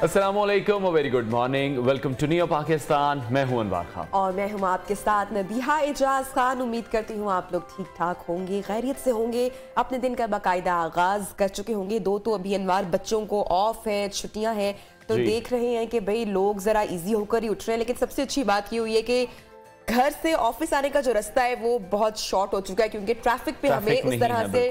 अस्सलामुअलैकुम, very good morning, welcome to new Pakistan. मैं हूं अनवर खान और मैं हूं आपके साथ नबीहा एजाज खान। उम्मीद करती हूं आप लोग ठीक ठाक होंगे, खैरियत से होंगे, अपने दिन का बाकायदा आगाज कर चुके होंगे। दो तो अभी अनवार बच्चों को ऑफ है, छुट्टियां हैं, तो देख रहे हैं कि भाई लोग जरा इजी होकर ही उठ रहे हैं। लेकिन सबसे अच्छी बात ये हुई है कि घर से ऑफिस आने का जो रास्ता है वो बहुत शॉर्ट हो चुका है, क्योंकि ट्रैफिक पे हमें उस तरह से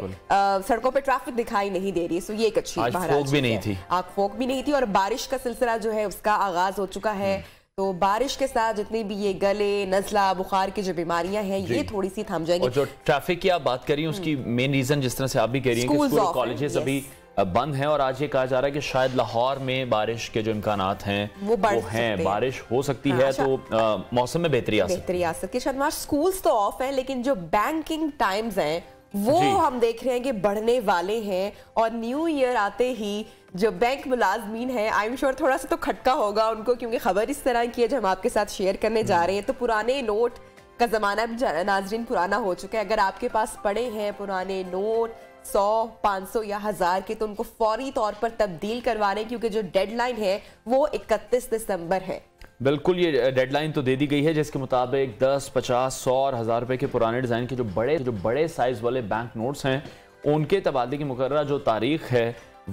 सड़कों पे ट्रैफिक दिखाई नहीं दे रही है। सो ये एक अच्छी बात भी नहीं थी, आग फोक भी नहीं थी, और बारिश का सिलसिला जो है उसका आगाज हो चुका है। तो बारिश के साथ जितनी भी ये गले, नजला, बुखार की जो बीमारियां हैं ये थोड़ी सी थम जाएंगी। और जो ट्रैफिक की आप बात करी उसकी मेन रीजन, जिस तरह से आप भी कह रही हैं कि स्कूल कॉलेजेस अभी बंद हैं, और आज ये कहा जा रहा है कि शायद लाहौर में बारिश के जो इम्कानात हैं वो हैं, बारिश हो सकती है। तो मौसम में बेहतरी आ सकती है। शायद स्कूल्स तो ऑफ है, लेकिन जो बैंकिंग टाइम्स हैं वो हम देख रहे हैं कि बढ़ने वाले हैं। और न्यू ईयर आते ही जो बैंक मुलाजमीन है, आई एम श्योर थोड़ा सा तो खटका होगा उनको, क्योंकि खबर इस तरह की है जो हम आपके साथ शेयर करने जा रहे हैं। तो पुराने नोट का जमाना नाजरीन पुराना हो चुका है। अगर आपके पास पड़े हैं पुराने नोट 100, 500 या 1000 के, तो उनको फौरी तौर पर तब्दील करवा रहे हैं, क्योंकि जो डेडलाइन है वो 31 दिसंबर है। बिल्कुल, ये डेडलाइन तो दे दी गई है, जिसके मुताबिक 10, 50, 100 और 1000 रुपए के पुराने डिजाइन के जो बड़े साइज वाले बैंक नोट्स हैं, उनके तबादले की मुकर्ररा जो तारीख है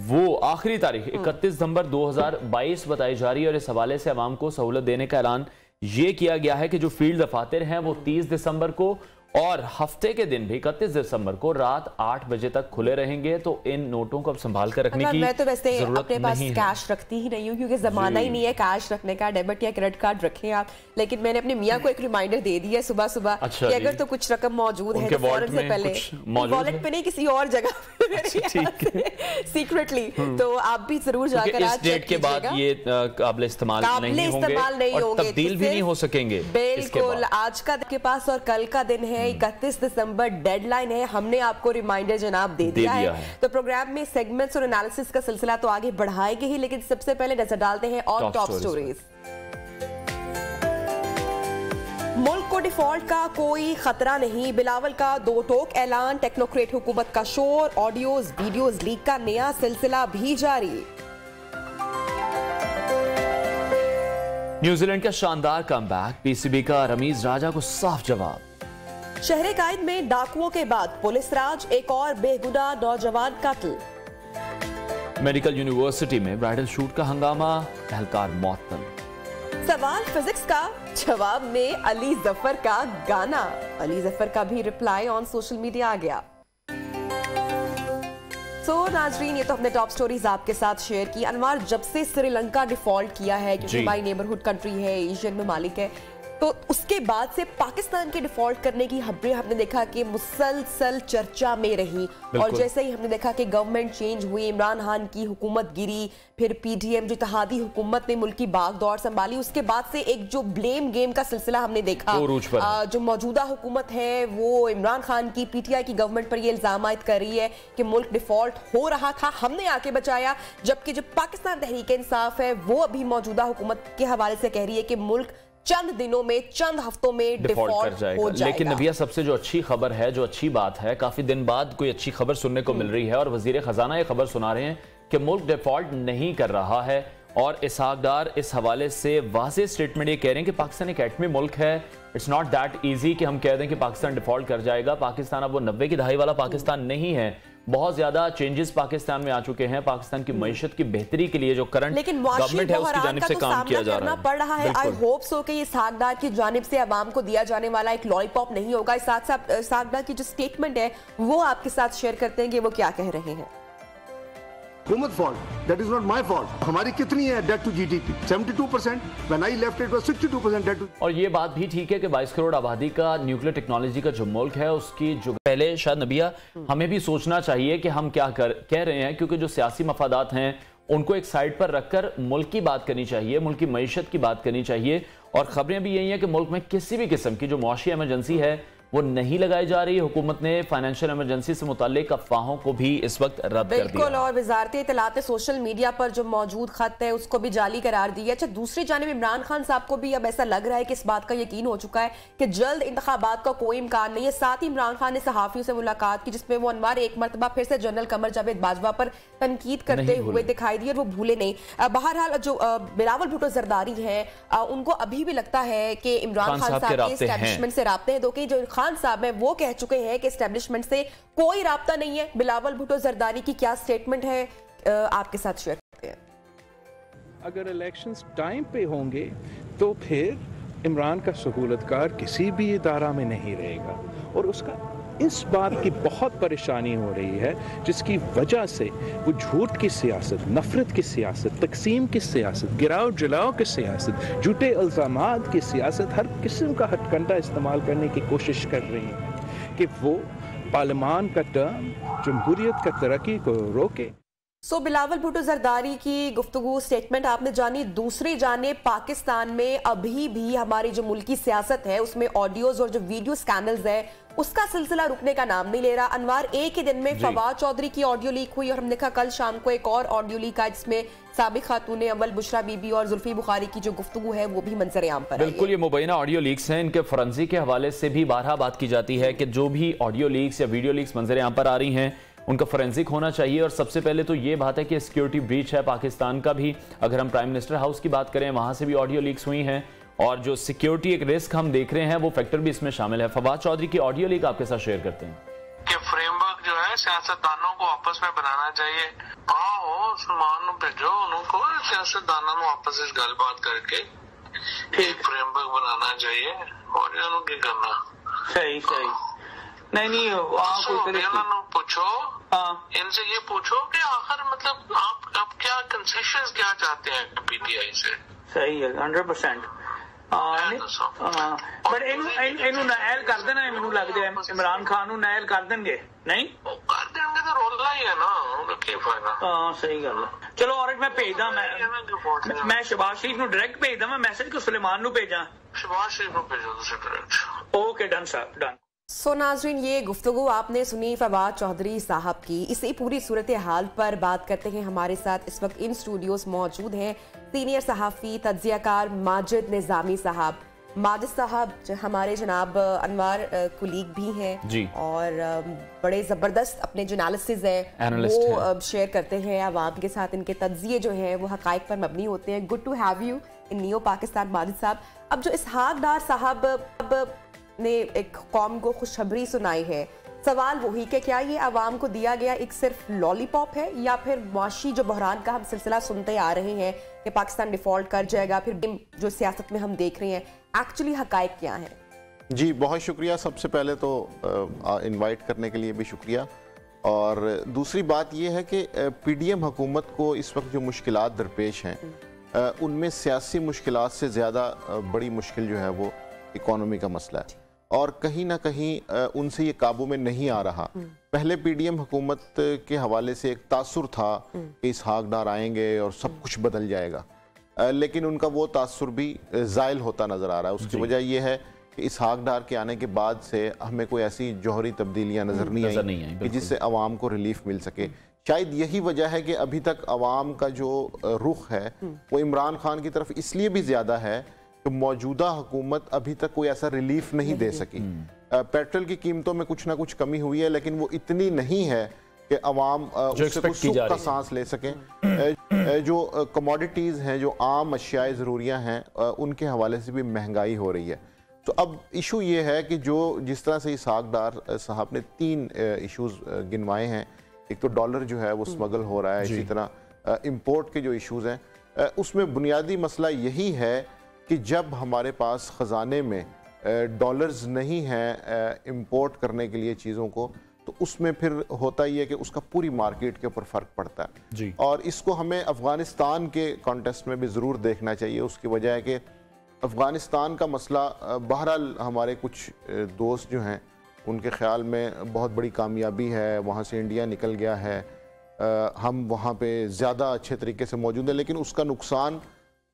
वो आखिरी तारीख 31 दिसंबर 2022 बताई जा रही है। और इस हवाले से अवाम को सहूलत देने का ऐलान ये किया गया है कि जो फील्ड दफातर हैं वो 30 दिसंबर को और हफ्ते के दिन भी 31 दिसंबर को रात 8 बजे तक खुले रहेंगे। तो इन नोटों को अब संभाल कर रखने की मैं तो वैसे अपने पास कैश रखती ही नहीं हूँ, क्योंकि जमाना ही नहीं है कैश रखने का। डेबिट या क्रेडिट कार्ड रखें आप, लेकिन मैंने अपने मियाँ को एक रिमाइंडर दे दिया है सुबह सुबह कि अगर तो कुछ रकम मौजूद है तो फौरन से पहले वॉलेट पे नहीं, किसी और जगह सीक्रेटली, तो आप भी जरूर जाकर इस डेट के बाद ये काबिल इस्तेमाल नहीं होंगे और तब्दील भी नहीं हो सकेंगे। बिल्कुल, आज का के पास और कल का दिन है, 31 दिसंबर डेडलाइन है। हमने आपको रिमाइंडर जनाब दे दिया है। तो प्रोग्राम में सेगमेंट्स और एनालिसिस का सिलसिला तो आगे बढ़ाएंगे ही, लेकिन सबसे पहले नजर डालते हैं ऑन टॉप स्टोरीज। मुल्क को डिफॉल्ट का कोई खतरा नहीं, बिलावल का दो टोक ऐलान, टेक्नोक्रेट हुकूमत का शोर, ऑडियोज वीडियोज लीक का नया सिलसिला भी जारी। न्यूजीलैंड का शानदार कमबैक, पीसीबी का रमीज राजा को साफ जवाब। शहर कायद में डाकुओं के बाद पुलिस राज, एक और बेगुनाह नौजवान कत्ल। मेडिकल यूनिवर्सिटी में ब्राइडल शूट का हंगामा, एहलकार मौतल। सवाल फिजिक्स का, जवाब में अली जफर का गाना। अली जफर का भी रिप्लाई ऑन सोशल मीडिया आ गया। नाजरीन, ये तो हमने टॉप स्टोरीज आपके साथ शेयर की। अनवार, जब से श्रीलंका डिफॉल्ट किया है, क्योंकि हमारी नेबरहुड कंट्री है, एशियन ममालिक है, तो उसके बाद से पाकिस्तान के डिफॉल्ट करने की खबरें हमने देखा कि मुसलसल चर्चा में रही। और जैसे ही हमने देखा कि गवर्नमेंट चेंज हुई, इमरान खान की हुकूमत गिरी, फिर पीडीएम जो इत्तेहादी हुकूमत ने मुल्क की बागडोर संभाली, उसके बाद से एक जो ब्लेम गेम का सिलसिला हमने देखा। जो मौजूदा हुकूमत है वो इमरान खान की, पीटीआई की गवर्नमेंट पर ये इल्जाम आयद कर रही है कि मुल्क डिफॉल्ट हो रहा था, हमने आके बचाया। जबकि जो पाकिस्तान तहरीक इंसाफ है वो अभी मौजूदा हुकूमत के हवाले से कह रही है कि मुल्क चंद दिनों में, चंद हफ्तों में डिफॉल्ट हो जाएगा। लेकिन नबिया, सबसे जो अच्छी खबर है, जो अच्छी बात है, काफी दिन बाद कोई अच्छी खबर सुनने को मिल रही है, और वजीर खजाना ये खबर सुना रहे हैं कि मुल्क डिफॉल्ट नहीं कर रहा है। और इसहाक डार इस हवाले से वाज़ेह स्टेटमेंट ये कह रहे हैं कि पाकिस्तान एक एटमी मुल्क है। इट्स नॉट दैट इजी कि हम कह दें कि पाकिस्तान डिफॉल्ट कर जाएगा। पाकिस्तान अब वो 90 की दहाई वाला पाकिस्तान नहीं है। बहुत ज्यादा चेंजेस पाकिस्तान में आ चुके हैं। पाकिस्तान की मईशत की बेहतरी के लिए जो करंट गवर्नमेंट है उसकी जानिब से काम किया जा रहा पड़ रहा है। आई होप सो कि इसहाक डार की जानिब से अवाम को दिया जाने वाला एक लॉलीपॉप नहीं होगा। इस साथ साथ इसहाक डार की जो स्टेटमेंट है वो आपके साथ शेयर करते हैं कि वो क्या कह रहे हैं। हुकूमत fault, that is not my fault. हमारी कितनी है debt to GDP? 72%। When I left it was 62% debt to. और ये बात भी ठीक है कि 22 करोड़ आबादी का न्यूक्लियर टेक्नोलॉजी का जो मुल्क है उसकी जो पहले शायद नबिया हमें भी सोचना चाहिए कि हम क्या कह रहे हैं, क्योंकि जो सियासी मफादात हैं उनको एक साइड पर रखकर मुल्क की बात करनी चाहिए, मुल्क की मईशत की बात करनी चाहिए। और खबरें भी यही हैं कि मुल्क में किसी भी किस्म की जो मुआशी इमरजेंसी है वो नहीं लगाई जा रही। हुकूमत ने फाइनेंशियल इमरजेंसी से मुताल्लिक अफवाहों को भी इस वक्त रद्द कर दिया। बिल्कुल, और वजारत इत्तलात ने सोशल मीडिया पर जो मौजूद खत है उसको भी जाली करार दिया। अच्छा, दूसरी जानिब इमरान खान साहब को भी अब ऐसा लग रहा है कि इस बात का यकीन हो चुका है कि जल्द इंतखाबात का कोई इम्कान नहीं है। साथ ही इमरान खान ने सहाफियों से मुलाकात की जिसमें वो अनवार एक मरतबा फिर से जनरल कमर जावेद बाजवा पर तनकीद करते हुए दिखाई दिए और वो भूले नहीं। बहरहाल जो बिलावल भुट्टो जरदारी हैं उनको अभी भी लगता है कि इमरान खान साहब के एस्टैब्लिशमेंट से राब्ते हैं। तो कि जो खान साहब हैं वो कह चुके हैं कि एस्टैब्लिशमेंट से कोई राब्ता नहीं है। बिलावल भुट्टो जरदारी की क्या स्टेटमेंट है, आपके साथ शेयर करते हैं। अगर इलेक्शंस टाइम पे होंगे तो फिर इमरान का सहूलतकार किसी भी इदारा में नहीं रहेगा, और उसका इस बात की बहुत परेशानी हो रही है जिसकी वजह से वो झूठ की सियासत, नफरत की सियासत, तकसीम की सियासत, गिराव जलाओ की सियासत, झूठे इल्ज़ामात की सियासत, हर किस्म का हथकंडा इस्तेमाल करने की कोशिश कर रही है कि वो पार्लियामान का टर्म, जमहूरियत का तरक्की को रोके। बिलावल भुट्टो जरदारी की गुफ्तगू स्टेटमेंट आपने जानी। दूसरी जाने पाकिस्तान में अभी भी हमारी जो मुल्की सियासत है उसमें ऑडियोज और जो वीडियो स्कैंडल्स है उसका सिलसिला रुकने का नाम नहीं ले रहा। अनवार एक ही दिन में फवाद चौधरी की ऑडियो लीक हुई और हमने देखा कल शाम को एक और ऑडियो लीक आई जिसमें साबिक खातून अव्वल बुशरा बीबी और जुल्फी बुखारी की जो गुफ्तगू है वो भी मंजर आम पर। बिल्कुल, ये मुबैना ऑडियो लीक्स हैं, इनके फोरेंसिक के हवाले से भी बारहा बात की जाती है कि जो भी ऑडियो लीक्स या वीडियो लीक्स मंजर आम पर आ रही हैं उनका फोरेंसिक होना चाहिए। और सबसे पहले तो ये बात है कि सिक्योरिटी ब्रीच है पाकिस्तान का भी। अगर हम प्राइम मिनिस्टर हाउस की बात करें वहां से भी ऑडियो लीक्स हुई हैं, और जो सिक्योरिटी एक रिस्क हम देख रहे हैं वो फैक्टर भी इसमें शामिल है। फवाद चौधरी की ऑडियो लीक आपके साथ शेयर करते हैं कि फ्रेमवर्क जो है सियासतदानों को आपस में बनाना चाहिए। आओ सलमान भेजो उनको, सियासतदानों को आपस में गलबात करके एक फ्रेमवर्क बनाना चाहिए और की करना सही सही नहीं पूछो। इनसे ये पूछो कि आखिर मतलब आप क्या कंसेशंस क्या चाहते हैं पीटीआई से। सही है 100%। बट इन्हों नायल कर देना है, मैनू लगता है इमरान खान नूं नायल कर देंगे। नहीं कर देंगे तो रोला ही है ना, क्या फायदा। हाँ सही गल है। चलो और मैं भेजदा, मैं शहबाज शरीफ नूं डायरेक्ट भेजदा, मैं मैसेज को सुलेमान नूं भेजा। शहबाज शरीफ नूं भेजो तुसीं direct. Okay done sir done. नाज़रीन, ये गुफ्तगू आपने सुनी फवाद चौधरी साहब की। इसी पूरी सूरत हाल पर बात करते हैं। हमारे साथ इस वक्त इन स्टूडियोज मौजूद हैं सीनियर सहाफ़ी तज्ज़ियाकार माजिद निज़ामी साहब। माजिद साहब हमारे जनाब अनवार कुलीग भी हैं जी, और बड़े ज़बरदस्त अपने जो एनालिसिस है वो शेयर करते हैं आवाम के साथ। इनके तज्ज़िये जो हैं वो हक़ाइक़ पर मबनी होते हैं। Good to have you in neo Pakistan Majid sahab. अब जो इसहाक डार साहब ने एक कौम को खुशखबरी सुनाई है, सवाल वही कि क्या ये आवाम को दिया गया एक सिर्फ लॉलीपॉप है या फिर मुआशी जो बहरान का हम सिलसिला सुनते आ रहे हैं कि पाकिस्तान डिफॉल्ट कर जाएगा, फिर जो सियासत में हम देख रहे हैं एक्चुअली हकायक क्या है? जी बहुत शुक्रिया, सबसे पहले तो इनवाइट करने के लिए भी शुक्रिया। और दूसरी बात ये है कि पीडीएम हुकूमत को इस वक्त जो मुश्किलात दरपेश हैं उनमें सियासी मुश्किलात से ज़्यादा बड़ी मुश्किल जो है वो इकॉनमी का मसला है, और कहीं ना कहीं उनसे ये काबू में नहीं आ रहा। पहले पीडीएम हुकूमत के हवाले से एक तासुर था कि इसहाक डार आएंगे और सब कुछ बदल जाएगा, लेकिन उनका वो तासुर भी ज़ाइल होता नज़र आ रहा है। उसकी वजह यह है कि इसहाक डार के आने के बाद से हमें कोई ऐसी जौहरी तब्दीलियाँ नज़र नहीं आई कि जिससे अवाम को रिलीफ मिल सके। शायद यही वजह है कि अभी तक अवाम का जो रुख है वो इमरान खान की तरफ इसलिए भी ज़्यादा है कि मौजूदा हुकूमत अभी तक कोई ऐसा रिलीफ नहीं दे सकी। पेट्रोल की कीमतों में कुछ ना कुछ कमी हुई है, लेकिन वो इतनी नहीं है कि अवाम उससे कुछ सुख का सांस ले सकें। जो कमोडिटीज़ हैं, जो आम अशियाए ज़रूरियाँ हैं, उनके हवाले से भी महंगाई हो रही है। तो अब इशू ये है कि जो जिस तरह से इसहाक डार साहब ने 3 इशूज़ गिनवाए हैं, एक तो डॉलर जो है वो स्मगल हो रहा है, इसी तरह इंपोर्ट के जो इशूज़ हैं उसमें बुनियादी मसला यही है कि जब हमारे पास ख़जाने में डॉलर्स नहीं हैं इंपोर्ट करने के लिए चीज़ों को, तो उसमें फिर होता ही है कि उसका पूरी मार्केट के ऊपर फ़र्क पड़ता है जी। और इसको हमें अफ़गानिस्तान के कॉन्टेक्स्ट में भी ज़रूर देखना चाहिए। उसकी वजह है कि अफ़गानिस्तान का मसला बहरहाल हमारे कुछ दोस्त जो हैं उनके ख़्याल में बहुत बड़ी कामयाबी है, वहाँ से इंडिया निकल गया है, हम वहाँ पे ज़्यादा अच्छे तरीके से मौजूद हैं, लेकिन उसका नुकसान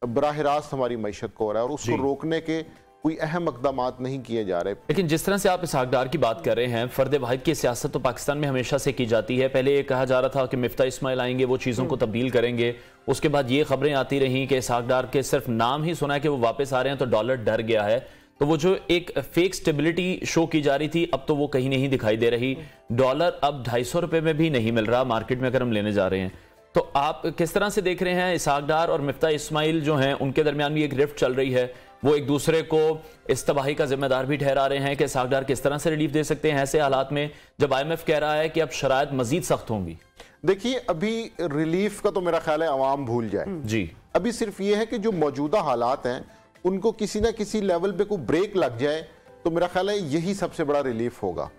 बराह रास्त हमारी मईशत को हो रहा है, और उसको रोकने के कोई अहम इक़दामात नहीं किए जा रहे। लेकिन जिस तरह से आप इसहाक डार की बात कर रहे हैं, फर्द वाहिद की सियासत तो पाकिस्तान में हमेशा से की जाती है। पहले ये कहा जा रहा था कि मिफ्ता इस्माइल आएंगे, वो चीज़ों को तब्दील करेंगे। उसके बाद ये खबरें आती रहीं कि इसहाक डार के सिर्फ नाम ही सुना है कि वो वापस आ रहे हैं तो डॉलर डर गया है। तो वो जो एक फेक स्टेबिलिटी शो की जा रही थी, अब तो वो कहीं नहीं दिखाई दे रही। डॉलर अब 250 रुपए में भी नहीं मिल रहा मार्केट में अगर हम लेने जा रहे हैं। तो आप किस तरह से देख रहे हैं इसहाक डार और मिफ्ता इस्माइल जो हैं, उनके दरमियान भी एक रिफ्ट चल रही है। वो एक दूसरे को इस तबाही का जिम्मेदार भी ठहरा रहे हैं कि इसहाक डार किस तरह से रिलीफ दे सकते हैं ऐसे हालात में जब IMF कह रहा है कि अब शरायत मजीद सख्त होंगी। देखिए, अभी रिलीफ का तो मेरा ख्याल है अवाम भूल जाए जी। अभी सिर्फ ये है कि जो मौजूदा हालात हैं उनको किसी ना किसी लेवल पे कोई ब्रेक लग जाए तो मेरा ख्याल है यही सबसे बड़ा रिलीफ होगा।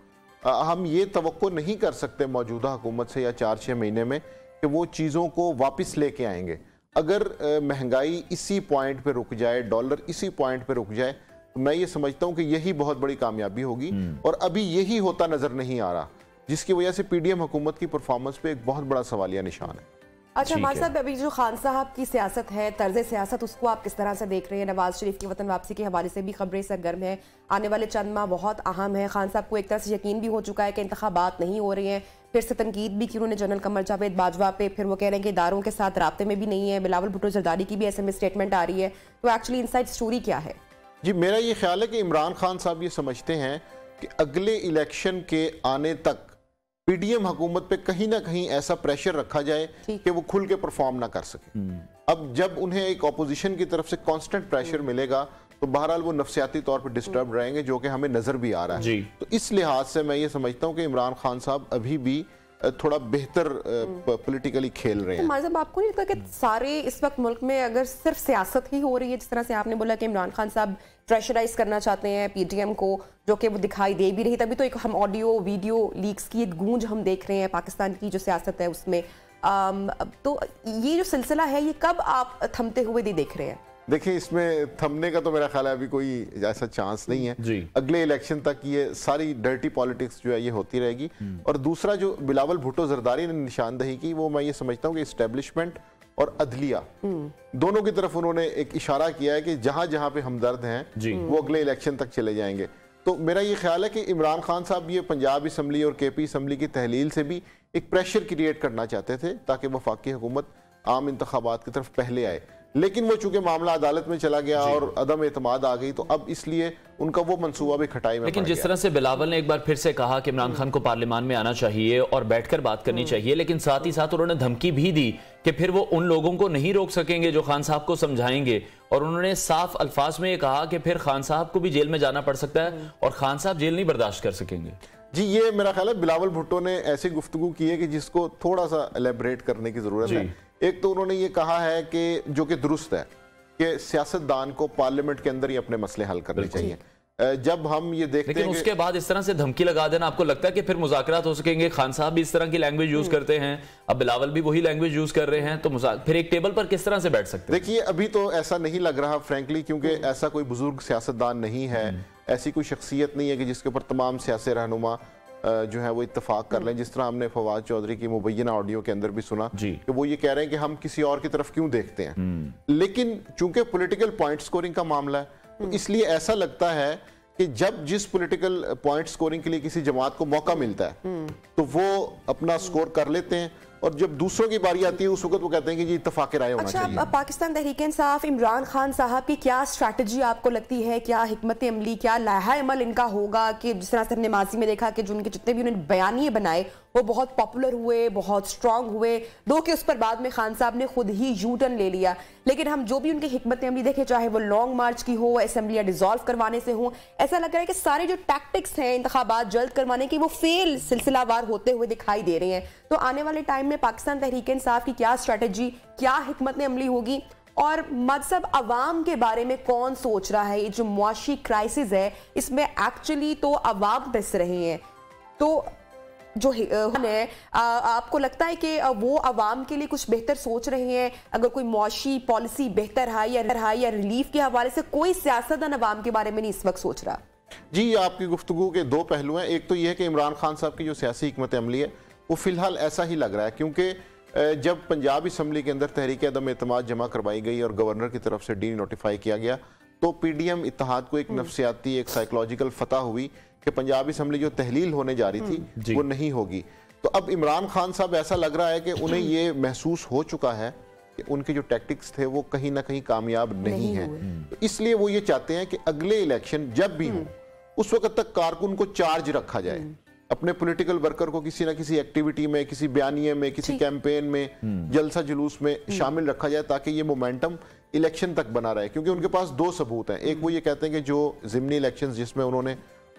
हम ये तवक्को नहीं कर सकते मौजूदा हुकूमत से या 4-6 महीने में कि वो चीज़ों को वापस लेके आएंगे। अगर महंगाई इसी पॉइंट पे रुक जाए, डॉलर इसी पॉइंट पे रुक जाए, तो मैं ये समझता हूँ कि यही बहुत बड़ी कामयाबी होगी। और अभी यही होता नजर नहीं आ रहा, जिसकी वजह से PDM हुकूमत की परफॉर्मेंस पे एक बहुत बड़ा सवालिया निशान है। अच्छा हमारे साहब, अभी जो खान साहब की सियासत है, तर्ज सियासत, उसको आप किस तरह से देख रहे हैं? नवाज शरीफ की वतन वापसी के हवाले से भी खबरें सरगर्म हैं। आने वाले चंद माह बहुत अहम है। खान साहब को एक तरह से यकीन भी हो चुका है कि इंतखाबात नहीं हो रहे हैं। फिर से तनकीद भी की उन्होंने जनरल कमर जावेद बाजवा पे। फिर वो कह रहे हैं कि इदारों के साथ राब्ते में भी नहीं है। बिलावल भुट्टो जरदारी की भी SMS स्टेटमेंट आ रही है। तो एक्चुअली इनसाइड स्टोरी क्या है? जी, मेरा ये ख्याल है कि इमरान खान साहब ये समझते हैं कि अगले इलेक्शन के आने तक PDM हुकूमत पे कहीं ना कहीं ऐसा प्रेशर रखा जाए कि वो खुल के परफॉर्म ना कर सके। अब जब उन्हें एक ऑपोजिशन की तरफ से कांस्टेंट प्रेशर मिलेगा तो बहरहाल वो नफ्सियाती तौर पर डिस्टर्ब रहेंगे, जो कि हमें नजर भी आ रहा है। तो इस लिहाज से मैं ये समझता हूँ कि इमरान खान साहब अभी भी थोड़ा बेहतर पॉलिटिकली खेल रहे हैं। तो आपको नहीं लगता कि सारे इस वक्त मुल्क में अगर सिर्फ सियासत ही हो रही है, जिस तरह से आपने बोला कि इमरान खान साहब प्रेशराइज करना चाहते हैं PDM को, जो कि वो दिखाई दे भी रही, तभी तो एक हम ऑडियो वीडियो लीक्स की एक गूंज हम देख रहे हैं पाकिस्तान की जो सियासत है उसमें। तो ये जो सिलसिला है ये कब आप थमते हुए देख रहे हैं? देखिए, इसमें थमने का तो मेरा ख्याल है अभी कोई ऐसा चांस नहीं है जी। अगले इलेक्शन तक ये सारी डर्टी पॉलिटिक्स जो है ये होती रहेगी। और दूसरा जो बिलावल भुट्टो जरदारी ने निशानदही की, वो मैं ये समझता हूँ कि एस्टेब्लिशमेंट और अदलिया दोनों की तरफ उन्होंने एक इशारा किया है कि जहां जहां पे हमदर्द हैं वो अगले इलेक्शन तक चले जाएंगे। तो मेरा ये ख्याल है कि इमरान खान साहब ये पंजाब असम्बली और KP असम्बली की तहलील से भी एक प्रेशर क्रिएट करना चाहते थे ताकि वफाकी हुकूमत आम इंतखाबात की तरफ पहले आए। लेकिन वो चूंकि मामला अदालत में चला गया और अदम एतमाद आ गई, तो अब इसलिए उनका वो मंसूबा भी खटाई में। लेकिन जिस तरह से बिलावल ने एक बार फिर से कहा कि इमरान खान को पार्लियामान में आना चाहिए और बैठकर बात करनी चाहिए, लेकिन साथ ही साथ उन्होंने धमकी भी दी कि फिर वो उन लोगों को नहीं रोक सकेंगे जो खान साहब को समझाएंगे। और उन्होंने साफ अल्फाज में ये कहा कि फिर खान साहब को भी जेल में जाना पड़ सकता है और खान साहब जेल नहीं बर्दाश्त कर सकेंगे। जी, ये मेरा ख्याल है बिलावल भुट्टो ने ऐसी गुफ्तगू की है कि जिसको थोड़ा सा एलेबरेट करने की जरूरत है। एक तो उन्होंने ये कहा है कि जो कि दुरुस्त है कि सियासतदान को पार्लियामेंट के अंदर ही अपने मसले हल करने चाहिए। जब हम ये देखते हैं, लेकिन उसके बाद इस तरह से धमकी लगा देना, आपको लगता है कि फिर मुज़ाकरात हो सकेंगे? खान साहब भी इस तरह की लैंग्वेज यूज करते हैं, अब बिलावल भी वही लैंग्वेज यूज कर रहे हैं, तो फिर एक टेबल पर किस तरह से बैठ सकते हैं? देखिए, अभी तो ऐसा नहीं लग रहा फ्रैंकली, क्योंकि ऐसा कोई बुजुर्ग सियासतदान नहीं है, ऐसी कोई शख्सियत नहीं है कि जिसके ऊपर तमाम सियासी रहनुमा जो है वो इत्तेफाक कर लें। जिस तरह हमने फवाद चौधरी की मुबैना ऑडियो के अंदर भी सुना कि वो ये कह रहे हैं कि हम किसी और की तरफ क्यों देखते हैं। लेकिन चूंकि पॉलिटिकल पॉइंट स्कोरिंग का मामला है, तो इसलिए ऐसा लगता है कि जब जिस पॉलिटिकल पॉइंट स्कोरिंग के लिए किसी जमात को मौका मिलता है तो वो अपना स्कोर कर लेते हैं, और जब दूसरों की बारी आती है उस वक्त वो कहते हैं कि जी इत्तेफाक राय होना चाहिए। अच्छा, पाकिस्तान तहरीक इंसाफ, इमरान खान साहब की क्या स्ट्रैटेजी आपको लगती है, क्या हिकमत अमली, क्या लाहा अमल इनका होगा कि जिस तरह से हमने माजी में देखा कि जो उनके जितने भी उन्होंने बयानिए बनाए वो बहुत पॉपुलर हुए, बहुत स्ट्रांग हुए, दो कि उस पर बाद में खान साहब ने खुद ही यू टर्न ले लिया। लेकिन हम जो भी उनकी हिकमत अमली देखे, चाहे वो लॉन्ग मार्च की हो, असेंबलियां डिसॉल्व करवाने से हो, ऐसा लग रहा है कि सारे जो टैक्टिक्स हैं इंतखाबात जल्द करवाने की वो फेल सिलसिलावार होते हुए दिखाई दे रहे हैं। तो आने वाले टाइम में पाकिस्तान तहरीक इंसाफ की क्या स्ट्रैटेजी, क्या हिकमत अमली होगी, और मजहब अवाम के बारे में कौन सोच रहा है? ये जो मुआशी क्राइसिस है इसमें एक्चुअली तो अवाम पिस रहे हैं, तो जो है आपको लगता है कि वो अवाम के लिए कुछ बेहतर सोच रहे हैं? अगर कोई मुआशी पॉलिसी बेहतर है या रिलीफ के हवाले से कोई सियासतदान अवाम के बारे में नहीं इस वक्त सोच रहा? जी, आपकी गुफ्तगू के दो पहलू हैं। एक तो यह है कि इमरान खान साहब की जो सियासी हिकमत अमली है वो फिलहाल ऐसा ही लग रहा है, क्योंकि जब पंजाब असम्बली के अंदर तहरीक अदम एतमाद जमा करवाई गई और गवर्नर की तरफ से डी नोटिफाई किया गया, तो पीडीएम इत्तेहाद को एक नफ्सियाती, एक साइकोलॉजिकल फतह हुई कि पंजाब असम्बली जो तहलील होने जा रही थी वो नहीं होगी। तो अब इमरान खान साहब ऐसा लग रहा है कि उन्हें ये महसूस हो चुका है कि उनके जो टैक्टिक्स थे वो कहीं ना कहीं कामयाब नहीं है। तो इसलिए वो ये चाहते हैं कि अगले इलेक्शन जब भी हो उस वक्त तक कारकुन को चार्ज रखा जाए, अपने पॉलिटिकल वर्कर को किसी ना किसी एक्टिविटी में, किसी बयानिए में, किसी कैंपेन में, जलसा जुलूस में शामिल रखा जाए ताकि ये मोमेंटम इलेक्शन तक बना रहे। क्योंकि उनके पास दो सबूत हैं, एक वो ये कहते हैं कि जो जिमनी इलेक्शंस जिसमें उन्होंने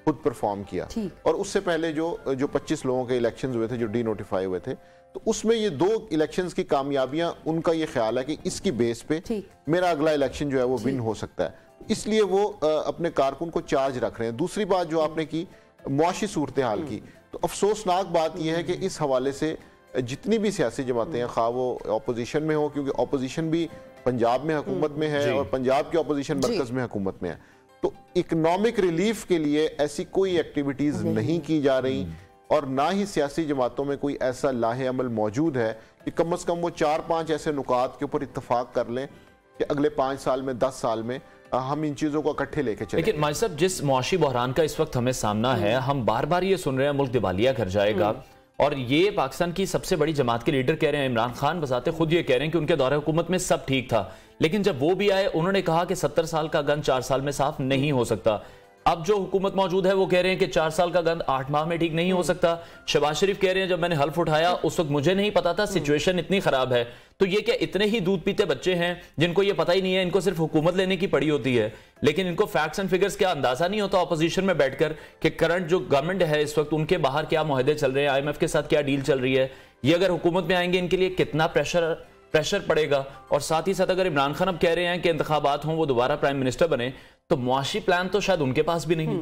खुद परफॉर्म किया और उससे पहले जो 25 लोगों के इलेक्शंस हुए थे जो डी नोटिफाई हुए थे, तो उसमें ये दो इलेक्शंस की कामयाबियां, उनका ये ख्याल है कि इसकी बेस पे मेरा अगला इलेक्शन जो है वो विन हो सकता है, इसलिए वो अपने कारकुन को चार्ज रख रहे हैं। दूसरी बात जो आपने की मुआशी सूरत हाल की, तो अफसोसनाक बात यह है कि इस हवाले से जितनी भी सियासी जमातें हैं, खा वो अपोजिशन में हो, क्योंकि अपोजिशन भी पंजाब में हुकूमत में है और पंजाब की अपोजिशन मरकज में हुकूमत में है, तो इकोनॉमिक रिलीफ के लिए ऐसी कोई एक्टिविटीज नहीं की जा रही और ना ही सियासी जमातों में कोई ऐसा लाहे अमल मौजूद है कि कम से कम वो 4-5 ऐसे नुकात के ऊपर इत्तफाक कर लें कि अगले 5 साल में, 10 साल में हम इन चीजों को इकट्ठे लेके चलें। लेकिन माजी साहब, जिस मुआशी बहरान का इस वक्त हमें सामना है, हम बार बार ये सुन रहे हैं मुल्क दिवालिया कर जाएगा, और ये पाकिस्तान की सबसे बड़ी जमात के लीडर कह रहे हैं, इमरान खान बजाते खुद ये कह रहे हैं कि उनके दौरे हुकूमत में सब ठीक था, लेकिन जब वो भी आए उन्होंने कहा कि 70 साल का गंद 4 साल में साफ नहीं हो सकता। अब जो हुकूमत मौजूद है वो कह रहे हैं कि 4 साल का गंद 8 माह में ठीक नहीं हो सकता। शहबाज शरीफ कह रहे हैं जब मैंने हल्फ उठाया उस वक्त मुझे नहीं पता था सिचुएशन इतनी खराब है। तो ये क्या इतने ही दूध पीते बच्चे हैं जिनको ये पता ही नहीं है, इनको सिर्फ हुकूमत लेने की पड़ी होती है, लेकिन इनको फैक्ट्स एंड फिगर्स क्या अंदाजा नहीं होता ऑपोजिशन में बैठकर कि करंट जो गवर्नमेंट है इस वक्त उनके बाहर क्या मुआहदे चल रहे हैं, IMF के साथ क्या डील चल रही है, ये अगर हुकूमत में आएंगे इनके लिए कितना प्रेशर पड़ेगा। और साथ ही साथ अगर इमरान खान अब कह रहे हैं कि इंतखाबात हों वो दोबारा प्राइम मिनिस्टर बने, तो मुआशी प्लान तो शायद उनके पास भी नहीं।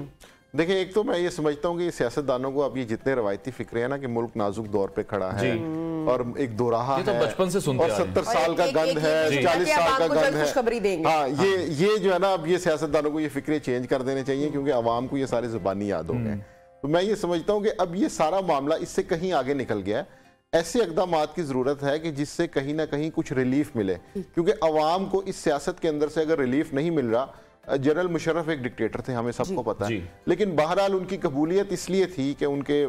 देखिए, एक तो मैं ये समझता हूँ कि सियासतदानों को अब ये जितने रवायती फिक्रे हैं ना कि मुल्क नाजुक दौर पे खड़ा है और एक दोराहा है, तो बचपन से सुनते और 70 साल का गंद है, 40 साल का गंद है। हाँ, ये जो है ना, अब ये सियासतदानों को ये फिक्रे चेंज कर देने चाहिए क्योंकि आवाम को ये सारे जुबानी याद हो गए। तो मैं ये समझता हूँ कि अब ये सारा मामला इससे कहीं आगे निकल गया है। ऐसे इक़दामात की जरूरत है कि जिससे कहीं ना कहीं कुछ रिलीफ मिले, क्योंकि अवाम को इस सियासत के अंदर से अगर रिलीफ नहीं मिल रहा, जनरल मुशर्रफ एक डिक्टेटर थे, हमें सबको पता है, लेकिन बहरहाल उनकी कबूलियत इसलिए थी कि उनके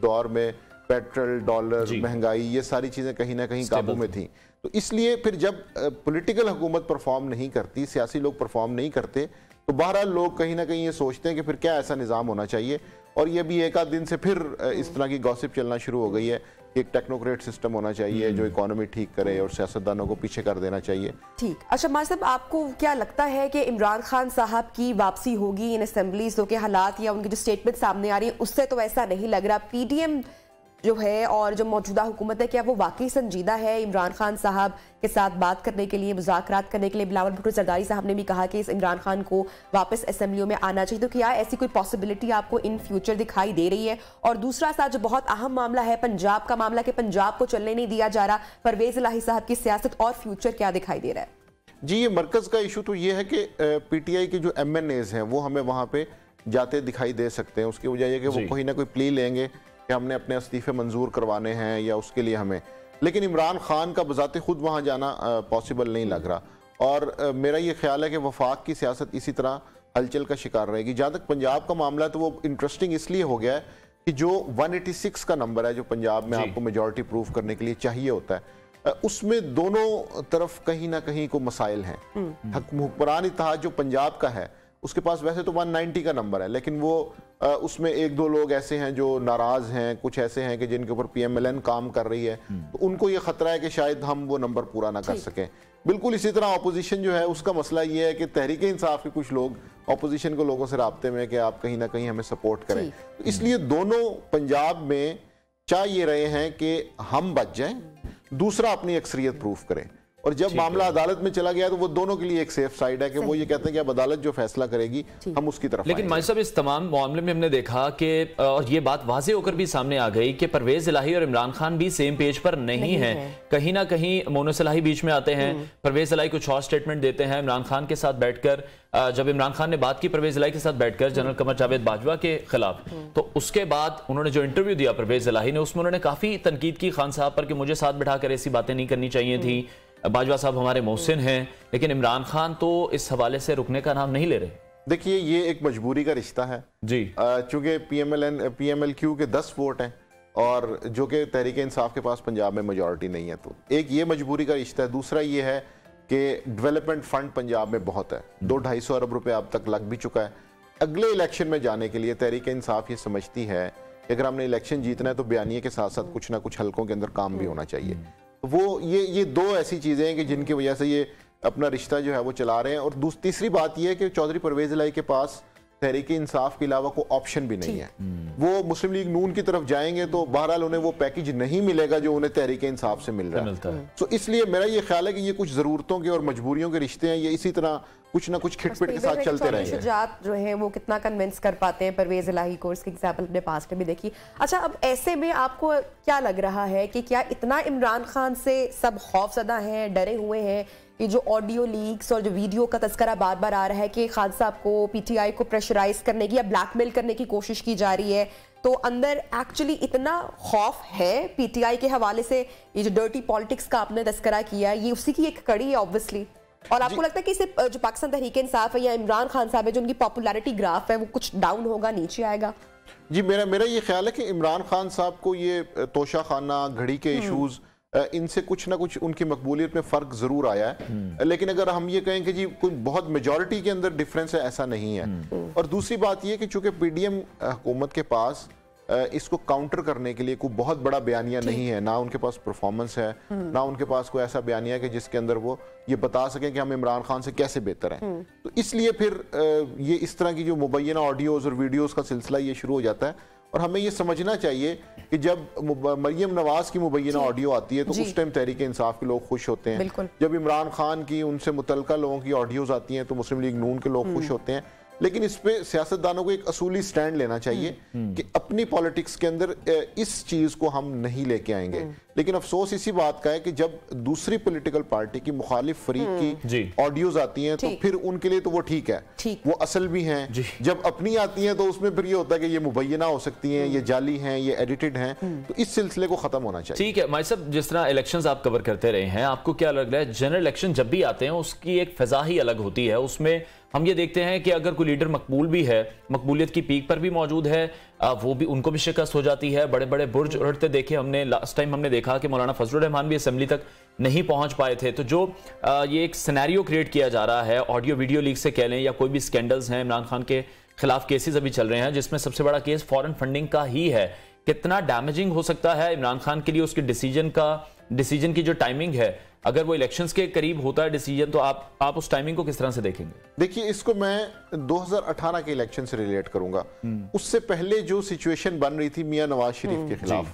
दौर में पेट्रोल, डॉलर, महंगाई, ये सारी चीजें कहीं ना कहीं काबू में थी। तो इसलिए फिर जब पॉलिटिकल हुकूमत परफॉर्म नहीं करती, सियासी लोग परफॉर्म नहीं करते, तो बहरहाल लोग कहीं ना कहीं ये सोचते हैं कि फिर क्या ऐसा निज़ाम होना चाहिए। और ये भी एक आध दिन से फिर इस तरह की गॉसिप चलना शुरू हो गई है कि एक टेक्नोक्रेट सिस्टम होना चाहिए जो इकोनॉमी ठीक करे और सियासतदानों को पीछे कर देना चाहिए। ठीक। अच्छा मार साहब, आपको क्या लगता है कि इमरान खान साहब की वापसी होगी इन असेंबलीज़ के हालात या उनकी जो स्टेटमेंट सामने आ रही है उससे तो ऐसा नहीं लग रहा। पीडीएम जो है और जो मौजूदा हुकूमत है, क्या वो वाकई संजीदा है इमरान खान साहब के साथ बात करने के लिए, मुज़ाकरात करने के लिए? बिलावल भुट्टो जरदारी साहब ने भी कहा कि इस इमरान खान को वापस असेंबलियों में आना चाहिए। तो क्या ऐसी कोई पॉसिबिलिटी आपको इन फ्यूचर दिखाई दे रही है? और दूसरा साथ जो बहुत अहम मामला है पंजाब का मामला, कि पंजाब को चलने नहीं दिया जा रहा, परवेज इलाही साहब की सियासत और फ्यूचर क्या दिखाई दे रहा है? जी, ये मरकज का इशू तो ये है कि PTI के जो MNAs हैं वो हमें वहाँ पे जाते दिखाई दे सकते हैं। उसकी वजह यह कि वो कोई ना कोई प्ली लेंगे कि हमने अपने इस्तीफे मंजूर करवाने हैं या उसके लिए हमें, लेकिन इमरान खान का बजाते खुद वहाँ जाना पॉसिबल नहीं लग रहा। और मेरा ये ख्याल है कि वफाक की सियासत इसी तरह हलचल का शिकार रहेगी। जहाँ तक पंजाब का मामला है तो वो इंटरेस्टिंग इसलिए हो गया है कि जो 186 का नंबर है जो पंजाब में आपको मेजॉरिटी प्रूव करने के लिए चाहिए होता है, उसमें दोनों तरफ कहीं ना कहीं को मसाइल हैं। हुक्मरान इत्तेहाद जो पंजाब का है उसके पास वैसे तो 190 का नंबर है, लेकिन वो उसमें 1-2 लोग ऐसे हैं जो नाराज हैं, कुछ ऐसे हैं कि जिनके ऊपर PMLN काम कर रही है, तो उनको ये खतरा है कि शायद हम वो नंबर पूरा ना कर सकें। बिल्कुल इसी तरह ऑपोजिशन जो है उसका मसला ये है कि तहरीक इंसाफ के कुछ लोग ऑपोजिशन के लोगों से राब्ते में कि आप कहीं ना कहीं हमें सपोर्ट करें। तो इसलिए दोनों पंजाब में चाह ये रहे हैं कि हम बच जाएं, दूसरा अपनी अक्सरियत प्रूफ करें। और जब मामला अदालत में चला गया तो वो दोनों के लिए एक सेफ साइड है कि वो ये कहते हैं कि अब अदालत जो फैसला करेगी हम उसकी तरफ। लेकिन माई साहब, इस तमाम मामले में हमने देखा कि और ये बात वाज़ेह होकर भी सामने आ गई कि परवेज इलाही और इमरान खान भी सेम पेज पर नहीं है। कहीं ना कहीं मोनस इलाही बीच में आते हैं, परवेज इलाही कुछ और स्टेटमेंट देते हैं इमरान खान के साथ बैठकर। जब इमरान खान ने बात की परवेज इलाही के साथ बैठकर जनरल कमर जावेद बाजवा के खिलाफ, तो उसके बाद उन्होंने जो इंटरव्यू दिया परवेज इलाही ने, उसमें उन्होंने काफी तनकीद की खान साहब पर कि मुझे साथ बैठाकर ऐसी बातें नहीं करनी चाहिए थी। बाजवा साहब हमारे मोहसिन हैं, लेकिन इमरान खान तो इस हवाले से रुकने का नाम नहीं ले रहे। देखिए, ये एक मजबूरी का रिश्ता है जी, चूंकि PMLQ के 10 वोट हैं और जो कि तहरीक इंसाफ के पास पंजाब में मेजॉरिटी नहीं है, तो एक ये मजबूरी का रिश्ता है। दूसरा ये है कि डेवलपमेंट फंड पंजाब में बहुत है, 200-250 अरब रुपए अब तक लग भी चुका है। अगले इलेक्शन में जाने के लिए तहरीक इंसाफ ये समझती है कि अगर हमने इलेक्शन जीतना है तो बयानिए के साथ साथ कुछ ना कुछ हलकों के अंदर काम भी होना चाहिए। वो ये दो ऐसी चीज़ें हैं कि जिनकी वजह से ये अपना रिश्ता जो है वो चला रहे हैं। और तीसरी बात यह है कि चौधरी परवेज इलाही के पास तहरीक इंसाफ के अलावा कोई ऑप्शन भी नहीं है। वो मुस्लिम लीग नून की तरफ जाएंगे तो बहरहाल उन्हें वो पैकेज नहीं मिलेगा जो उन्हें तहरीक इंसाफ से मिल रहा है। तो इसलिए मेरा ये ख्याल है कि ये कुछ ज़रूरतों के और मजबूरियों के रिश्ते हैं, ये इसी तरह कुछ ना कुछ खिटपिट के साथ चलते रहेंगे। शुजात जो है वो कितना कन्विंस कर पाते हैं परवेज इलाही को, इसकी एग्जाम्पल अपने पास्ट में भी देखी। अच्छा, अब ऐसे में आपको क्या लग रहा है कि क्या इतना इमरान खान से सब खौफजदा हैं, डरे हुए हैं कि जो ऑडियो लीक्स और जो वीडियो का तस्करा बार बार आ रहा है कि खान साहब को PTI को प्रेशराइज करने की या ब्लैकमेल करने की कोशिश की जा रही है, तो अंदर एक्चुअली इतना खौफ है PTI के हवाले से? ये जो डर्टी पॉलिटिक्स का आपने तस्करा किया, ये उसी की एक कड़ी है ऑब्वियसली। और आपको लगता है कि इससे जो पाकिस्तान तहरीक इंसाफ है या इमरान खान साहब है, जो उनकी पॉपुलैरिटी ग्राफ है, वो कुछ डाउन होगा, नीचे आएगा? जी, मेरा ये ख्याल है कि इमरान खान साहब को ये तोशा खाना, घड़ी के इशूज, इनसे कुछ ना कुछ उनकी मकबूलियत में फ़र्क ज़रूर आया है। लेकिन अगर हम ये कहें कि जी कोई बहुत मेजॉरिटी के अंदर डिफरेंस है, ऐसा नहीं है। और दूसरी बात ये कि चूंकि PDM हुकूमत के पास इसको काउंटर करने के लिए कोई बहुत बड़ा बयानिया नहीं है, ना उनके पास परफॉर्मेंस है, ना उनके पास कोई ऐसा बयानिया है कि जिसके अंदर वो ये बता सकें कि हम इमरान खान से कैसे बेहतर हैं। तो इसलिए फिर ये इस तरह की जो मुबैना ऑडियोज़ और वीडियोज़ का सिलसिला ये शुरू हो जाता है। और हमें ये समझना चाहिए कि जब मरियम नवाज की मुबैना ऑडियो आती है तो उस टाइम तहरीक इंसाफ के लोग खुश होते हैं। जब इमरान खान की उनसे मुतल्लिका लोगों की ऑडियोज आती हैं तो मुस्लिम लीग नून के लोग खुश होते हैं। लेकिन इस पे सियासतदानों को एक असूली स्टैंड लेना चाहिए कि अपनी पॉलिटिक्स के अंदर इस चीज को हम नहीं लेके आएंगे। लेकिन अफसोस इसी बात का है कि जब दूसरी पॉलिटिकल पार्टी की मुखालिफ फरीक की ऑडियोज आती हैं तो फिर उनके लिए तो वो ठीक है, वो असल भी हैं। जब अपनी आती हैं तो उसमें फिर ये होता है कि ये मुबैना हो सकती हैं, ये जाली हैं, ये एडिटेड हैं। तो इस सिलसिले को खत्म होना चाहिए। ठीक है माई साहब, जिस तरह इलेक्शंस आप कवर करते रहे हैं, आपको क्या लग रहा है जनरल इलेक्शन जब भी आते हैं उसकी एक फिजा ही अलग होती है? उसमें हम ये देखते हैं कि अगर कोई लीडर मकबूल भी है, मकबूलियत की पीक पर भी मौजूद है, वो भी उनको भी शिकस्त हो जाती है। बड़े बड़े बुर्ज उड़ते देखे हमने, लास्ट टाइम हमने देखा कि मौलाना फजलुर रहमान भी असेंबली तक नहीं पहुंच पाए थे। तो जो ये एक सिनेरियो क्रिएट किया जा रहा है, ऑडियो वीडियो लीक से कह लें या कोई भी स्कैंडल्स हैं, इमरान खान के खिलाफ केसेस अभी चल रहे हैं जिसमें सबसे बड़ा केस फॉरेन फंडिंग का ही है, कितना डैमेजिंग हो सकता है इमरान खान के लिए? उसके डिसीजन की जो टाइमिंग है, अगर वो इलेक्शंस के करीब होता है डिसीजन, तो आप उस टाइमिंग को किस तरह से देखेंगे? देखिए, इसको मैं 2018 के इलेक्शन से रिलेट करूंगा। उससे पहले जो सिचुएशन बन रही थी मियां नवाज शरीफ के खिलाफ,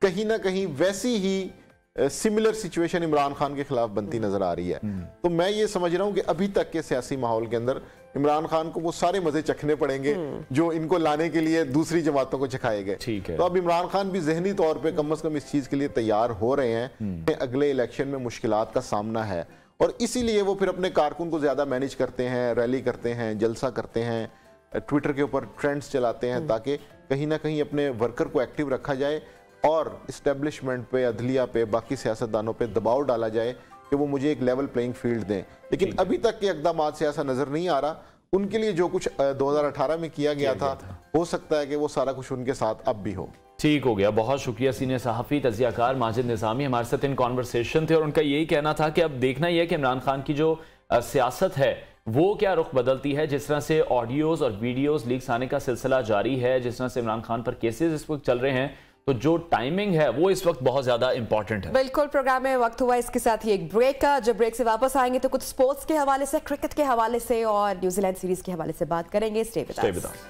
कहीं ना कहीं वैसी ही सिमिलर सिचुएशन इमरान खान के खिलाफ बनती नजर आ रही है। तो मैं ये समझ रहा हूं कि अभी तक के सियासी माहौल के अंदर इमरान खान को वो सारे मजे चखने पड़ेंगे जो इनको लाने के लिए दूसरी जमातों को चखाए गए। ठीक है। तो अब इमरान खान भी जहनी तौर पे कम से कम इस चीज के लिए तैयार हो रहे हैं। अगले इलेक्शन में मुश्किलात का सामना है और इसीलिए वो फिर अपने कारकुन को ज्यादा मैनेज करते हैं, रैली करते हैं, जलसा करते हैं, ट्विटर के ऊपर ट्रेंड्स चलाते हैं ताकि कहीं ना कहीं अपने वर्कर को एक्टिव रखा जाए और इस्टेब्लिशमेंट पे, अदलिया पे, बाकी सियासतदानों पे दबाव डाला जाए कि वो मुझे एक लेवल प्लेइंग फील्ड दें। लेकिन अभी तक के इक़दाम से ऐसा नजर नहीं आ रहा। उनके लिए जो कुछ 2018 में किया गया था, हो सकता है कि वो सारा कुछ उनके साथ अब भी हो। ठीक हो गया। बहुत शुक्रिया सीनियर सहाफ़ी तज़ियाकार माजिद निज़ामी हमारे साथ इन कॉन्वर्सेशन थे और उनका यही कहना था कि अब देखना यह है कि इमरान खान की जो सियासत है वो क्या रुख बदलती है। जिस तरह से ऑडियोज़ और वीडियोज़ लीक्स आने का सिलसिला जारी है, जिस तरह से इमरान खान पर केसेस इस वक्त चल रहे हैं, तो जो टाइमिंग है वो इस वक्त बहुत ज्यादा इंपॉर्टेंट है। बिल्कुल, प्रोग्राम में वक्त हुआ इसके साथ ही एक ब्रेक का। जब ब्रेक से वापस आएंगे तो कुछ स्पोर्ट्स के हवाले से, क्रिकेट के हवाले से और न्यूजीलैंड सीरीज के हवाले से बात करेंगे। Stay with us.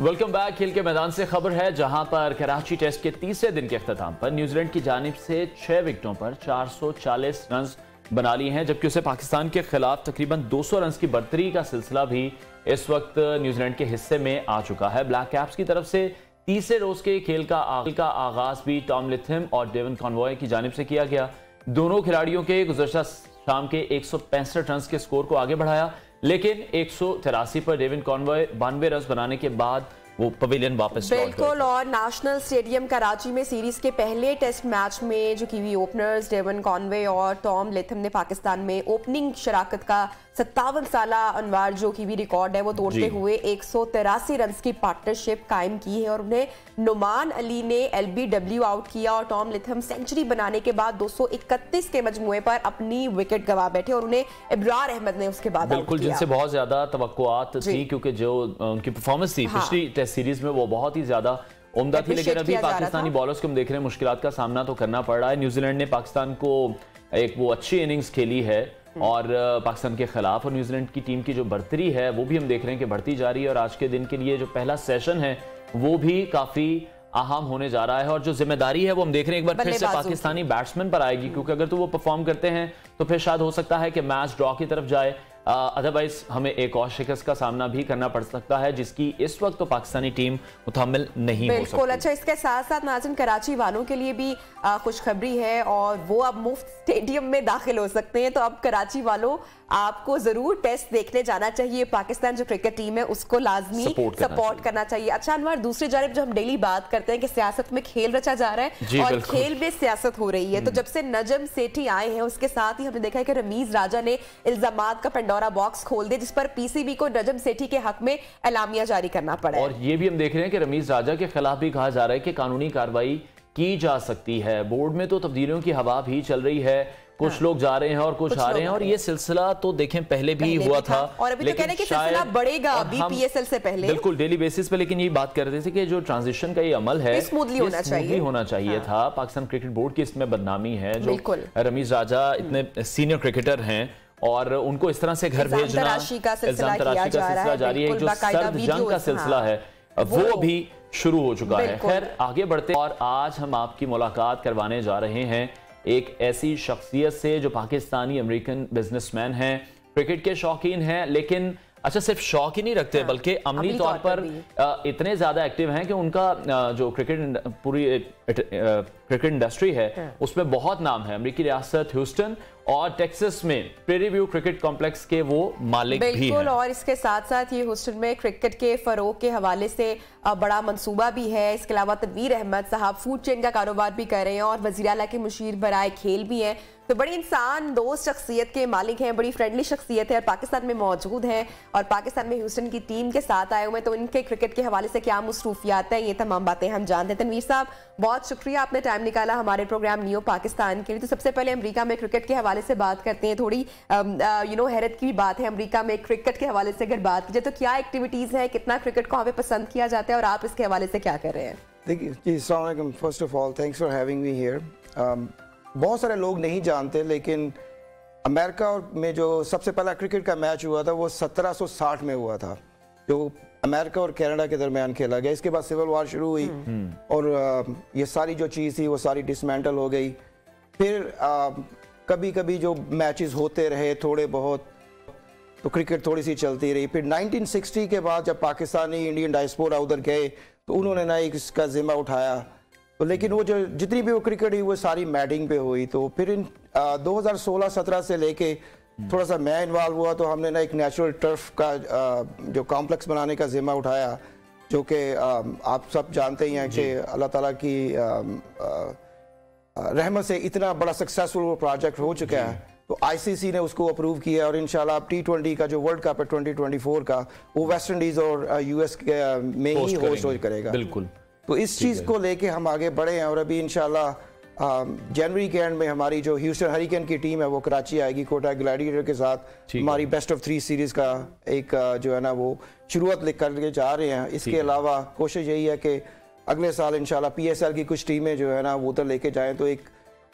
Welcome back. खेल के मैदान से खबर है जहां पर कराची टेस्ट के तीसरे दिन के अख्ताम पर न्यूजीलैंड की जानिब से 6 विकेटों पर 440 रन बना लिए हैं, जबकि उसे पाकिस्तान के खिलाफ तकरीबन 200 रन की बढ़तरी का सिलसिला भी इस वक्त न्यूजीलैंड के हिस्से में आ चुका है। ब्लैक कैप्स की तरफ से तीसरे रोज के खेल का आगाज भी टॉम लिथम और डेवन कॉनवॉय की जानिब से किया गया। दोनों खिलाड़ियों के गुज़श्ता शाम के 165 रन के स्कोर को आगे बढ़ाया, लेकिन 183 पर डेवन कॉनवॉय 92 रन बनाने के बाद वो पवेलियन वापस लौट गए। बिल्कुल, और नेशनल स्टेडियम कराची में सीरीज के पहले टेस्ट मैच में जो कीवी ओपनर्स डेवन कॉनवे और टॉम लिथम ने पाकिस्तान में ओपनिंग शराकत का 57 साला अनवार जो कीवी रिकॉर्ड है वो तोड़ते हुए 183 रन की पार्टनरशिप कायम की है और उन्हें नुमान अली ने LBW आउट किया और टॉम लिथम सेंचुरी बनाने के बाद 231 के मजमुए पर अपनी विकेट गंवा बैठे और उन्हें इब्रार अहमद ने उसके बाद बिल्कुल, जिनसे बहुत ज्यादा तवक्कुआत थी, क्योंकि जो उनकी परफॉर्मेंस थी पिछली टेस्ट सीरीज में वो बहुत ही ज्यादा उम्दा थी, लेकिन अभी पाकिस्तानी बॉलर्स को हम देख रहे हैं मुश्किलात का सामना तो करना पड़ रहा है। न्यूजीलैंड ने पाकिस्तान को एक वो अच्छी इनिंग्स खेली है और पाकिस्तान के खिलाफ, और न्यूजीलैंड की टीम की जो बढ़तरी है वो भी हम देख रहे हैं कि बढ़ती जा रही है। और आज के दिन के लिए जो पहला सेशन है वो भी काफी अहम होने जा रहा है और जो जिम्मेदारी है वो हम देख रहे हैं एक बार फिर से पाकिस्तानी बैट्समैन पर आएगी, क्योंकि अगर तो वो परफॉर्म करते हैं तो फिर शायद हो सकता है कि मैच ड्रॉ की तरफ जाए, अदरवाइज हमें एक और शिकस्त का सामना भी करना पड़ सकता है जिसकी इस वक्त तो पाकिस्तानी टीम मुतहम्मिल नहीं हो सकती। बिल्कुल, अच्छा, इसके साथ साथ नाज़रीन कराची वालों के लिए भी खुशखबरी है और वो अब मुफ्त स्टेडियम में दाखिल हो सकते हैं। तो अब कराची वालों आपको जरूर टेस्ट देखने जाना चाहिए, पाकिस्तान जो क्रिकेट टीम है उसको लाजमी सपोर्ट करना चाहिए। अच्छा अनवर, दूसरी जानिब जो हम डेली बात करते हैं कि सियासत में खेल रचा जा रहा है और खेल में सियासत हो रही है, तो जब से नजम सेठी आए हैं उसके साथ ही हमने देखा है कि रमीज राजा ने इल्जामात का पंडोरा बॉक्स खोल दिया जिस पर PCB को नजम सेठी के हक में एलामिया जारी करना पड़ा। और ये भी हम देख रहे हैं कि रमीज राजा के खिलाफ भी कहा जा रहा है कि कानूनी कार्रवाई की जा सकती है। बोर्ड में तो तब्दीलियों की हवा भी चल रही है, कुछ लोग जा रहे हैं और कुछ आ रहे हैं, और ये सिलसिला तो देखें पहले भी हुआ था और अभी तो कह रहे हैं कि सिलसिला बढ़ेगा अभी PSL से पहले, बिल्कुल डेली बेसिस पे। लेकिन ये बात कर रहे थे कि जो ट्रांजिशन का ये अमल है स्मूथली होना चाहिए था। पाकिस्तान क्रिकेट बोर्ड की इसमें बदनामी है, जो रमीज राजा इतने सीनियर क्रिकेटर हैं और उनको इस तरह से घर भेजना, इल्जाम तराशी का सिलसिला जारी है, जो सर्द जंग का सिलसिला है वो भी शुरू हो चुका है। खैर आगे बढ़ते और आज हम आपकी मुलाकात करवाने जा रहे हैं एक ऐसी शख्सियत से जो पाकिस्तानी अमेरिकन बिजनेसमैन हैं, क्रिकेट के शौकीन हैं, लेकिन अच्छा सिर्फ शौक ही नहीं रखते बल्कि अमली तौर पर इतने ज्यादा एक्टिव हैं कि उनका जो पूरी क्रिकेट इंडस्ट्री है उसमें बहुत नाम है। अमेरिकी रियासत ह्यूस्टन और टेक्सास में प्रेरी व्यू क्रिकेट कॉम्प्लेक्स के वो मालिक भी हैं। और इसके साथ साथ ये ह्यूस्टन में क्रिकेट के फरोग के हवाले से बड़ा मंसूबा भी है। इसके अलावा तनवीर अहमद साहब फूड चेन का कारोबार भी कर रहे हैं और वज़ीर आला के मुशीर बराए खेल भी हैं। तो बड़ी इंसान दोस्त शख्सियत के मालिक हैं, बड़ी फ्रेंडली शख्सियत है और पाकिस्तान में मौजूद हैं और पाकिस्तान में ह्यूस्टन की टीम के साथ आए हुए, तो इनके क्रिकेट के हवाले से क्या मसरूफियात हैं, ये तमाम बातें हम जानते हैं। तनवीर साहब, बहुत शुक्रिया, आपने टाइम निकाला हमारे प्रोग्राम नियो पाकिस्तान के लिए। तो सबसे पहले अमेरिका में क्रिकेट के हवाले से बात करते हैं। थोड़ी हैरत की बात है, अमेरिका में क्रिकेट के हवाले से अगर बात कीजिए तो क्या एक्टिविटीज है, कितना क्रिकेट को वहाँ पे पसंद किया जाता है और आप इसके हवाले से क्या कर रहे हैं? देखिए, अस्सलाम वालेकुम, first of all thanks for having me here. बहुत सारे लोग नहीं जानते, लेकिन अमेरिका में जो सबसे पहला क्रिकेट का मैच हुआ था वो 1760 में हुआ था, जो अमेरिका और कनाडा के दरमियान खेला गया। इसके बाद सिविल वार शुरू हुई और ये सारी जो चीज़ थी वो सारी डिसमेंटल हो गई। फिर कभी कभी जो मैचेस होते रहे थोड़े बहुत, तो क्रिकेट थोड़ी सी चलती रही। फिर 1960 के बाद जब पाकिस्तानी इंडियन डायस्पोरा उधर गए तो उन्होंने ना इसका जिम्मा उठाया, तो लेकिन वो जो जितनी भी वो क्रिकेट हुई वो सारी मैडिंग पे हुई। तो फिर इन 2016-17 से लेके थोड़ा सा मैं इन्वॉल्व हुआ, तो हमने ना एक नेचुरल टर्फ का जो कॉम्प्लेक्स बनाने का जिम्मा उठाया, जो कि आप सब जानते ही हैं कि अल्लाह ताला की रहमत से इतना बड़ा सक्सेसफुल वो प्रोजेक्ट हो चुका है। तो ICC ने उसको अप्रूव किया और इंशाल्लाह अब T20 का जो वर्ल्ड कप है 2024 का वो वेस्ट इंडीज और US में ही होस्ट करेगा। बिल्कुल, तो इस चीज़ को लेके हम आगे बढ़े हैं और अभी इंशाल्लाह जनवरी के एंड में हमारी जो ह्यूस्टन हरिकेन की टीम है वो कराची आएगी कोटा ग्लैडिएटर के साथ। हमारी बेस्ट ऑफ 3 सीरीज का एक जो है ना वो शुरुआत करके जा रहे हैं। इसके अलावा कोशिश यही है कि अगले साल इंशाल्लाह PSL की कुछ टीमें जो है ना वो उधर लेके जाएं, तो एक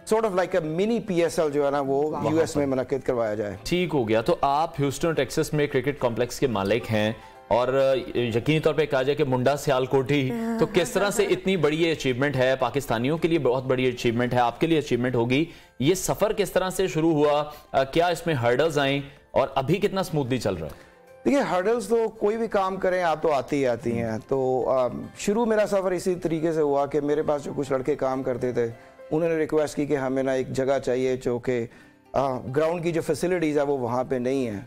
sort of like a mini PSL जो है ना वो US में मुनक्किद करवाया जाए। ठीक हो गया। तो आप ह्यूस्टन टेक्सास में क्रिकेट कॉम्प्लेक्स के मालिक हैं और यकीनी तौर पे कहा जाए कि मुंडा सियालकोटी, तो किस तरह से इतनी बड़ी अचीवमेंट है, पाकिस्तानियों के लिए बहुत बड़ी अचीवमेंट है, आपके लिए अचीवमेंट होगी, ये सफर किस तरह से शुरू हुआ, क्या इसमें हर्डल्स आई और अभी कितना स्मूथली चल रहा है? देखिए हर्डल्स तो कोई भी काम करें आप तो आती ही आती हैं। तो शुरू मेरा सफ़र इसी तरीके से हुआ कि मेरे पास जो कुछ लड़के काम करते थे उन्होंने रिक्वेस्ट की कि हमें ना एक जगह चाहिए जो कि ग्राउंड की जो फैसिलिटीज़ है वो वहाँ पे नहीं है।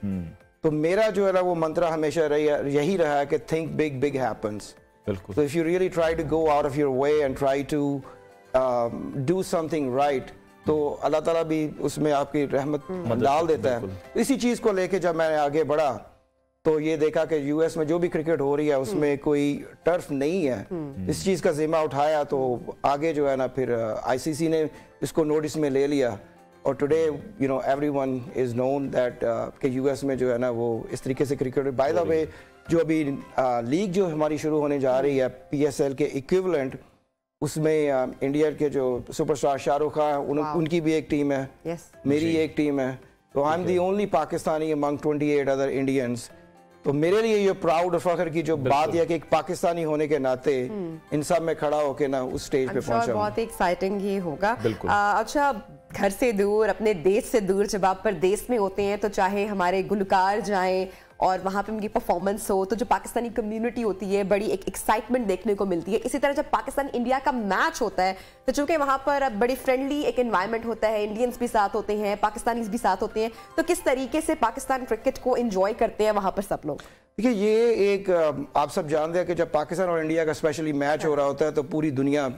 तो मेरा जो है ना वो मंत्रा हमेशा यही रहा है कि थिंक बिग बिग हैपन्स। बिल्कुल। So if you really try to go out of your way and try to do something right, तो अल्लाह ताला भी उसमें आपकी रहमत डाल देता है। तो इसी चीज़ को लेके जब मैं आगे बढ़ा तो ये देखा कि यूएस में जो भी क्रिकेट हो रही है उसमें कोई टर्फ नहीं है। इस चीज़ का जिम्मा उठाया तो आगे जो है ना फिर आईसीसी ने इसको नोटिस में ले लिया और today you know everyone is known that कि यूएस में जो है ना वो इस तरीके से क्रिकेट। बाय द वे जो अभी लीग जो हमारी शुरू होने जा रही है पीएसएल के इक्विवेलेंट, उसमें इंडिया के जो सुपरस्टार शाहरुख खान उनकी भी एक टीम है, मेरी एक टीम है। तो I am the only Pakistani among 28 other Indians. तो मेरे लिए ये प्राउड और फख्र की जो बात है कि एक पाकिस्तानी होने के नाते इन सब में खड़ा होके ना उस स्टेज पे पहुंचा। बहुत एक्साइटिंग ये होगा। अच्छा, घर से दूर, अपने देश से दूर, जब आप परदेश में होते हैं तो चाहे हमारे गुलकार जाएं और वहाँ पे उनकी परफॉर्मेंस हो तो जो पाकिस्तानी कम्युनिटी होती है बड़ी एक एक्साइटमेंट देखने को मिलती है। इसी तरह जब पाकिस्तान इंडिया का मैच होता है तो चूंकि वहाँ पर बड़ी फ्रेंडली एक एनवायरनमेंट होता है, इंडियंस भी साथ होते हैं, पाकिस्तानीज भी साथ होते हैं, तो किस तरीके से पाकिस्तान क्रिकेट को एंजॉय करते हैं वहाँ पर सब लोग? देखिए ये एक आप सब जानते हैं कि जब पाकिस्तान और इंडिया का स्पेशली मैच हो रहा होता है तो पूरी दुनिया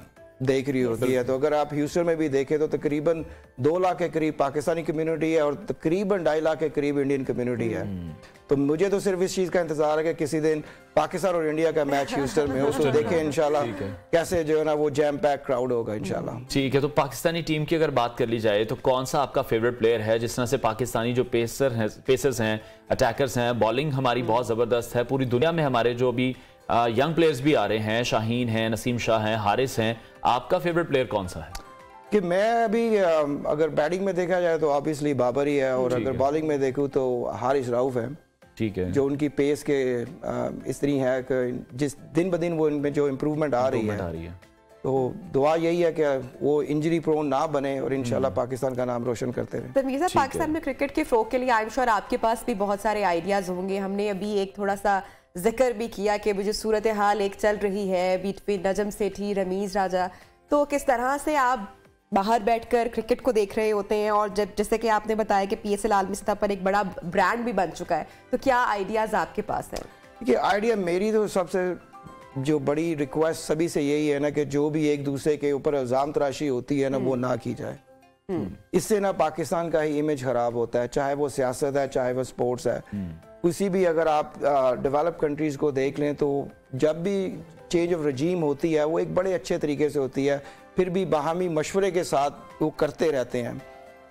देख रही होती है। तो अगर आप ह्यूस्टन में भी देखें तो तकरीबन 2 लाख के करीब पाकिस्तानी कम्युनिटी है और तकरीबन 2.5 लाख के करीब इंडियन कम्युनिटी है। तो मुझे तो सिर्फ इस चीज़ का इंतजार है कि किसी दिन पाकिस्तान और इंडिया का मैच ह्यूस्टन में हो तो देखें इंशाल्लाह कैसे जो है ना वो जैम पैक क्राउड होगा इंशाल्लाह। ठीक है, तो पाकिस्तानी टीम की अगर बात कर ली जाए तो कौन सा आपका फेवरेट प्लेयर है? जिस तरह से पाकिस्तानी जो पेसर्स हैं, अटैकर्स हैं, बॉलिंग हमारी बहुत ज़बरदस्त है। पूरी दुनिया में हमारे जो अभी यंग प्लेयर्स भी आ रहे हैं, शाहीन हैं, नसीम शाह हैं, हारिस हैं, आपका फेवरेट प्लेयर कौन सा है? कि मैं अभी अगर बैटिंग में देखा जाए तो ऑब्वियसली बाबर ही है और अगर बॉलिंग में देखूं तो हारिस राउफ है। ठीक है, जो उनकी पेस के इस तरह है कि जिस दिन ब दिन वो इनमें जो इम्प्रूवमेंट आ रही है तो दुआ यही है कि वो इंजरी प्रोन ना बने और इंशाल्लाह पाकिस्तान का नाम रोशन करते रहे। तनवीर साहब, पाकिस्तान में क्रिकेट के फ़रोग़ के लिए आई एम श्योर आपके पास भी बहुत सारे आइडियाज़ होंगे। हमने अभी एक थोड़ा सा जिक्र भी किया कि जो सूरत हाल एक चल रही है बिटवीन नजम सेठी, रमीज़ राजा, तो किस तरह से आप बाहर बैठकर क्रिकेट को देख रहे होते हैं और जब जैसे कि आपने बताया कि पीएसएल आलमी सतह पर एक बड़ा ब्रांड भी बन चुका है, तो क्या आइडियाज़ आपके पास हैं? देखिए आइडिया मेरी तो सबसे जो बड़ी रिक्वेस्ट सभी से यही है ना कि जो भी एक दूसरे के ऊपर इल्ज़ाम तराशी होती है ना वो ना की जाए। इससे ना पाकिस्तान का ही इमेज खराब होता है, चाहे वो सियासत है चाहे वो स्पोर्ट्स है। किसी भी अगर आप डेवलप कंट्रीज को देख लें तो जब भी चेंज ऑफ रजीम होती है वो एक बड़े अच्छे तरीके से होती है, फिर भी बाहमी मशवरे के साथ वो करते रहते हैं।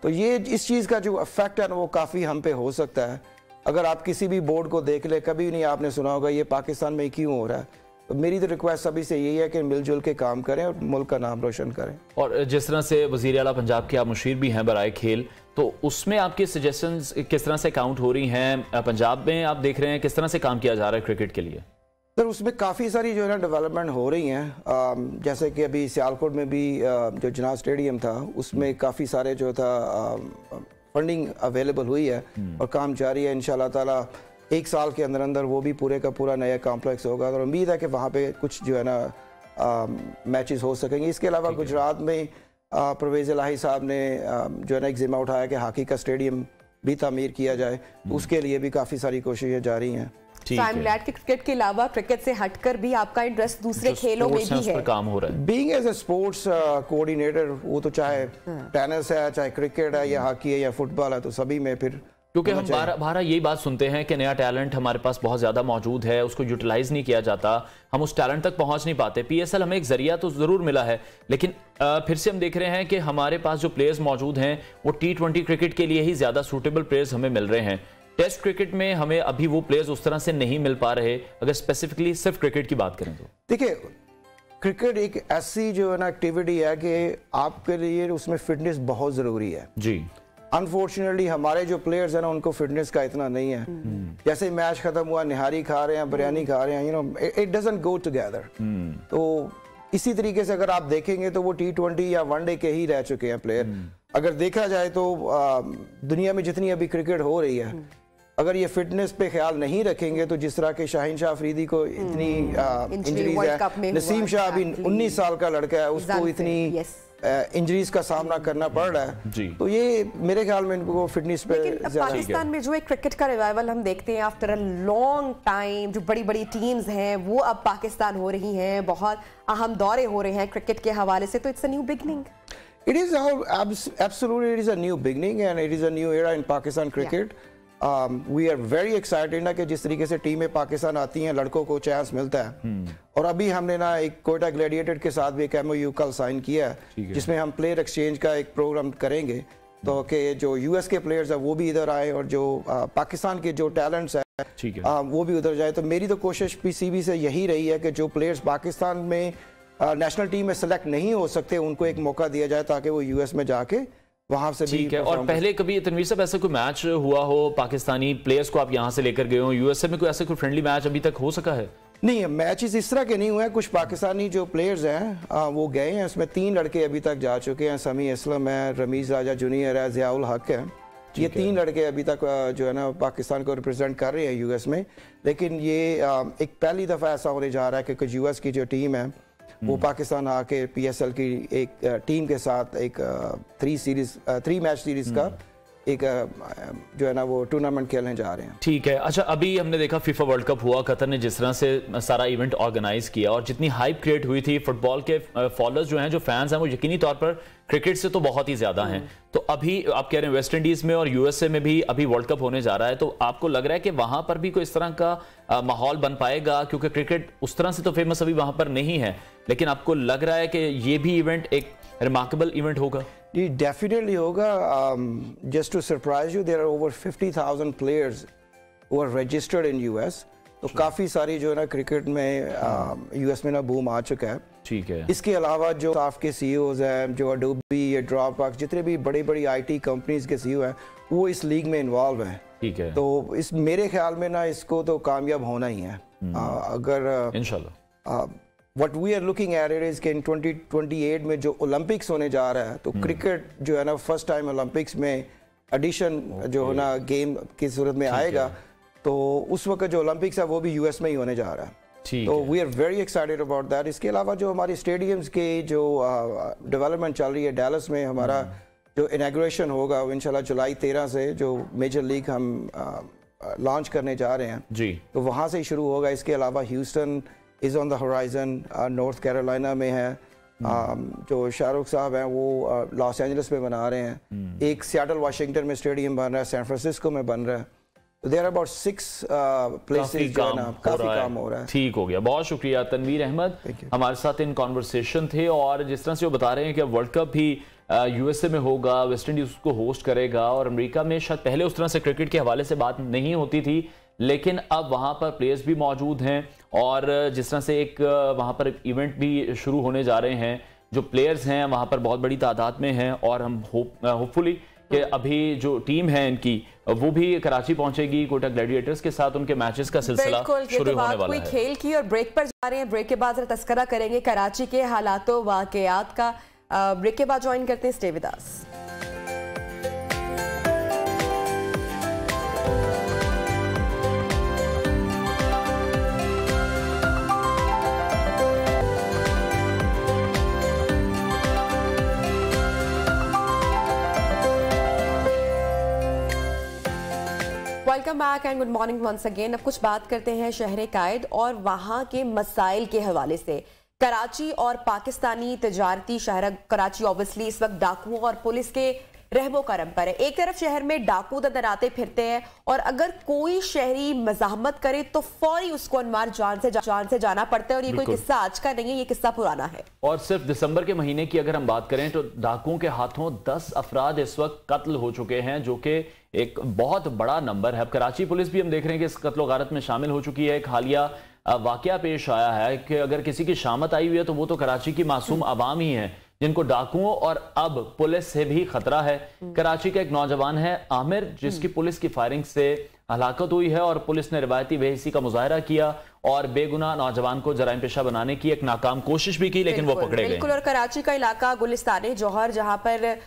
तो ये इस चीज़ का जो इफेक्ट है ना वो काफ़ी हम पे हो सकता है। अगर आप किसी भी बोर्ड को देख ले, कभी नहीं आपने सुना होगा ये पाकिस्तान में क्यों हो रहा है। तो मेरी तो रिक्वेस्ट सभी से यही है कि मिलजुल के काम करें और मुल्क का नाम रोशन करें। और जिस तरह से वज़ीर आला पंजाब के आप मुशीर भी हैं बराए खेल, तो उसमें आपकी सजेशंस किस तरह से काउंट हो रही हैं? पंजाब में आप देख रहे हैं किस तरह से काम किया जा रहा है क्रिकेट के लिए? सर उसमें काफ़ी सारी जो है ना डेवलपमेंट हो रही हैं। जैसे कि अभी सियालकोट में भी जो जनाब स्टेडियम था उसमें काफ़ी सारे जो था फंडिंग अवेलेबल हुई है और काम जारी है। इंशाल्लाह ताला 1 साल के अंदर अंदर वो भी पूरे का पूरा नया कॉम्प्लेक्स होगा और उम्मीद है कि वहाँ पे कुछ जो है ना मैचेस हो सकेंगे। इसके अलावा गुजरात में परवेज़ इलाही साहब ने जो है ना एक जिम्मा उठाया कि हॉकी का स्टेडियम भी तामीर किया जाए, उसके लिए भी काफ़ी सारी कोशिशें जारी हैं। क्रिकेट के अलावा क्रिकेट से हटकर भी आपका इंटरेस्ट दूसरे खेलों में भी है, काम हो रहा है। Being as a sports coordinator, वो तो चाहे टेनिस है, चाहे क्रिकेट है या हॉकी है या फुटबॉल है, तो सभी में फिर क्योंकि हम बारह यही बात सुनते हैं कि नया टैलेंट हमारे पास बहुत ज़्यादा मौजूद है, उसको यूटिलाइज नहीं किया जाता, हम उस टैलेंट तक पहुंच नहीं पाते। पीएसएल हमें एक जरिया तो ज़रूर मिला है, लेकिन फिर से हम देख रहे हैं कि हमारे पास जो प्लेयर्स मौजूद हैं वो T20 क्रिकेट के लिए ही ज़्यादा सूटेबल प्लेयर्स हमें मिल रहे हैं। टेस्ट क्रिकेट में हमें अभी वो प्लेयर्स उस तरह से नहीं मिल पा रहे। अगर स्पेसिफिकली सिर्फ क्रिकेट की बात करें तो देखिए क्रिकेट एक ऐसी जो है ना एक्टिविटी है कि आपके लिए उसमें फिटनेस बहुत ज़रूरी है जी। अनफॉर्चुनेटली हमारे जो प्लेयर्स हैं ना उनको फिटनेस का इतना नहीं है। जैसे मैच खत्म हुआ निहारी खा रहे हैं, बिरयानी खा रहे हैं, you know it doesn't go together. तो इसी तरीके से अगर आप देखेंगे तो वो T20 या वनडे के ही रह चुके हैं प्लेयर। अगर देखा जाए तो दुनिया में जितनी अभी क्रिकेट हो रही है अगर ये फिटनेस पे ख्याल नहीं रखेंगे तो जिस तरह के शाहीन शाह अफरीदी को इतनी इंजरीज है, नसीम शाह अभी 19 साल का लड़का है, उसको इतनी इंजरीज का सामना करना पड़ रहा है जी। तो ये मेरे ख्याल में इनको फिटनेस पे पाकिस्तान में जो एक क्रिकेट का रिवाइवल हम देखते हैं आफ्टर अ लॉन्ग टाइम, जो बड़ी बड़ी टीम्स हैं वो अब पाकिस्तान हो रही हैं, बहुत अहम दौरे हो रहे हैं क्रिकेट के हवाले से, तो it's a new beginning. It is absolutely, it is a new beginning and it is a new era in Pakistan cricket. We are very excited ना कि जिस तरीके से टीमें पाकिस्तान आती हैं, लड़कों को चांस मिलता है। और अभी हमने ना एक कोयटा ग्लैडिएटर के साथ भी एक MOU कल साइन किया है, जिसमें हम प्लेयर एक्सचेंज का एक प्रोग्राम करेंगे, तो कि जो US के प्लेयर्स है वो भी इधर आए और जो पाकिस्तान के जो टैलेंट्स है वो भी उधर जाए। तो मेरी तो कोशिश PCB से यही रही है कि जो प्लेयर्स पाकिस्तान में नेशनल टीम में सेलेक्ट नहीं हो सकते उनको एक मौका दिया जाए ताकि वो US में जाके वहां से भी है। और पहले कभी तनवीर साहब ऐसा कोई मैच हुआ हो, पाकिस्तानी प्लेयर्स को आप यहां से लेकर गए हो USA में, कोई ऐसा कोई फ्रेंडली मैच अभी तक हो सका है? नहीं, मैचेस इस तरह के नहीं हुए हैं। कुछ पाकिस्तानी जो प्लेयर्स हैं वो गए हैं, उसमें 3 लड़के अभी तक जा चुके हैं, समी असलम है, रमीज राजा जूनियर है, ज़ियाउल हक है। ये 3 लड़के अभी तक जो है ना पाकिस्तान को रिप्रेजेंट कर रहे हैं US में। लेकिन ये एक पहली दफ़ा ऐसा होने जा रहा है कि कुछ US की जो टीम है वो पाकिस्तान आके PSL की एक टीम के साथ एक 3 मैच सीरीज का एक जो है ना वो टूर्नामेंट खेलने जा रहे हैं। ठीक है। अच्छा, अभी हमने देखा FIFA वर्ल्ड कप हुआ, कतर ने जिस तरह से सारा इवेंट ऑर्गेनाइज किया और जितनी हाइप क्रिएट हुई थी, फुटबॉल के फॉलोअर्स जो हैं, जो फैंस हैं, वो यकीनी तौर पर क्रिकेट से तो बहुत ही ज्यादा हैं। तो अभी आप कह रहे हैं वेस्ट इंडीज में और USA में भी अभी वर्ल्ड कप होने जा रहा है, तो आपको लग रहा है कि वहां पर भी कोई इस तरह का माहौल बन पाएगा? क्योंकि क्रिकेट उस तरह से तो फेमस अभी वहां पर नहीं है, लेकिन आपको लग रहा है कि ये भी इवेंट एक रिमार्केबल इवेंट होगा? जी डेफिनेटली होगा। Just to surprise you, there are over 50,000 players who are registered in US। तो काफ़ी सारी जो है ना क्रिकेट में US में ना बूम आ चुका है। ठीक है। इसके अलावा जो स्टाफ के CEOs हैं, जो अडोबी या ड्रॉपबॉक्स, जितने भी बड़ी बड़ी IT कंपनीज के CEO हैं, वो इस लीग में इन्वॉल्व हैं। ठीक है। तो इस मेरे ख्याल में ना इसको तो कामयाब होना ही है। अगर इंशाल्लाह What we are looking at it is कि in 2028 में जो ओलंपिक्स होने जा रहा है, तो क्रिकेट जो है ना फर्स्ट टाइम ओलंपिक्स में एडिशन जो है ना गेम की सूरत में आएगा, तो उस वक्त जो ओलंपिक्स है वो भी US में ही होने जा रहा है। तो we are very excited about that. इसके अलावा जो हमारे स्टेडियम्स के जो डेवलपमेंट चल रही है, डैलस में हमारा जो इनॉग्रेशन होगा इंशाल्लाह जुलाई 13 से, जो मेजर लीग हम लॉन्च करने जा रहे हैं जी, तो वहाँ से ही शुरू होगा। इसके अलावा Houston is on the horizon, north Carolina में है, जो शाहरुख साहब हैं वो लॉस एंजलिस में बना रहे हैं, एक सियाटल वाशिंगटन में स्टेडियम बन रहा है, सैन फ्रांसिस्को में बन रहा है। तो देयर अबाउट 6 प्लेसेस जो है ना काफी काम हो रहा है। ठीक हो गया, बहुत शुक्रिया तनवीर अहमद हमारे साथ इन कॉन्वर्सेशन थे। और जिस तरह से वो बता रहे हैं कि वर्ल्ड कप भी USA में होगा, वेस्ट इंडीज उसको होस्ट करेगा, और अमेरिका में शायद पहले उस तरह से क्रिकेट के हवाले से बात नहीं होती थी, लेकिन अब वहाँ पर प्लेयर्स भी मौजूद हैं और जिस तरह से एक वहाँ पर इवेंट भी शुरू होने जा रहे हैं, जो प्लेयर्स हैं वहाँ पर बहुत बड़ी तादाद में हैं, और हम होपफुली कि अभी जो टीम है इनकी वो भी कराची पहुंचेगी कोयटा ग्लैडिएटर्स के साथ, उनके मैचेस का सिलसिला शुरू होने वाला है। खेल की और ब्रेक पर जा रहे हैं, ब्रेक के बाद तस्करा करेंगे कराची के हालातों वाकयात का। ब्रेक के बाद ज्वाइन करते हैं, stay with us. Welcome back and good morning once again. अब कुछ बात करते हैं शहर कायद और वहां के मसाइल के हवाले से। कराची और पाकिस्तानी तजारती शहर कराची ऑब्वियसली इस वक्त डाकुओं और पुलिस के रहमो करम पर है। एक तरफ शहर में डाकू दंदनाते फिरते हैं और अगर कोई शहरी मज़ाहमत करे तो फौरी उसको अनवार जान से जाना पड़ता है। और ये कोई किस्सा आज का नहीं है, ये किस्सा पुराना है। और सिर्फ दिसंबर के महीने की अगर हम बात करें तो डाकुओं के हाथों 10 अफराद इस वक्त कत्ल हो चुके हैं, जो कि एक बहुत बड़ा नंबर है। अब कराची पुलिस भी हम देख रहे हैं कि इस कत्ल गारत में शामिल हो चुकी है। एक हालिया वाकया पेश आया है कि अगर किसी की शामत आई हुई है तो वो तो कराची की मासूम आवाम ही है, जिनको डाकुओं और अब पुलिस से भी खतरा है। कराची का एक नौजवान है आमिर, जिसकी पुलिस की फायरिंग से हलाकत हुई है और पुलिस ने रिवायती बेहिसी का मुजाहरा किया और बेगुनाह नौजवान को जराइम पेशा बनाने की एक नाकाम कोशिश भी की, लेकिन वो पकड़े गए। बिल्कुल। और कराची का इलाका गुलिस्तान जौहर, जहां पर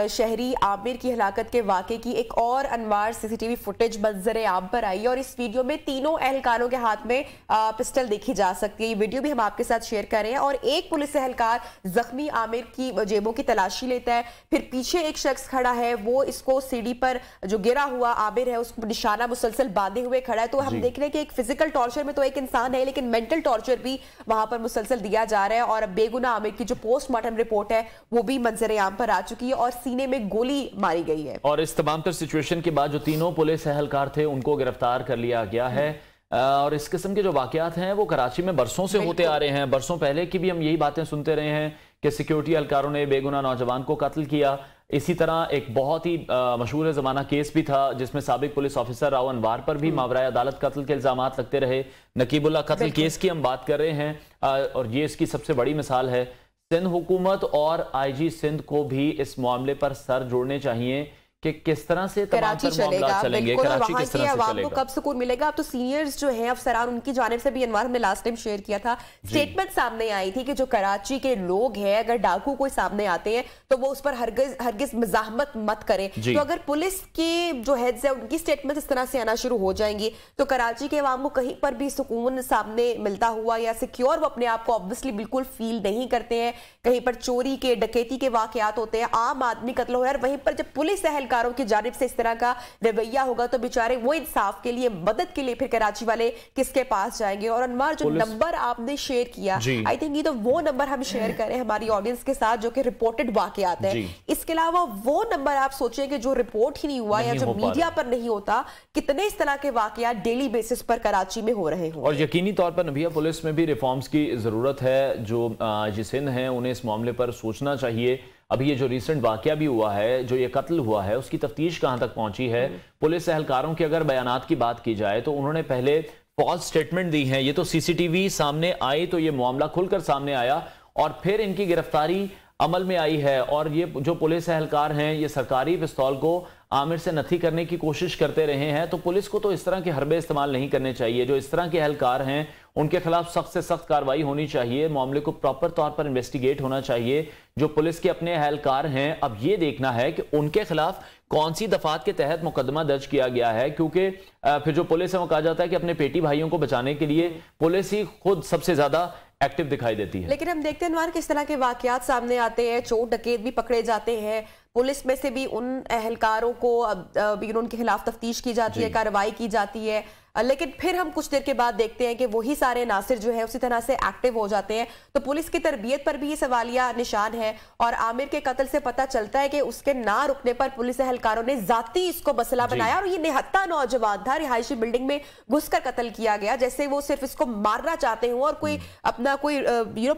शहरी आमिर की हलाकत के वाक़े की एक और अनवार सीसीटीवी फुटेज मंजर आम पर आई और इस वीडियो में तीनों एहलकारों के हाथ में पिस्टल देखी जा सकती है। ये वीडियो भी हम आपके साथ शेयर कर रहे हैं। और एक पुलिस एहलकार जख्मी आमिर की जेबों की तलाशी लेता है, फिर पीछे एक शख्स खड़ा है, वो इसको सीढ़ी पर जो गिरा हुआ आमिर है उसको निशाना मुसलसल बांधे हुए खड़ा है। तो हम देख रहे हैं कि एक फिजिकल टॉर्चर में तो एक इंसान है, लेकिन मेंटल टॉर्चर भी वहां पर मुसलसल दिया जा रहा है। और बेगुनाह आमिर की जो पोस्टमार्टम रिपोर्ट है वो भी मंजर आम पर आ चुकी है और सीने में गोली मारी गई है। और इस तमाम तर सिचुएशन के बाद जो तीनों पुलिस एहलकार थे उनको गिरफ्तार कर लिया गया है। और इस किस्म के जो वाकयात हैं वो कराची में बरसों से होते आ रहे हैं। बरसों पहले की भी हम यही बातें सुनते रहे हैं कि सिक्योरिटी एहलकारों ने बेगुनाह नौजवान को कत्ल किया। इसी तरह एक बहुत ही मशहूर ज़माना केस भी था जिसमें साबिक पुलिस ऑफिसर राव अनवार पर भी मावराए अदालत कत्ल के इल्जामात लगते रहे। नकीबुल्लाह कत्ल केस की हम बात कर रहे हैं और ये इसकी सबसे बड़ी मिसाल है। सिंध हुकूमत और आईजी सिंध को भी इस मामले पर सर जोड़ने चाहिए कि किस तरह से कराची चलेगा। चलेंगे, कराची किस तरह से चलेगा, कब सुकून मिलेगा। अब तो सीनियर्स जो हैं अफसरान, उनकी जानिब से भी अनवार हमने लास्ट टाइम शेयर किया था, स्टेटमेंट सामने आई थी कि जो कराची के लोग हैं अगर डाकू कोई सामने आते हैं तो वो उस पर हरगिज मजाहमत मत करें। तो अगर पुलिस के जो हेड्स है उनकी स्टेटमेंट इस तरह से आना शुरू हो जाएंगी तो कराची के अवाम को कहीं पर भी सुकून सामने मिलता हुआ या सिक्योर वो अपने आप को ऑब्वियसली बिल्कुल फील नहीं करते हैं। कहीं पर चोरी के डकैती के वाकयात होते हैं, आम आदमी कत्ल हो रहा है। वहीं पर जब पुलिस एहलकारों की जानिब से इस तरह का रवैया होगा तो बेचारे वो इंसाफ के लिए, मदद के लिए फिर कराची वाले किसके पास जाएंगे। और अनवार जो नंबर आपने शेयर किया, आई थिंक ये तो वो नंबर हम शेयर करें हमारी ऑडियंस के साथ जो कि रिपोर्टेड वाकयात है। इसके अलावा वो नंबर आप सोचें कि जो रिपोर्ट ही नहीं हुआ या जो मीडिया पर नहीं होता, कितने इस तरह के वाकयात डेली बेसिस पर कराची में हो रहे हो। और यकीनी तौर पर नबिया पुलिस में भी रिफॉर्म्स की जरूरत है। जो आईजी सिंध हैं उन्हें इस मामले पर सोचना चाहिए। अभी ये जो रिसेंट वाकया भी हुआ है, जो ये कत्ल हुआ है, उसकी तफ्तीश कहां तक पहुंची है। पुलिस एहलकारों के अगर बयानात की बात की जाए तो उन्होंने पहले फॉल्स स्टेटमेंट दी है। ये तो सीसीटीवी सामने आई तो ये मामला खुलकर सामने आया और फिर इनकी गिरफ्तारी अमल में आई है। और ये जो पुलिस एहलकार हैं ये सरकारी पिस्तौल को आमिर से नथी करने की कोशिश करते रहे हैं। तो पुलिस को तो इस तरह के हरबे इस्तेमाल नहीं करने चाहिए। जो इस तरह के एहलकार हैं उनके खिलाफ सख्त से सख्त कार्रवाई होनी चाहिए। मामले को प्रॉपर तौर पर इन्वेस्टिगेट होना चाहिए। जो पुलिस के अपने एहलकार हैं, अब ये देखना है कि उनके खिलाफ कौन सी दफात के तहत मुकदमा दर्ज किया गया है, क्योंकि फिर जो पुलिस है वो कहा जाता है कि अपने पेटी भाइयों को बचाने के लिए पुलिस ही खुद सबसे ज्यादा एक्टिव दिखाई देती है। लेकिन हम देखते हैं अनवार किस तरह के वाकयात सामने आते हैं, चोर डकैत भी पकड़े जाते हैं, पुलिस में से भी उन एहलकारों को उनके खिलाफ तफ्तीश की जाती है, कार्रवाई की जाती है, लेकिन फिर हम कुछ देर के बाद देखते हैं कि वही सारे नासिर जो है उसी तरह से एक्टिव हो जाते हैं। तो पुलिस की तरबियत पर भी ये सवालिया निशान है। और आमिर के कत्ल से पता चलता है कि उसके ना रुकने पर पुलिस एहलकारों ने जाती इसको मसला बनाया और ये निहत्था नौजवान था, रिहायशी बिल्डिंग में घुसकर कत्ल किया गया, जैसे वो सिर्फ इसको मारना चाहते हो और कोई अपना कोई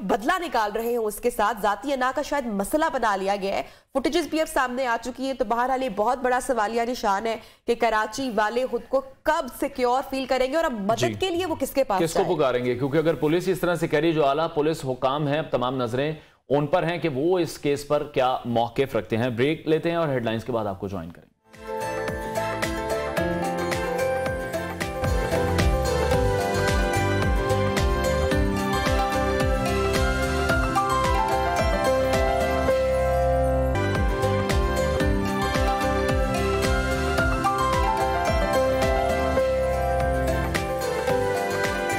बदला निकाल रहे हो उसके साथ। जाती अना का शायद मसला बना लिया गया है। फुटेजेस भी अब सामने आ चुकी है। तो बहरहाल बहुत बड़ा सवालिया निशान है कि कराची वाले खुद को कब सिक्योर फील करेंगे और अब मदद के लिए वो किसको पुकारेंगे। क्योंकि अगर पुलिस इस तरह से कह रही, जो आला पुलिस हुकाम है, तमाम नजरें उन पर हैं कि वो इस केस पर क्या मौक़िफ़ रखते हैं। ब्रेक लेते हैं और हेडलाइंस के बाद आपको ज्वाइन करें।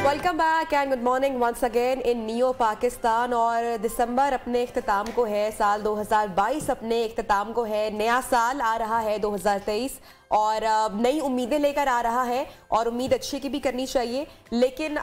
Welcome back and good morning once again in neo Pakistan. और दिसंबर अपने इख्तिताम को है, साल 2022 अपने इख्तिताम को है, नया साल आ रहा है 2023 और नई उम्मीदें लेकर आ रहा है और उम्मीद अच्छी की भी करनी चाहिए। लेकिन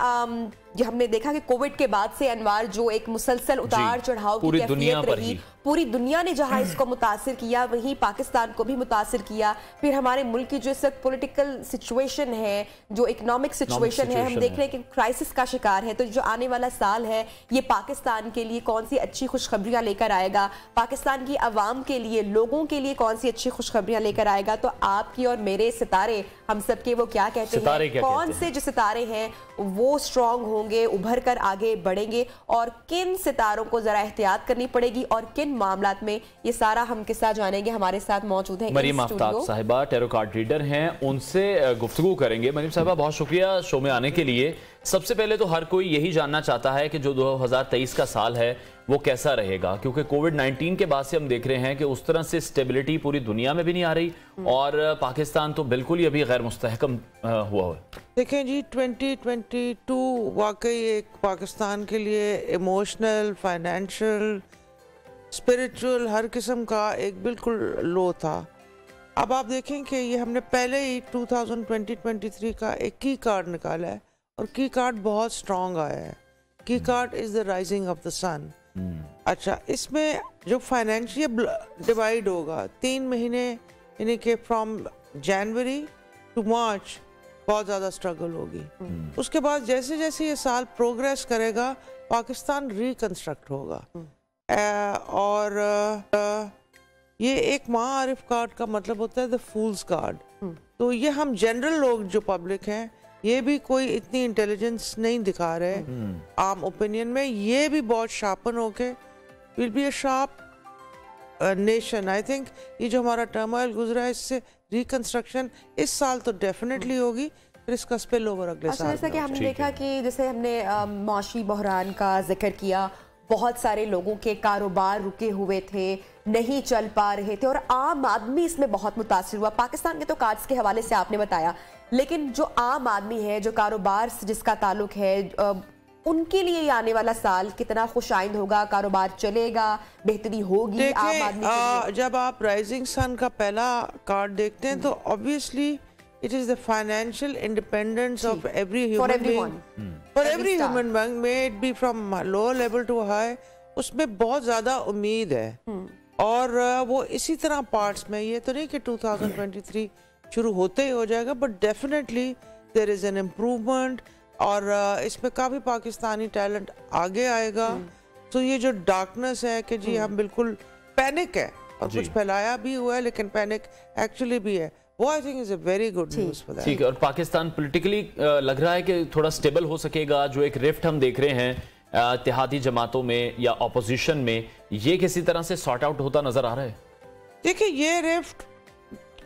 हमने देखा कि कोविड के बाद से अनवार जो एक मुसलसल उतार चढ़ाव की कैफियत रही, पूरी दुनिया ने जहां इसको मुतासिर किया वहीं पाकिस्तान को भी मुतासिर किया। फिर हमारे मुल्क की जो इस वक्त पॉलिटिकल सिचुएशन है, जो इकोनॉमिक सिचुएशन है, हम देख रहे हैं कि क्राइसिस का शिकार है। तो जो आने वाला साल है ये पाकिस्तान के लिए कौन सी अच्छी खुशखबरियां लेकर आएगा, पाकिस्तान की आवाम के लिए, लोगों के लिए कौन सी अच्छी खुशखबरियां लेकर आएगा। तो आपकी और मेरे सितारे, हम सबके वो क्या कहते हैं, कौन से जो सितारे हैं वो स्ट्रांग होंगे, उभर कर आगे बढ़ेंगे और किन सितारों को जरा एहतियात करनी पड़ेगी और किन मामलात में, ये सारा हम के साथ जानेंगे। हमारे साथ मौजूद है मरीम आफ्ताब साहिबा, टैरो कार्ड रीडर हैं, उनसे गुफ्तगू करेंगे। मरीम साहिबा बहुत शुक्रिया शो में आने के लिए। सबसे पहले तो हर कोई यही जानना चाहता है कि जो 2023 का साल है वो कैसा रहेगा, क्योंकि कोविड-19 के बाद से हम देख रहे हैं कि उस तरह से स्टेबिलिटी पूरी दुनिया में भी नहीं आ रही और पाकिस्तान तो बिल्कुल ही अभी गैर मुस्तहकम हुआ है। देखें जी, 2022 वाकई एक पाकिस्तान के लिए इमोशनल, फाइनेंशियल, स्पिरिचुअल, हर किस्म का एक बिल्कुल लो था। अब आप देखें कि ये हमने पहले ही 2023 का एक की कार्ड निकाला है और की कार्ड बहुत स्ट्रॉन्ग आया है। Key card is the rising of the sun. अच्छा, इसमें जो फाइनेंशियल डिवाइड होगा 3 महीने, यानी कि फ्रॉम जनवरी टू मार्च बहुत ज़्यादा स्ट्रगल होगी। उसके बाद जैसे जैसे ये साल प्रोग्रेस करेगा पाकिस्तान रिकंस्ट्रक्ट होगा। और ये एक मारिफ कार्ड का मतलब होता है द फूल्स कार्ड। तो ये हम जनरल लोग जो पब्लिक हैं ये भी कोई इतनी इंटेलिजेंस नहीं दिखा रहे आम ओपिनियन में, ये भी बहुत शार्पन होके will be a sharp nation. I think ये जो हमारा टर्मोइल गुजरा है इससे रिकंस्ट्रक्शन इस साल तो डेफिनेटली होगी, फिर इसका स्पिल ओवर अगले साल। जैसा कि हमने देखा कि जैसे हमने माशी बहरान का जिक्र किया, बहुत सारे लोगों के कारोबार रुके हुए थे, नहीं चल पा रहे थे और आम आदमी इसमें बहुत मुतासिर हुआ। पाकिस्तान के तो कार्ड्स के हवाले से आपने बताया, लेकिन जो आम आदमी है, जो कारोबार से जिसका ताल्लुक है, उनके लिए आने वाला साल कितना खुशाइंद होगा? कारोबार चलेगा, बेहतरी होगी आम आदमी के लिए? जब आप राइजिंग सन का पहला कार्ड देखते हैं तो obviously it is the financial independence of every human being, for every human being, may it be from lower level to high. उसमें बहुत ज्यादा उम्मीद है और वो इसी तरह पार्ट्स में, ये तो नहीं कि 2023 शुरू होते ही हो जाएगा, but definitely there is an improvement और इसमें काफ़ी पाकिस्तानी टैलेंट आगे आएगा। तो ये जो डार्कनेस है कि जी हम बिल्कुल पैनिक है और कुछ फैलाया भी हुआ है लेकिन पैनिक एक्चुअली भी है, वो I think is a very good news for that. ठीक है, और पाकिस्तान पॉलिटिकली लग रहा है कि थोड़ा स्टेबल हो सकेगा। जो एक रिफ्ट हम देख रहे हैं इत्तेहादी जमातों में या ऑपोजिशन में, ये किसी तरह से सॉर्ट आउट होता नजर आ रहा है? देखिए, ये रिफ्ट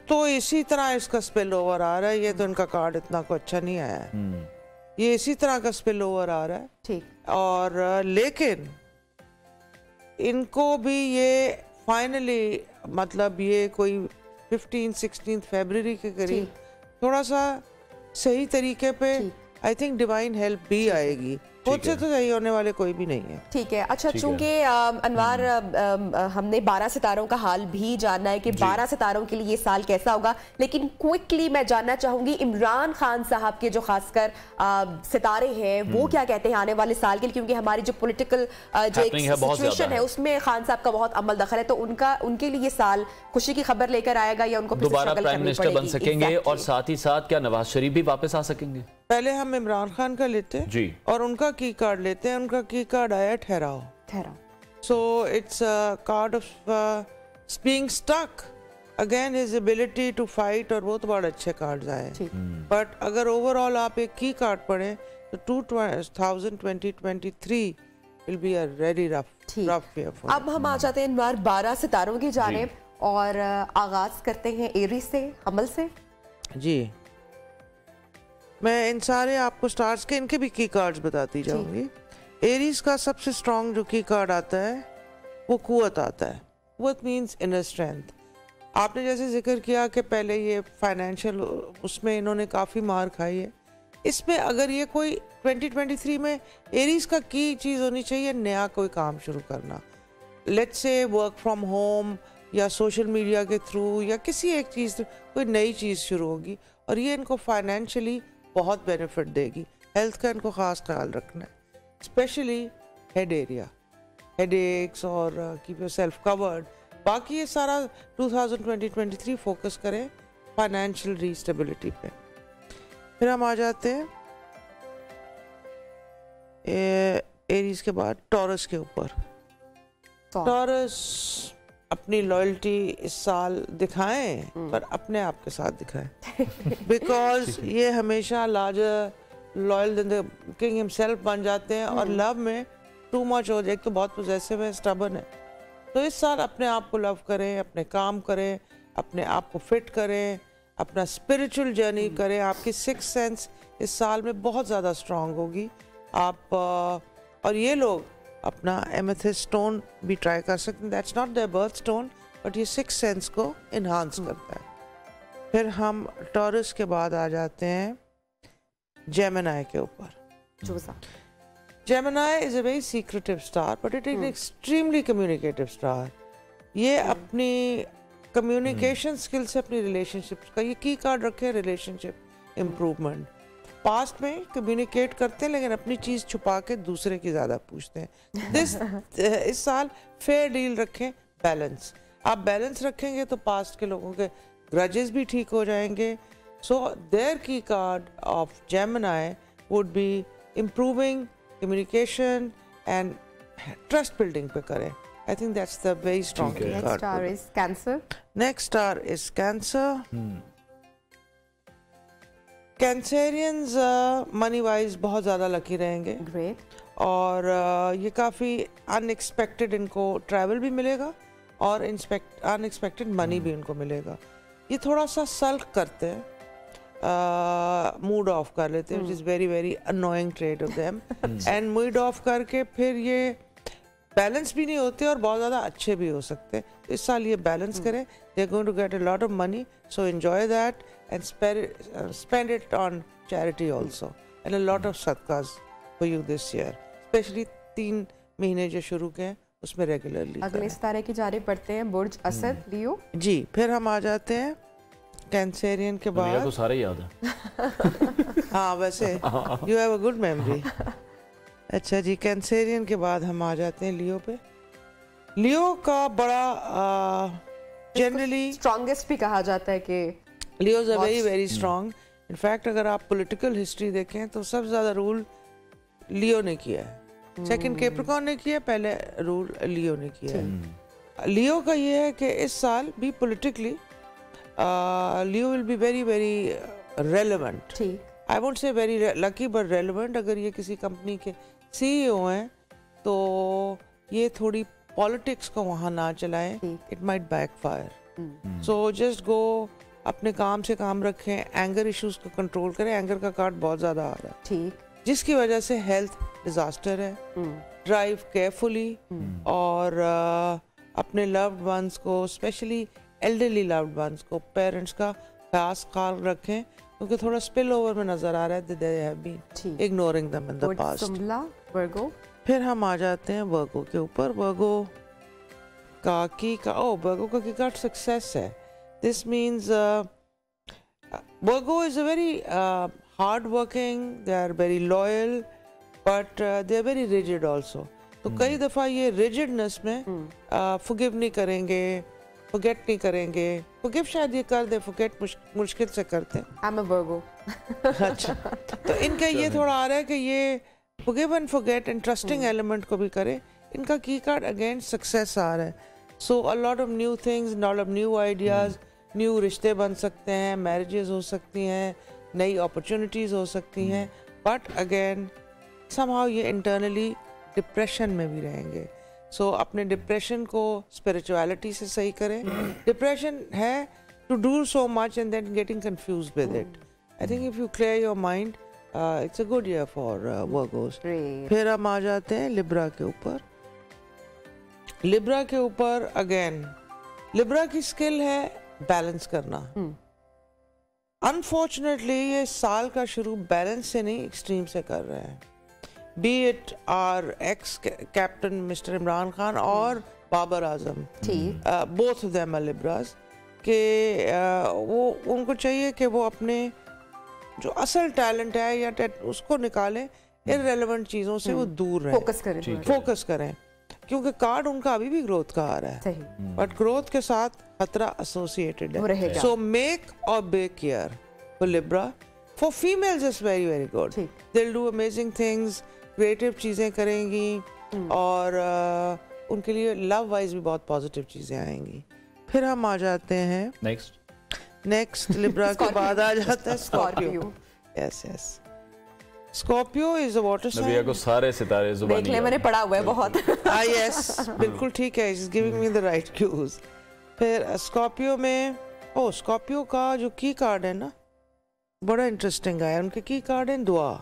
तो इसी तरह इसका स्पिल ओवर आ रहा है। ये तो इनका कार्ड इतना को अच्छा नहीं आया है, ये इसी तरह का स्पिल ओवर आ रहा है। ठीक। और लेकिन इनको भी ये फाइनली, मतलब ये कोई 15-16 फरवरी के करीब थोड़ा सा सही तरीके पे आई थिंक डिवाइन हेल्प भी आएगी। खुद से तो सही होने वाले कोई भी नहीं है। ठीक है। अच्छा, चूंकि अनवार हमने 12 सितारों का हाल भी जानना है कि 12 सितारों के लिए ये साल कैसा होगा, लेकिन क्विकली मैं जानना चाहूंगी इमरान खान साहब के जो खासकर सितारे हैं वो क्या कहते हैं आने वाले साल के लिए, क्योंकि हमारी जो पॉलिटिकल जो एक सिचुएशन है उसमें खान साहब का बहुत अमल दखल है, तो उनके लिए ये साल खुशी की खबर लेकर आएगा या उनको दोबारा प्राइम मिनिस्टर बन सकेंगे? और साथ ही साथ क्या नवाज शरीफ भी वापस आ सकेंगे? पहले हम इमरान खान का लेते हैं जी और उनका की कार्ड लेते हैं। उनका की कार्ड आया ठहराओ। So it's a card of being stuck again, his ability to fight, और वो तो बहुत अच्छे कार्ड्स आए। बट अगर ओवरऑल आप एक की कार्ड पढ़ें तो 2023 will be a very rough year for. अब हम आ जाते हैं इन बार 12 सितारों की जानिब और आगाज करते हैं एरीज से, हमल से। जी, मैं इन सारे आपको स्टार्स के इनके भी की कार्ड्स बताती जाऊंगी। एरीज का सबसे स्ट्रॉन्ग जो की कार्ड आता है वो कुव्वत आता है। कुव्वत मींस इनर स्ट्रेंथ। आपने जैसे जिक्र किया कि पहले ये फाइनेंशियल उसमें इन्होंने काफ़ी मार खाई है, इसमें अगर ये कोई 2023 में एरीज का की चीज़ होनी चाहिए नया कोई काम शुरू करना, let's say work from home या सोशल मीडिया के थ्रू या किसी एक चीज़, कोई नई चीज़ शुरू होगी और ये इनको फाइनेंशियली बहुत बेनिफिट देगी। हेल्थ का इनको ख़ास ख्याल रखना है, specially head area, head x और कीप योर सेल्फ कवर्ड। बाकी ये सारा 2023 फोकस करें फाइनेंशियल रीस्टेबिलिटी पे। फिर हम आ जाते हैं एरीज के बाद टॉरस के ऊपर। टॉरस अपनी लॉयल्टी इस साल दिखाएं पर अपने आप के साथ दिखाएं, बिकॉज ये हमेशा larger loyal than the king himself बन जाते हैं और लव में टू मच हो जाए। एक तो बहुत पोजेसिव है, स्टबर्न है, तो इस साल अपने आप को लव करें, अपने काम करें, अपने आप को फिट करें, अपना स्पिरिचुअल जर्नी करें। आपकी सिक्स सेंस इस साल में बहुत ज़्यादा स्ट्रांग होगी। आप और ये लोग अपना एमेथिस्ट स्टोन भी ट्राई कर सकते हैं। That's not there birth stone, but ये सिक्स सेंस को इन्हांस करता है। फिर हम टॉरस के बाद आ जाते हैं जेमिनी के ऊपर। Gemini is a very secretive star, but it is extremely communicative star. ये अपनी कम्युनिकेशन स्किल से अपनी रिलेशनशिप का ये की कार्ड रखे, रिलेशनशिप इम्प्रूवमेंट। पास्ट में कम्युनिकेट करते हैं लेकिन अपनी चीज़ छुपा के दूसरे की ज़्यादा पूछते हैं। इस साल फेयर डील रखें, बैलेंस। आप बैलेंस रखेंगे तो पास्ट के लोगों के ग्रजेस भी ठीक हो जाएंगे। सो देयर की card of Gemini would be improving communication and trust building पे करें। I think that's the very strong card. Next star is cancer. Next star is cancer. Cancerians money wise बहुत ज़्यादा lucky रहेंगे। Great. और ये काफ़ी unexpected इनको travel भी मिलेगा और अनएक्सपेक्टेड मनी भी इनको मिलेगा। ये थोड़ा सा सल्क करते हैं, मूड ऑफ कर लेते हैं, which is very very annoying trade off them. And mood off करके फिर ये बैलेंस भी नहीं होते और बहुत ज़्यादा अच्छे भी हो सकते हैं। तो इस साल ये बैलेंस करें। They are going to get a lot of money, so enjoy that and spend it on charity also, and a lot of sadaqas for you this year, especially 3 महीने जो शुरू के हैं उसमें रेगुलरली। अगले सितारे की जारी पढ़ते हैं, बुर्ज असद, लियो। जी, फिर हम आ जाते हैं कैंसेरियन के बाद। तो सारे याद है। हाँ वैसे you have a good memory. अच्छा जी, कैंसेरियन के बाद हम आ जाते हैं लियो पे। लियो का बड़ा जनरली स्ट्रॉन्गेस्ट भी कहा जाता है कि Leo is very very strong. In fact अगर आप पॉलिटिकल हिस्ट्री देखें तो सबसे ज़्यादा रूल लियो ने किया है। सेकंड कैप्रिकॉर्न ने किया, पहले रूल लियो ने किया है। लियो का ये है कि इस साल भी politically Leo will be very very relevant. I won't say very lucky but relevant. अगर ये किसी कंपनी के सीईओ हैं तो ये थोड़ी पॉलिटिक्स को वहाँ ना चलाएं, it might backfire. So just go, अपने काम से काम रखें, एंगर इश्यूज को कंट्रोल करें। एंगर का कार्ड बहुत ज़्यादा आ रहा है, ठीक, जिसकी वजह से हेल्थ डिजास्टर है। ड्राइव केयरफुली और अपने लव्ड वंस को, स्पेशली एल्डरली लव्ड वंस को, पेरेंट्स का खास ख्याल रखें क्योंकि थोड़ा स्पिल ओवर में नजर आ रहा है। They have been ignoring them in the past. Virgo. फिर हम आ जाते हैं वर्गो के ऊपर। वर्गो का वर्गो का की कार्ड सक्सेस है। This means Virgo is a very hard-working. They are very loyal, but they are very rigid also. तो कई दफ़ा ये rigidness में forgive नहीं करेंगे, forget नहीं करेंगे। forgive शायद ये कर दे, forget मुश्किल से करते हैं। I'm a Virgo। अच्छा, तो इनका ये थोड़ा आ रहा है कि ये forgive and forget and trusting element को भी करें। इनका की कार्ड अगेन सक्सेस आ रहा है। So a lot of new things, a lot of new ideas, new रिश्ते बन सकते हैं, मैरिजेस हो सकती हैं, नई अपॉर्चुनिटीज़ हो सकती हैं। बट अगेन समहाउ ये इंटरनली डिप्रेशन में भी रहेंगे। सो अपने डिप्रेशन को स्पिरिचुअलिटी से सही करें। डिप्रेशन है to do so much and then getting confused with it. I think if you clear your mind it's a good year for Virgos. फिर हम आ जाते हैं लिब्रा के ऊपर। लिब्रा के ऊपर अगेन लिब्रा की स्किल है बैलेंस करना। अनफॉर्चुनेटली ये साल का शुरू बैलेंस से नहीं एक्सट्रीम से कर रहे हैं। Be it are ex captain mister Imran Khan और Babar Azam, both of them are Libras, के वो उनको चाहिए कि वो अपने जो असल टैलेंट है या उसको निकालें, इररेलेवेंट चीज़ों से वो दूर रहें, फोकस करें क्योंकि कार्ड उनका अभी भी ग्रोथ का आ रहा है, बट ग्रोथ के साथ खतरा एसोसिएटेड है। सो मेक और break year for Libra. For females it's very very good, they will do amazing things, creative चीज़ें करेंगी और उनके लिए लव वाइज भी बहुत पॉजिटिव चीज़ें आएंगी। फिर हम आ जाते हैं नेक्स्ट लिब्रा के बाद आ जाता है Scorpio. Yes yes, Scorpio is a water sign. नबिया को सारे सितारे जुबानी देख ले, मैंने पढ़ा हुआ है बहुत। यस बिल्कुल ठीक है, is giving me the right cues. फिर स्कॉर्पियो में स्कॉर्पियो का जो की कार्ड है ना, बड़ा इंटरेस्टिंग आया, उनके की कार्ड है दुआ।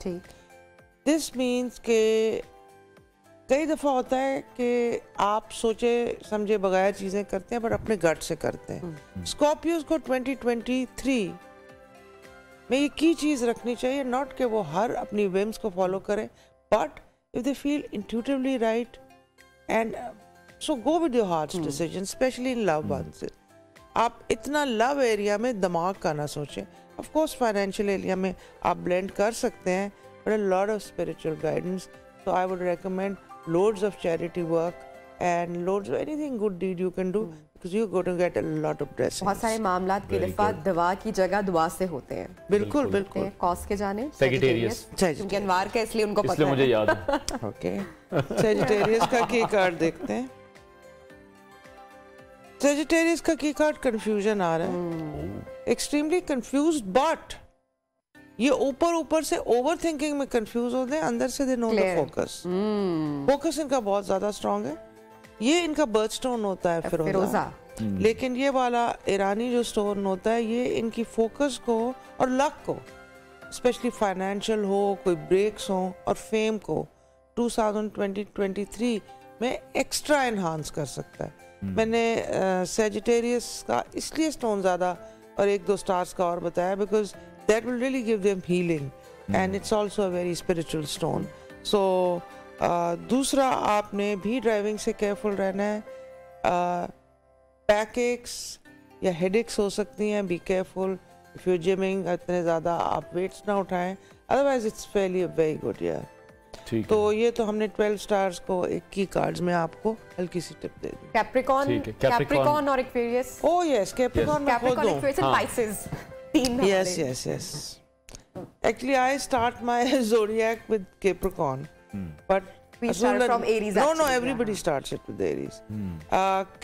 ठीक। दिस मीन्स के कई दफ़ा होता है कि आप सोचे समझे बगैर चीज़ें करते हैं पर अपने गट से करते हैं। स्कॉर्पियोज को 2023 में ये की चीज़ रखनी चाहिए, नॉट कि वो हर अपनी विम्स को फॉलो करें, but if they feel intuitively right and so go with your heart's decision, especially in love ones. आप इतना लव एरिया में दिमाग का ना सोचें। ऑफ कोर्स फाइनेंशियल एरिया में आप ब्लेंड कर सकते हैं, but a lot of spiritual guidance. So I would recommend loads of charity work and loads of anything good deed you can do because you're going to get a lot of blessings. बहुत सारे मामलात के दफा दवा की जगह दुआ से होते हैं। बिल्कुल बिल्कुल। कॉस के जाने सेजिटेरियस, क्योंकि अनवार का इसलिए उनको पता है। इसलिए मुझे याद है। ओके, सेजिटेरियस का की कार्ड देखते हैं। सेजिटेरियस का की कार्ड कंफ्यूजन आ रहा है, एक्सट्रीमली कंफ्यूज्ड, बट ये ऊपर से ओवर थिंकिंग में कंफ्यूज होते हैं, अंदर से they know the focus. Focus इनका बहुत ज्यादा स्ट्रांग है। ये इनका बर्थ स्टोन होता है फिरोजा, लेकिन ये वाला ईरानी जो स्टोन होता है ये इनकी फोकस को और लक को, स्पेशली फाइनेंशियल हो, कोई ब्रेक्स हो और फेम को 2023 में एक्स्ट्रा एनहांस कर सकता है। मैंने सेजिटेरियस का इसलिए स्टोन ज्यादा और 1-2 स्टार्स का और बताया because that will really give them healing and it's also a very spiritual stone. So दूसरा आपने भी ड्राइविंग से केयरफुल रहना है। बैक एक्स या हेडेक्स हो सकती हैं, be careful. If you gymming इतने ज़्यादा आप वेट्स ना उठाएं, otherwise it's fairly very good year. तो ये तो हमने 12 स्टार्स को एक की कार्ड्स में आपको हल्की सी टिप दे दी। कैप्रिकॉर्न और एक्वेरियस। ओह यस, कैप्रिकॉर्न में खोल दूं। Pisces. Yes. Actually, I start my zodiac with Capricorn, but we start from Aries. No, everybody starts it with Aries.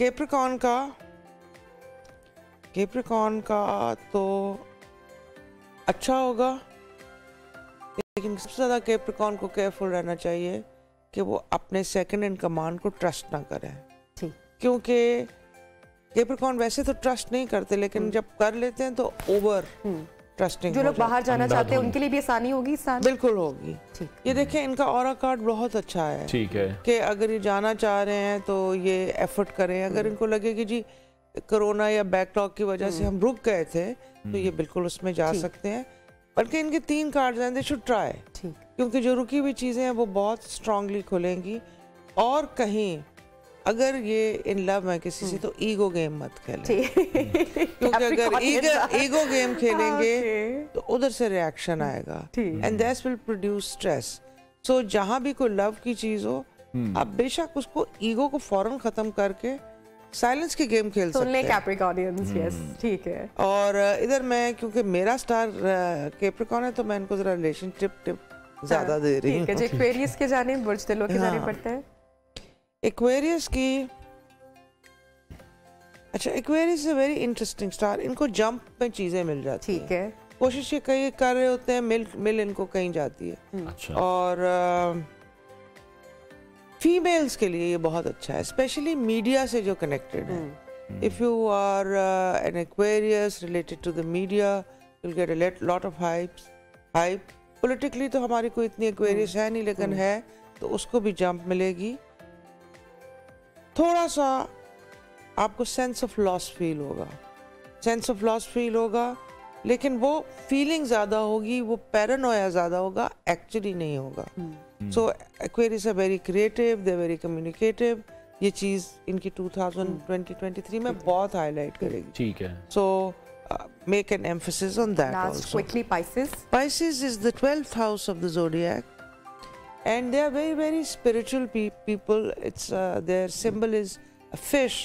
Capricorn का तो अच्छा होगा, लेकिन सबसे ज़्यादा Capricorn को केयरफुल रहना चाहिए कि वो अपने सेकंड इन कमांड को ट्रस्ट ना करें, क्योंकि कैप्रिकॉर्न वैसे तो ट्रस्ट नहीं करते, लेकिन जब कर लेते हैं तो ओवर ट्रस्टिंग। जो लोग बाहर जाना चाहते हैं उनके लिए भी आसानी होगी इस साल। बिल्कुल होगी। ये देखें, इनका ऑरा कार्ड बहुत अच्छा है। ठीक है कि अगर ये जाना चाह रहे हैं तो ये एफर्ट करें। अगर इनको लगे कि जी कोरोना या बैकलॉग की वजह से हम रुक गए थे तो ये बिल्कुल उसमें जा सकते हैं। बल्कि इनके 3 कार्ड हैं, दे शुड ट्राई, क्योंकि जो रुकी हुई चीजें हैं वो बहुत स्ट्रांगली खुलेंगी। और कहीं अगर ये इन लव है किसी से तो ईगो गेम मत खेलें, क्योंकि अगर ईगो गेम खेलेंगे तो उधर से रिएक्शन आएगा and that will produce stress. So जहां भी कोई लव की चीज हो आप बेशक उसको ईगो को फौरन खत्म करके साइलेंस की गेम खेल सकते हैं। कैप्रिकॉर्नियंस, यस, ठीक है। और इधर मैं क्योंकि मेरा स्टार कैप्रिकॉर्न है तो मैं इनको जरा रिलेशनशिप टिप ज्यादा दे रही हूँ। एक्वेरियस के जाने बुर्ज तिलों के जाने पड़ते हैं। एक्वेरियस की, अच्छा, Aquarius is a very interesting star. इनको जंप में चीजें मिल जाती हैं। ठीक है। कोशिश ये कई कर रहे होते हैं, मिल इनको कहीं जाती है। अच्छा। और फीमेल्स के लिए ये बहुत अच्छा है, स्पेशली मीडिया से जो कनेक्टेड है। If you are an Aquarius related to the media, you will get a lot of hype. Politically तो हमारी कोई इतनी एक्वेरियस है नहीं, लेकिन है तो उसको भी जंप मिलेगी। थोड़ा सा आपको सेंस ऑफ लॉस फील होगा, लेकिन वो फीलिंग ज्यादा होगी, वो पैरानोया ज्यादा होगा, एक्चुअली नहीं होगा। So Aquarius are very creative, they very communicative. ये चीज इनकी 2023 में बहुत हाईलाइट करेगी। ठीक है। So make an emphasis on that also. Quickly Pisces is the 12th house of the zodiac. And they are very, very spiritual people. It's their symbol is a fish,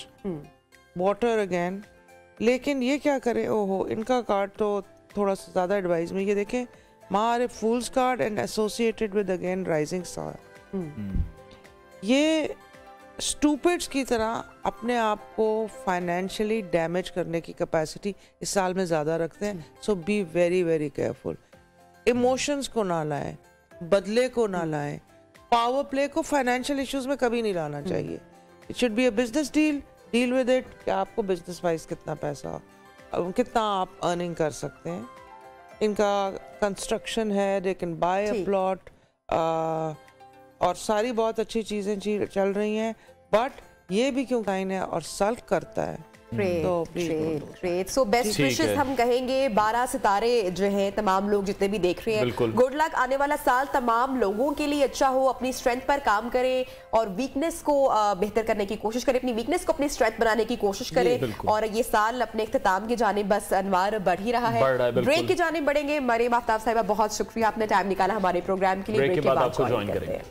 water again. लेकिन ये क्या करे, ओहो, इनका card तो थोड़ा सा ज़्यादा एडवाइस में। ये देखें, महारे fools card and associated with again rising star. ये स्टूपिड्स की तरह अपने आप को फाइनेंशियली डैमेज करने की कैपेसिटी इस साल में ज़्यादा रखते हैं। So be very very careful. Emotions को ना लाएं, बदले को ना लाएं, पावर प्ले को फाइनेंशियल इश्यूज में कभी नहीं लाना चाहिए। It should be a business deal with it कि आपको बिजनेस वाइज कितना पैसा, कितना आप अर्निंग कर सकते हैं। इनका कंस्ट्रक्शन है, they can buy a plot, और सारी बहुत अच्छी चीज़ें चल रही हैं, बट ये भी क्यों काइन है और सल्क करता है। ग्रेट। सो बेस्ट विशेस हम कहेंगे 12 सितारे जो हैं तमाम लोग जितने भी देख रहे हैं, गुड लक। आने वाला साल तमाम लोगों के लिए अच्छा हो, अपनी स्ट्रेंथ पर काम करें और वीकनेस को बेहतर करने की कोशिश करें, अपनी वीकनेस को अपनी स्ट्रेंथ बनाने की कोशिश करें। और ये साल अपने इख्तिताम की जानिब बस अनवार बढ़ ही रहा है, ब्रेक की जानिब बढ़ेंगे। मरियम आफ्ताब साहिबा, बहुत शुक्रिया, आपने टाइम निकाला हमारे प्रोग्राम के लिए। ब्रेक के बाद आपको ज्वाइन करेंगे।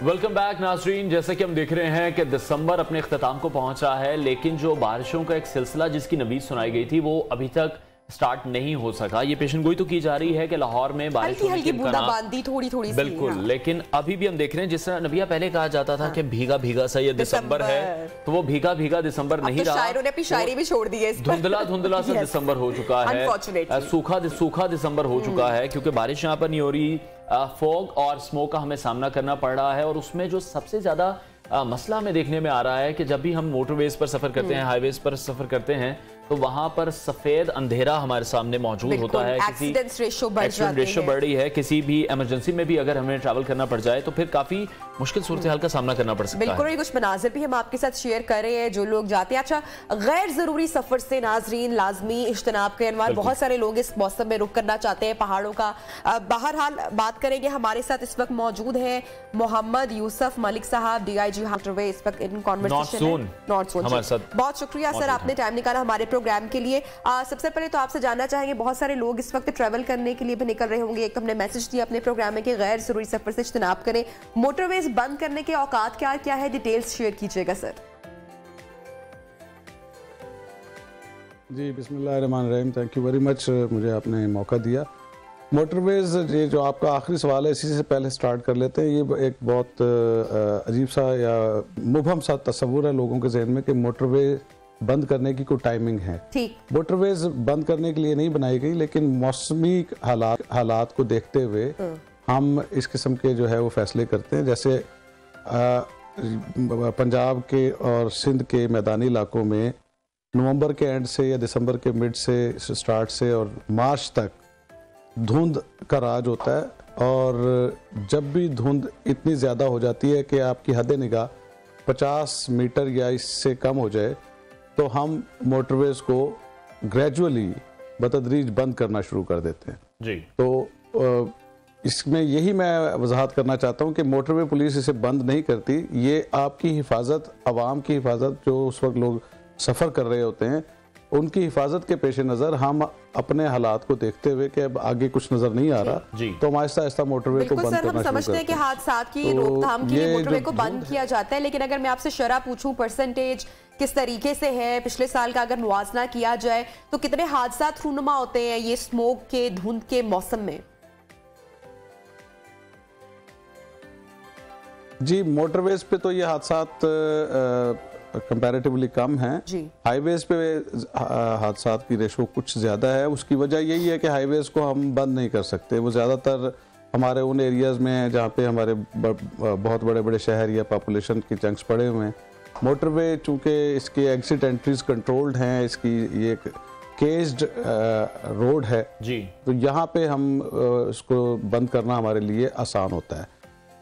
वेलकम बैक नाज़रीन। जैसे कि हम देख रहे हैं कि दिसंबर अपने इख्तिताम को पहुंचा है, लेकिन जो बारिशों का एक सिलसिला जिसकी नवीज़ सुनाई गई थी वो अभी तक स्टार्ट नहीं हो सका। ये पेशन गोई तो की जा रही है कि लाहौर में बारिश हल्की बूंदाबांदी थोड़ी बिल्कुल, लेकिन अभी भी हम देख रहे हैं जिस तरह नबिया पहले कहा जाता था कि भीगा भीगा सा ये दिसंबर है, तो वो भीगा भीगा दिसंबर नहीं रहा। शायरों ने अपनी शायरी भी छोड़ दी है, धुंधला सा दिसंबर हो चुका है, सूखा दिसंबर हो चुका है, क्योंकि बारिश यहाँ पर नहीं हो रही। फॉग और स्मोक का हमें सामना करना पड़ रहा है। और उसमें जो सबसे ज्यादा मसला हमें देखने में आ रहा है कि जब भी हम मोटरवेज पर सफर करते हैं, हाईवेज पर सफर करते हैं, तो वहां पर सफेद अंधेरा हमारे सामने मौजूद होता है। एक्सीडेंट रेशो बढ़ रही है। किसी भी इमरजेंसी में भी अगर हमें ट्रैवल करना पड़ जाए तो फिर काफी मुश्किल सूरत हाल का सामना करना पड़ सकता है। बिल्कुल, कुछ मनाजिर भी हम आपके साथ शेयर कर रहे हैं जो लोग जाते हैं। अच्छा, गैर जरूरी सफर से नाजरीन लाजमी इज्तनाब करें। अनवार, बहुत सारे लोग इस मौसम में रुक करना चाहते हैं पहाड़ों का। बहरहाल बात करेंगे, हमारे साथ इस वक्त मौजूद है मोहम्मद यूसुफ मलिक साहब, DIG हाटरवे, इस वक्त इन कॉन्वर्सेशन नॉर्थ जोन। बहुत शुक्रिया सर, आपने टाइम निकाला हमारे प्रोग्राम के लिए। सबसे पहले तो आपसे जानना चाहेंगे, बहुत सारे लोग इस वक्त ट्रैवल करने के लिए भी निकल रहे होंगे। एक तो हमने मैसेज दिया अपने प्रोग्राम में कि गैर जरूरी सफर से इज्तनाब करें, मोटरवेज बंद करने के औकात क्या है, डिटेल्स शेयर कीजिएगा सर। जी, बिस्मिल्लाहिर्रहमानिर्रहीम, थैंक यू वेरी मच, मुझे आपने मौका दिया। मोटरवेज, ये जो आपका आखिरी सवाल है, इसी से पहले स्टार्ट कर लेते हैं। ये एक बहुत अजीब सा या मुबहम सा तस्वुर है लोगों के जहन में कि मोटरवे बंद करने की कोई टाइमिंग है। ठीक, मोटरवेज बंद करने के लिए नहीं बनाई गई, लेकिन मौसमी हालात को देखते हुए हम इस किस्म के जो है वो फैसले करते हैं। जैसे पंजाब के और सिंध के मैदानी इलाकों में नवंबर के एंड से या दिसंबर के मिड से स्टार्ट से और मार्च तक धुंध का राज होता है, और जब भी धुंध इतनी ज़्यादा हो जाती है कि आपकी हद निगाह 50 मीटर या इससे कम हो जाए, तो हम मोटरवेज को ग्रेजुअली बतदरीज बंद करना शुरू कर देते हैं। जी, तो इसमें यही मैं वजाहत करना चाहता हूँ कि मोटरवे पुलिस इसे बंद नहीं करती। ये आपकी हिफाजत, आवाम की हिफाजत, जो उस वक्त लोग सफ़र कर रहे होते हैं, उनकी हिफाजत के पेश नज़र हम अपने हालात को देखते हुए कि अब आगे कुछ नजर नहीं आ रहा, तो हम आहिस्ता आहिस्ता मोटरवे को बंद करना शुरू समझते हैं कि हादसा की रोकथाम के लिए मोटरवे को बंद किया जाता है। लेकिन अगर मैं आपसे शरह पूछूं, परसेंटेज किस तरीके से है, पिछले साल का अगर मुआवजा किया जाए तो कितने हादसा रूनुमा होते हैं ये स्मोक के, धुंध के मौसम में? जी, मोटरवेज पे तो ये हादसात कंपैरेटिवली कम हैं। हाईवेज पे हादसात की रेशो कुछ ज़्यादा है। उसकी वजह यही है कि हाईवेज को हम बंद नहीं कर सकते। वो ज़्यादातर हमारे उन एरियाज़ में हैं जहाँ पे हमारे बहुत बड़े बड़े शहर या पॉपुलेशन के चंक्स पड़े हुए हैं। मोटरवे चूँकि इसके एग्जिट एंट्रीज कंट्रोल्ड हैं, इसकी ये केज्ड रोड है जी, तो यहाँ पे हम इसको बंद करना हमारे लिए आसान होता है।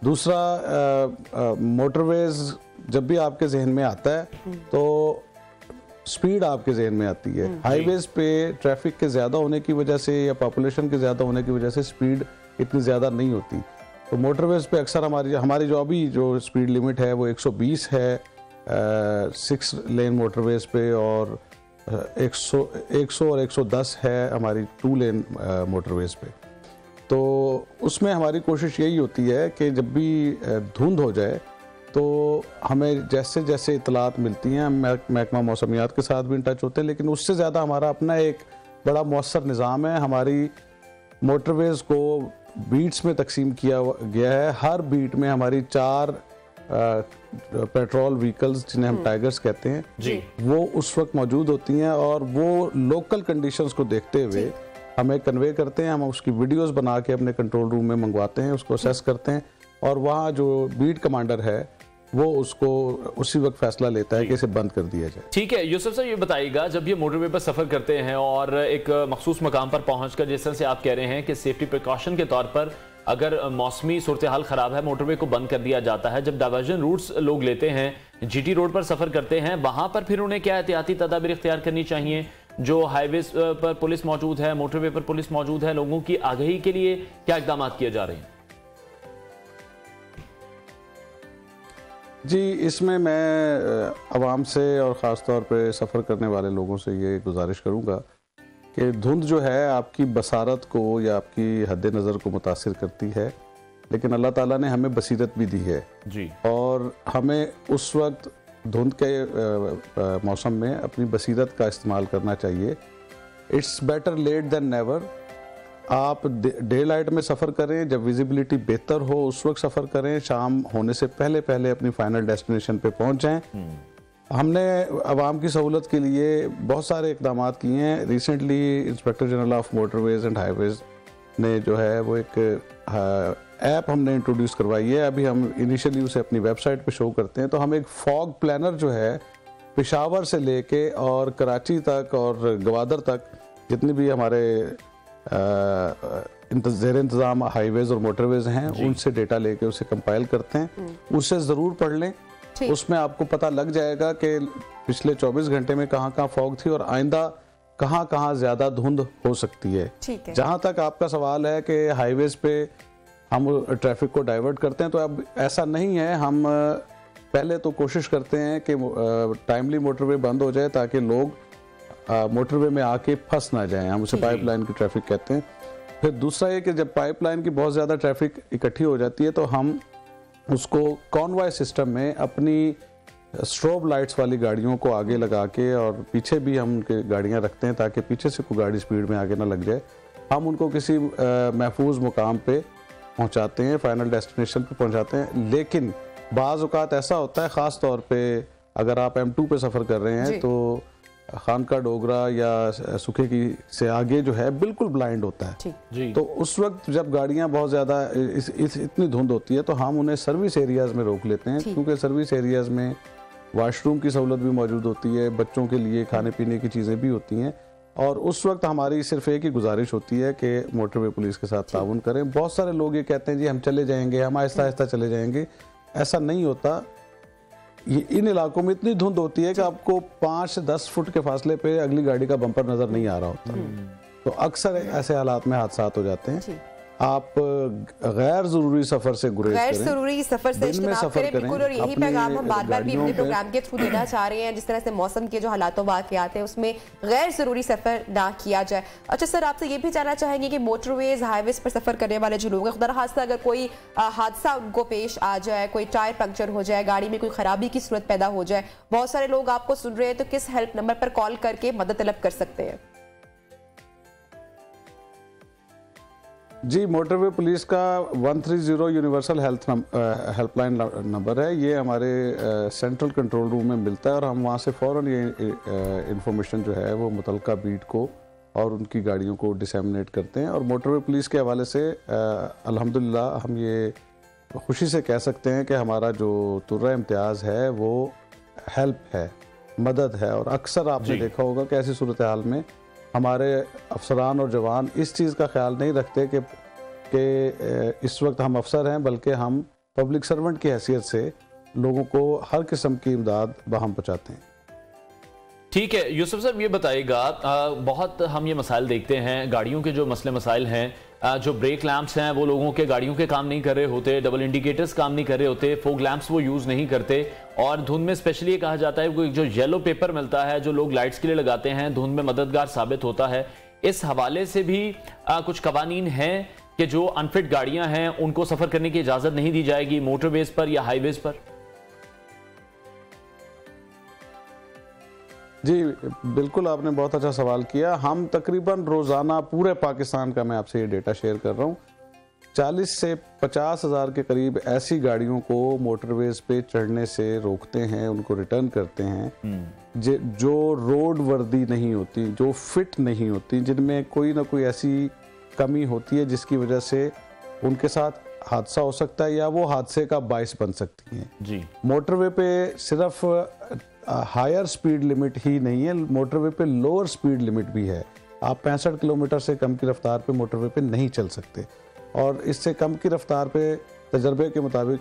दूसरा, मोटरवेज जब भी आपके जहन में आता है तो स्पीड आपके जहन में आती है। हाईवेज पे ट्रैफिक के ज़्यादा होने की वजह से या पॉपुलेशन के ज़्यादा होने की वजह से स्पीड इतनी ज़्यादा नहीं होती। तो मोटरवेज पे अक्सर हमारी जो अभी जो स्पीड लिमिट है वो 120 है 6 लेन मोटरवेज पे, और 100 और 110 है हमारी 2 लेन मोटरवेज पे। तो उसमें हमारी कोशिश यही होती है कि जब भी धुंध हो जाए तो हमें जैसे जैसे इतलात मिलती हैं, महकमा मौसमियात के साथ भी इन टच होते हैं, लेकिन उससे ज़्यादा हमारा अपना एक बड़ा मौसर निज़ाम है। हमारी मोटरवेज़ को बीट्स में तकसीम किया गया है। हर बीट में हमारी 4 पेट्रोल व्हीकल्स जिन्हें हम टाइगर्स कहते हैं जी, वो उस वक्त मौजूद होती हैं और वो लोकल कंडीशंस को देखते हुए हमें कन्वे करते हैं। हम उसकी वीडियोस बना के अपने कंट्रोल रूम में मंगवाते हैं, उसको असेस करते हैं और वहाँ जो बीट कमांडर है वो उसको उसी वक्त फैसला लेता है कि इसे बंद कर दिया जाए। ठीक है यूसुफ साहब, ये बताइएगा जब ये मोटरवे पर सफर करते हैं और एक मखसूस मकाम पर पहुंचकर, जिस तरह से आप कह रहे हैं कि सेफ्टी प्रिकॉशन के तौर पर अगर मौसमी सूरत हाल खराब है मोटरवे को बंद कर दिया जाता है, जब डाइवर्जन रूट्स लोग लेते हैं, जीटी रोड पर सफर करते हैं, वहां पर फिर उन्हें क्या एहतियाती तदाबीर इख्तियार करनी चाहिए? जो हाईवे पर पुलिस मौजूद है, मोटरवे पर पुलिस मौजूद है, लोगों की आगाही के लिए क्या इकदाम किए जा रहे हैं? जी, इसमें मैं आवाम से और ख़ास तौर पे सफ़र करने वाले लोगों से ये गुजारिश करूँगा कि धुंध जो है आपकी बसारत को या आपकी हद नज़र को मुतासिर करती है, लेकिन अल्लाह ताला ने हमें बसीरत भी दी है जी, और हमें उस वक्त धुंध के मौसम में अपनी बसीरत का इस्तेमाल करना चाहिए। It's better late than never. आप डे लाइट में सफ़र करें, जब विजिबिलिटी बेहतर हो उस वक्त सफ़र करें, शाम होने से पहले पहले अपनी फाइनल डेस्टिनेशन पे पहुंच जाएं। हमने आवाम की सहूलत के लिए बहुत सारे इकदाम किए हैं। Recently inspector general of motorways and highways ने जो है वो एक ऐप हमने इंट्रोड्यूस करवाई है। अभी हम इनिशियली उसे अपनी वेबसाइट पे शो करते हैं। तो हम एक फॉग प्लानर जो है पेशावर से लेके और कराची तक और गवादर तक जितनी भी हमारे ज़ेर इंतज़ाम हाईवेज और मोटरवेज हैं उनसे डेटा लेके उसे कंपाइल करते हैं। उसे ज़रूर पढ़ लें, उसमें आपको पता लग जाएगा कि पिछले 24 घंटे में कहाँ कहाँ फॉग थी और आइंदा कहाँ कहाँ ज़्यादा धुंध हो सकती है। जहाँ तक आपका सवाल है कि हाईवेज पे हम ट्रैफिक को डाइवर्ट करते हैं, तो अब ऐसा नहीं है। हम पहले तो कोशिश करते हैं कि टाइमली मोटरवे बंद हो जाए ताकि लोग मोटरवे में आके फंस ना जाएं। हम उसे पाइपलाइन की ट्रैफिक कहते हैं। फिर दूसरा ये कि जब पाइपलाइन की बहुत ज़्यादा ट्रैफिक इकट्ठी हो जाती है तो हम उसको कॉन्वॉय सिस्टम में अपनी स्ट्रोब लाइट्स वाली गाड़ियों को आगे लगा के और पीछे भी हम उनके गाड़ियाँ रखते हैं ताकि पीछे से कोई गाड़ी स्पीड में आगे ना लग जाए। हम उनको किसी महफूज मुकाम पे पहुँचाते हैं, फाइनल डेस्टिनेशन पे पहुँचाते हैं। लेकिन बाज़ औक़ात ऐसा होता है, ख़ास तौर पे अगर आप M2 पे सफ़र कर रहे हैं तो खानका डोगरा या सुखे की से आगे जो है बिल्कुल ब्लाइंड होता है जी। तो उस वक्त जब गाड़ियां बहुत ज़्यादा इतनी धुंध होती है तो हम उन्हें सर्विस एरियाज़ में रोक लेते हैं, क्योंकि सर्विस एरियाज़ में वॉशरूम की सहूलत भी मौजूद होती है, बच्चों के लिए खाने पीने की चीज़ें भी होती हैं। और उस वक्त हमारी सिर्फ एक ही गुजारिश होती है कि मोटरवे पुलिस के साथ ताउन करें। बहुत सारे लोग ये कहते हैं जी हम चले जाएंगे, हम आहिस्ता आहिस्ता चले जाएंगे। ऐसा नहीं होता। ये इन इलाकों में इतनी धुंध होती है कि आपको 5 से 10 फुट के फासले पे अगली गाड़ी का बम्पर नजर नहीं आ रहा होता। तो अक्सर ऐसे हालात में हादसात हो जाते हैं। आप गैर जरूरी सफर से गुरेज करें, गैर जरूरी सफर से इज्तिनाब करें बिल्कुल। और यही पैगाम हम बार बार भी अपने प्रोग्राम के थ्रू देना चाह रहे हैं। जिस तरह से मौसम के जो हालात वाक़यात हैं उसमें गैर जरूरी सफर ना किया जाए। अच्छा सर, आपसे ये भी जानना चाहेंगे कि मोटरवेज हाईवेज पर सफर करने वाले जो लोग हैं, खुदा हादसा अगर कोई हादसा उनको पेश आ जाए, कोई टायर पंक्चर हो जाए, गाड़ी में कोई खराबी की सूरत पैदा हो जाए, बहुत सारे लोग आपको सुन रहे हैं, तो किस हेल्प नंबर पर कॉल करके मदद तलब कर सकते हैं? जी, मोटरवे पुलिस का 130 यूनिवर्सल हेल्पलाइन नंबर है। ये हमारे सेंट्रल कंट्रोल रूम में मिलता है और हम वहाँ से फ़ौरन ये इंफॉर्मेशन जो है वो मुतलका बीट को और उनकी गाड़ियों को डिसेमिनेट करते हैं। और मोटरवे पुलिस के हवाले से अल्हम्दुलिल्लाह हम ये खुशी से कह सकते हैं कि हमारा जो तुर्रा इम्तियाज़ है वो हेल्प है, मदद है। और अक्सर आपने देखा होगा कि ऐसी सूरत हाल में हमारे अफसरान और जवान इस चीज़ का ख्याल नहीं रखते कि इस वक्त हम अफसर हैं, बल्कि हम पब्लिक सर्वेंट की हैसियत से लोगों को हर किस्म की इमदाद बहम पहुँचाते हैं। ठीक है यूसुफ साहब, ये बताइएगा, बहुत हम ये मसाइल देखते हैं, गाड़ियों के जो मसले मसाइल हैं, जो ब्रेक लैंप्स हैं वो लोगों के गाड़ियों के काम नहीं कर रहे होते, डबल इंडिकेटर्स काम नहीं कर रहे होते, फोग लैंप्स वो यूज़ नहीं करते, और धुंध में स्पेशली ये कहा जाता है कोई जो येलो पेपर मिलता है जो लोग लाइट्स के लिए लगाते हैं, धुंध में मददगार साबित होता है। इस हवाले से भी कुछ कवानीन हैं कि जो अनफिट गाड़ियाँ हैं उनको सफ़र करने की इजाज़त नहीं दी जाएगी मोटरवेज पर या हाईवेज पर? जी बिल्कुल, आपने बहुत अच्छा सवाल किया। हम तकरीबन रोज़ाना पूरे पाकिस्तान का मैं आपसे ये डेटा शेयर कर रहा हूँ, 40 से 50 हज़ार के करीब ऐसी गाड़ियों को मोटरवेज पे चढ़ने से रोकते हैं, उनको रिटर्न करते हैं जो रोड वर्दी नहीं होती, जो फिट नहीं होती, जिनमें कोई ना कोई ऐसी कमी होती है जिसकी वजह से उनके साथ हादसा हो सकता है या वो हादसे का बायस बन सकती हैं। जी, मोटरवे पे सिर्फ हायर स्पीड लिमिट ही नहीं है, मोटरवे पे लोअर स्पीड लिमिट भी है। आप 65 किलोमीटर से कम की रफ्तार पे मोटरवे पे नहीं चल सकते, और इससे कम की रफ्तार पे तजर्बे के मुताबिक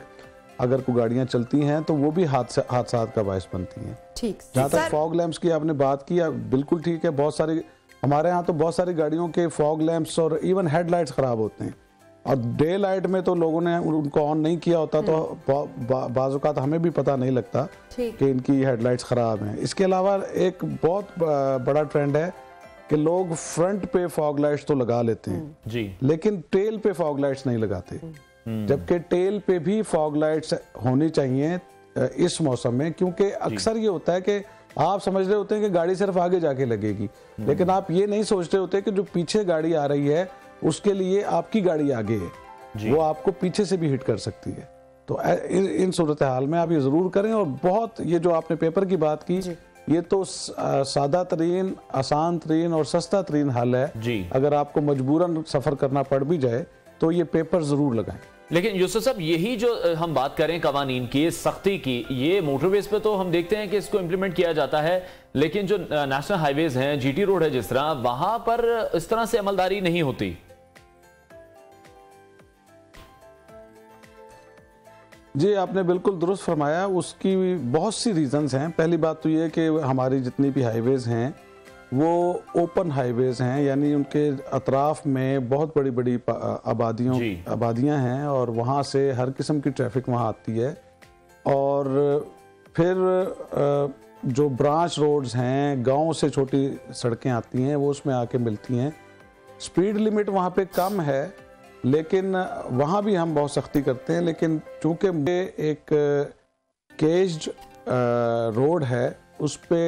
अगर कोई गाड़ियां चलती हैं तो वो भी हादसात का बायस बनती हैं। ठीक, जहाँ तक फॉग लैंप्स की आपने बात की, बिल्कुल ठीक है। बहुत सारी हमारे यहाँ तो बहुत सारी गाड़ियों के फॉग लैंप्स और इवन हेडलाइट्स खराब होते हैं, और डे लाइट में तो लोगों ने उनको ऑन नहीं किया होता तो बाज़ औक़ात हमें भी पता नहीं लगता कि इनकी हेडलाइट्स ख़राब हैं। इसके अलावा एक बहुत बड़ा ट्रेंड है कि लोग फ्रंट पे फॉग लाइट्स तो लगा लेते हैं जी, लेकिन टेल पे फॉग लाइट्स नहीं लगाते, जबकि टेल पे भी फॉग लाइट्स होनी चाहिए इस मौसम में, क्योंकि अक्सर ये होता है कि आप समझ रहे होते हैं कि गाड़ी सिर्फ आगे जाके लगेगी, लेकिन आप ये नहीं सोचते होते कि जो पीछे गाड़ी आ रही है उसके लिए आपकी गाड़ी आगे है, वो आपको पीछे से भी हिट कर सकती है। तो इन सूरत हाल में आप ये ज़रूर करें। और बहुत ये जो आपने पेपर की बात की, ये तो सादा तरीन, आसान तरीन और सस्ता तरीन हल है जी। अगर आपको मजबूरन सफ़र करना पड़ भी जाए तो ये पेपर ज़रूर लगाएं। लेकिन यूसुफ साहब, यही जो हम बात करें कवानीन की सख्ती की, ये मोटरवेज पे तो हम देखते हैं कि इसको इम्प्लीमेंट किया जाता है, लेकिन जो नेशनल हाईवेज हैं, जीटी रोड है जिस तरह, वहां पर इस तरह से अमलदारी नहीं होती। जी, आपने बिल्कुल दुरुस्त फरमाया। उसकी बहुत सी रीजंस हैं। पहली बात तो ये कि हमारी जितनी भी हाईवेज हैं वो ओपन हाईवेज हैं, यानी उनके अतराफ में बहुत बड़ी बड़ी आबादियां हैं और वहाँ से हर किस्म की ट्रैफिक वहाँ आती है। और फिर जो ब्रांच रोड्स हैं, गांव से छोटी सड़कें आती हैं, वो उसमें आके मिलती हैं। स्पीड लिमिट वहाँ पे कम है, लेकिन वहाँ भी हम बहुत सख्ती करते हैं। लेकिन चूँकि एक केज्ड रोड है, उस पे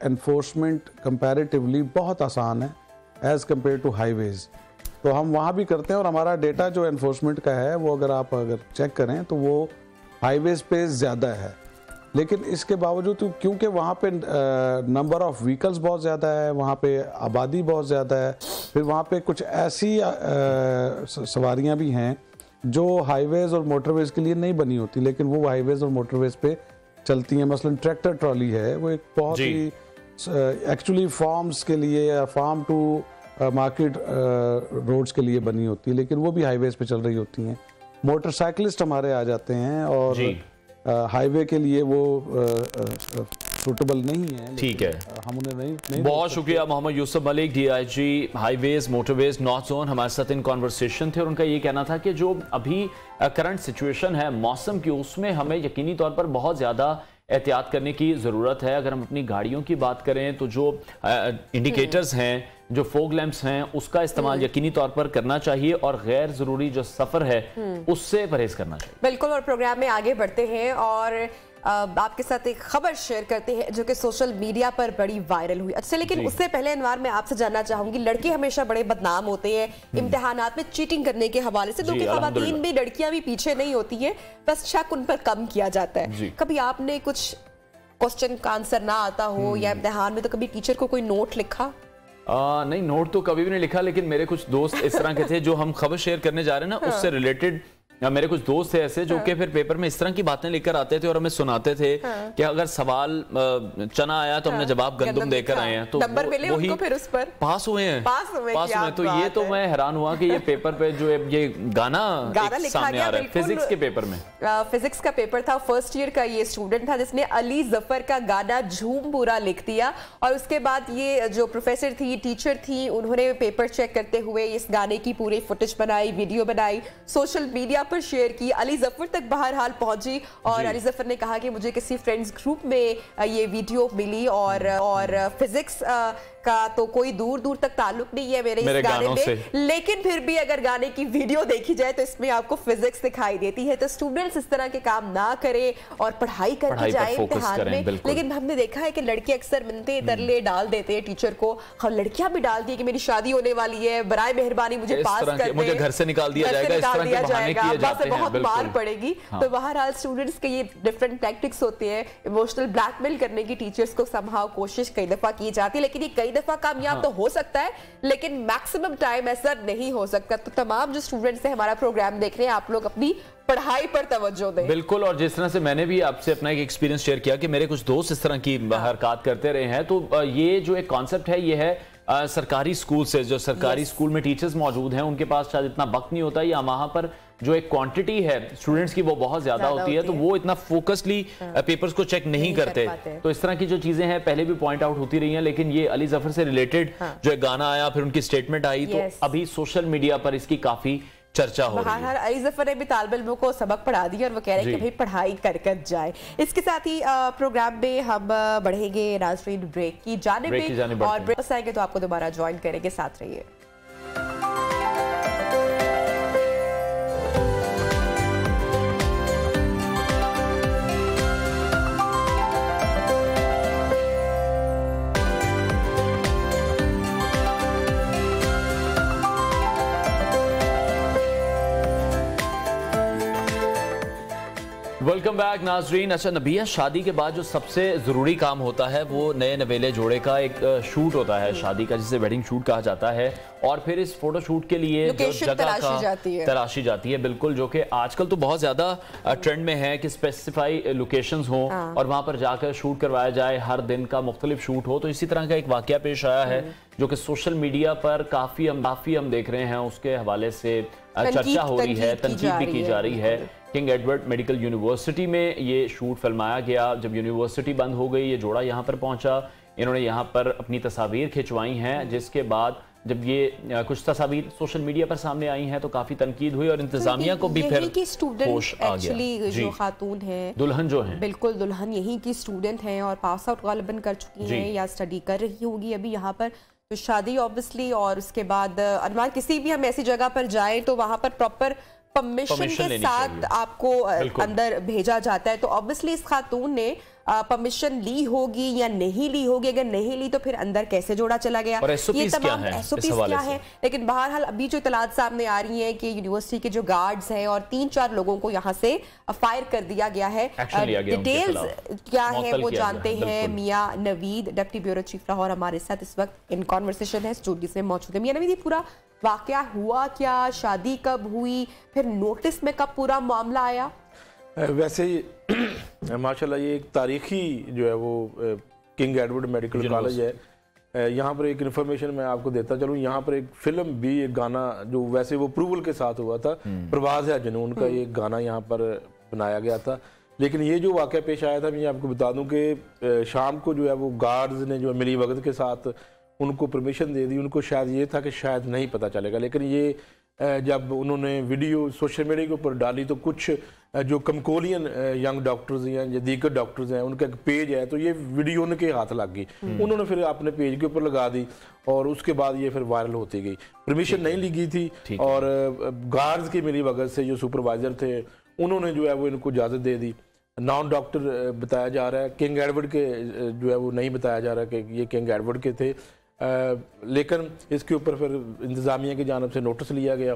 एनफोर्समेंट कंपैरेटिवली बहुत आसान है एज़ कम्पेयर टू हाईवेज़, तो हम वहाँ भी करते हैं। और हमारा डेटा जो एनफोर्समेंट का है वो अगर चेक करें तो वो हाईवेज़ पे ज़्यादा है, लेकिन इसके बावजूद क्योंकि वहाँ पे नंबर ऑफ व्हीकल्स बहुत ज़्यादा है, वहाँ पे आबादी बहुत ज़्यादा है, फिर वहाँ पे कुछ ऐसी सवारियाँ भी हैं जो हाईवेज़ और मोटरवेज़ के लिए नहीं बनी होती, लेकिन वो हाईवेज़ और मोटरवेज़ पे चलती हैं। मसलन ट्रैक्टर ट्रॉली है, वो एक बहुत ही एक्चुअली फार्म्स के लिए या फार्म टू मार्केट रोड्स के लिए बनी होती है, लेकिन वो भी हाईवेज़ पे चल रही होती हैं। मोटरसाइकिलिस्ट हमारे आ जाते हैं और हाईवे के लिए वो सूटेबल नहीं है। ठीक है, हम उन्हें नहीं बहुत शुक्रिया Mohammad Yusuf Malik, DIG highways motorways north zone, हमारे साथ इन कॉन्वर्सेशन थे। और उनका ये कहना था कि जो अभी करंट सिचुएशन है मौसम की, उसमें हमें यकीनी तौर पर बहुत ज़्यादा एहतियात करने की ज़रूरत है। अगर हम अपनी गाड़ियों की बात करें तो जो इंडिकेटर्स हैं, जो फोग लैंप्स हैं, उसका इस्तेमाल यकीनी तौर पर करना चाहिए और गैर ज़रूरी जो सफ़र है उससे परहेज करना चाहिए। बिल्कुल। और प्रोग्राम में आगे बढ़ते हैं और आपके साथ एक खबर शेयर करते हैं जो कि सोशल मीडिया पर बड़ी वायरल हुई। अच्छा, लेकिन उससे पहले अनवार मैं आपसे जानना चाहूंगी, लड़के हमेशा बड़े बदनाम होते हैं इम्तिहानात में चीटिंग करने के हवाले से, क्योंकि खवातीन भी, लड़कियां भी पीछे नहीं होती है, बस शक उन पर कम किया जाता है। कभी आपने कुछ क्वेश्चन का आंसर ना आता हो या इम्तिहान में, तो कभी टीचर को कोई नोट लिखा? नहीं, नोट तो कभी भी नहीं लिखा, लेकिन मेरे कुछ दोस्त इस तरह के थे जो हम खबर शेयर करने जा रहे हैं ना, उससे रिलेटेड मेरे कुछ दोस्त थे ऐसे जो कि फिर पेपर में इस तरह की बातें लेकर आते थे और हमें सुनाते थे कि अगर सवाल चना आया तो हमने जवाब गंदम देकर आए हैं, तो नंबर मिले उनको, फिर उस पर पास हुए हैं। तो ये तो मैं हैरान हुआ कि ये पेपर पे जो ये गाना सामने आ रहा है फिजिक्स के पेपर में। फिजिक्स का पेपर था, फर्स्ट ईयर का ये स्टूडेंट था जिसने अली जफर का गाना झूम पूरा लिख दिया। और उसके बाद ये जो प्रोफेसर थी, टीचर थी, उन्होंने पेपर चेक करते हुए इस गाने की पूरी फुटेज बनाई, वीडियो बनाई, सोशल मीडिया पर शेयर की। अली जफर तक बहरहाल पहुंची और अली जफर ने कहा कि मुझे किसी फ्रेंड्स ग्रुप में ये वीडियो मिली और फिजिक्स का तो कोई दूर दूर तक ताल्लुक नहीं है मेरे इस गाने में, लेकिन फिर भी अगर गाने की वीडियो देखी जाए तो इसमें आपको फिजिक्स दिखाई देती है। तो स्टूडेंट्स इस तरह के काम ना करें और पढ़ाई करके जाए इम्तिहान में। लेकिन हमने देखा है कि लड़के अक्सर मिन्नतें तरले डाल देते हैं टीचर को, लड़कियां भी डालती है कि मेरी शादी होने वाली है, बराए मेहरबानी मुझे पास कर दे, मुझे घर से निकाल दिया जाएगा, इस तरह के बहाने किए जाते हैं, बहुत मार पड़ेगी। तो बहरहाल स्टूडेंट्स के ये डिफरेंट टैक्टिक्स होते हैं, इमोशनल ब्लैकमेल करने की टीचर्स को समहाउ कोशिश कई दफा की जाती है, लेकिन ये कई दफा कामयाब तो हो सकता है लेकिन मैक्सिमम टाइम ऐसा नहीं हो सकता। तो तमाम जो स्टूडेंट्स हैं हमारा प्रोग्राम देख रहे हैं, आप लोग अपनी पढ़ाई पर तवज्जो दें। बिल्कुल, और जिस तरह से मैंने भी आपसे अपना एक एक्सपीरियंस शेयर किया कि मेरे कुछ दोस्त इस तरह की हरकत करते रहे हैं, तो ये जो एक कॉन्सेप्ट है ये है सरकारी स्कूल से, जो सरकारी स्कूल में टीचर्स मौजूद हैं उनके पास शायद इतना वक्त नहीं होता, या वहां पर जो एक क्वांटिटी है स्टूडेंट्स की वो बहुत ज्यादा होती है, तो वो इतना फोकसली पेपर्स को चेक नहीं करते। तो इस तरह की जो चीजें हैं पहले भी पॉइंट आउट होती रही हैं, लेकिन ये अली जफर से रिलेटेड जो एक गाना आया, फिर उनकी स्टेटमेंट आई, तो अभी सोशल मीडिया पर इसकी काफी चर्चा हो रही है। अली जफर ने भी तालिब इल्मों को सबक पढ़ा दिया और वो कह रहे हैं कि भाई पढ़ाई कर जाए। इसके साथ ही प्रोग्राम में हम बढ़ेंगे नाज़रीन ब्रेक की जानिब में, और ब्रेक आएंगे तो आपको दोबारा ज्वाइन करेंगे, साथ रहिए। वेलकम बैक नाजरीन। अच्छा नबिया, शादी के बाद जो सबसे जरूरी काम होता है वो नए नवेले जोड़े का एक शूट होता है शादी का, जिसे वेडिंग शूट कहा जाता है, और फिर इस फोटो शूट के लिए जो जगह तलाशी जाती है, बिल्कुल, जो कि आजकल तो बहुत ज्यादा ट्रेंड में है कि स्पेसिफाई लोकेशंस हो और वहां पर जाकर शूट करवाया जाए, हर दिन का मुख्तलिफ शूट हो। तो इसी तरह का एक वाकया पेश आया है जो कि सोशल मीडिया पर काफी हम देख रहे हैं, उसके हवाले से चर्चा हो रही है, तनकीद भी की जा रही है। किंग एडवर्ड मेडिकल यूनिवर्सिटी में ये शूट फिल्माया गया। जब यूनिवर्सिटी बंद हो गई, ये जोड़ा यहाँ पर पहुंचा, इन्होंने यहाँ पर अपनी तस्वीर खिंचवाई हैं, जिसके बाद जब ये कुछ तस्वीर सोशल मीडिया पर सामने आई हैं तो काफी तनकीद हुई और इंतजामिया को भी फिर होश आ गया। जो खातून है, दुल्हन जो है, बिल्कुल दुल्हन यहीं की स्टूडेंट हैं और पास आउट गालिबन कर चुकी हैं या स्टडी कर रही होगी अभी यहाँ पर। तो शादी ऑब्वियसली, और उसके बाद अनवार किसी भी हम ऐसी जगह पर जाएं तो वहां पर प्रॉपर परमिशन के साथ आपको अंदर भेजा जाता है। तो ऑब्वियसली इस खातून ने परमिशन ली होगी या नहीं ली होगी, अगर नहीं ली तो फिर अंदर कैसे जोड़ा चला गया, ये तमाम एसओपीज क्या है। लेकिन बहरहाल अभी जो इतलात सामने आ रही है कि यूनिवर्सिटी के जो गार्ड्स हैं और 3-4 लोगों को यहाँ से फायर कर दिया गया है। डिटेल्स क्या है वो जानते हैं Mian Naveed, deputy bureau chief Lahore, हमारे साथ इस वक्त इन कॉन्वर्सेशन है, स्टूडियो में मौजूद है। मियां नवीद, पूरा वाकया हुआ क्या, शादी कब हुई, फिर नोटिस में कब पूरा मामला आया? वैसे ही माशाल्लाह ये एक तारीखी जो है वो किंग एडवर्ड मेडिकल कॉलेज है। यहाँ पर एक इन्फॉर्मेशन मैं आपको देता चलूँ, यहाँ पर एक फिल्म भी, एक गाना जो वैसे वो अप्रूवल के साथ हुआ था, प्रवाज है जुनून का ये गाना यहाँ पर बनाया गया था। लेकिन ये जो वाक़या पेश आया था, मैं आपको बता दूँ कि शाम को जो है वो गार्ड्स ने जो मिली वक्त के साथ उनको परमिशन दे दी। उनको शायद ये था कि शायद नहीं पता चलेगा, लेकिन ये जब उन्होंने वीडियो सोशल मीडिया के ऊपर डाली तो कुछ जो कमकोलियन यंग डॉक्टर्स हैं या दीगर डॉक्टर्स हैं, उनका एक पेज है, तो ये वीडियो उनके हाथ लग गई। उन्होंने फिर अपने पेज के ऊपर लगा दी और उसके बाद ये फिर वायरल होती गई। परमिशन नहीं ली गई थी और गार्ड्स की मिली वगत से जो सुपरवाइजर थे उन्होंने जो है वो इनको इजाज़त दे दी। नॉन डॉक्टर बताया जा रहा है, किंग एडवर्ड के जो है वो नहीं बताया जा रहा कि ये किंग एडवर्ड के थे। लेकिन इसके ऊपर फिर इंतजामिया की जानब से नोटिस लिया गया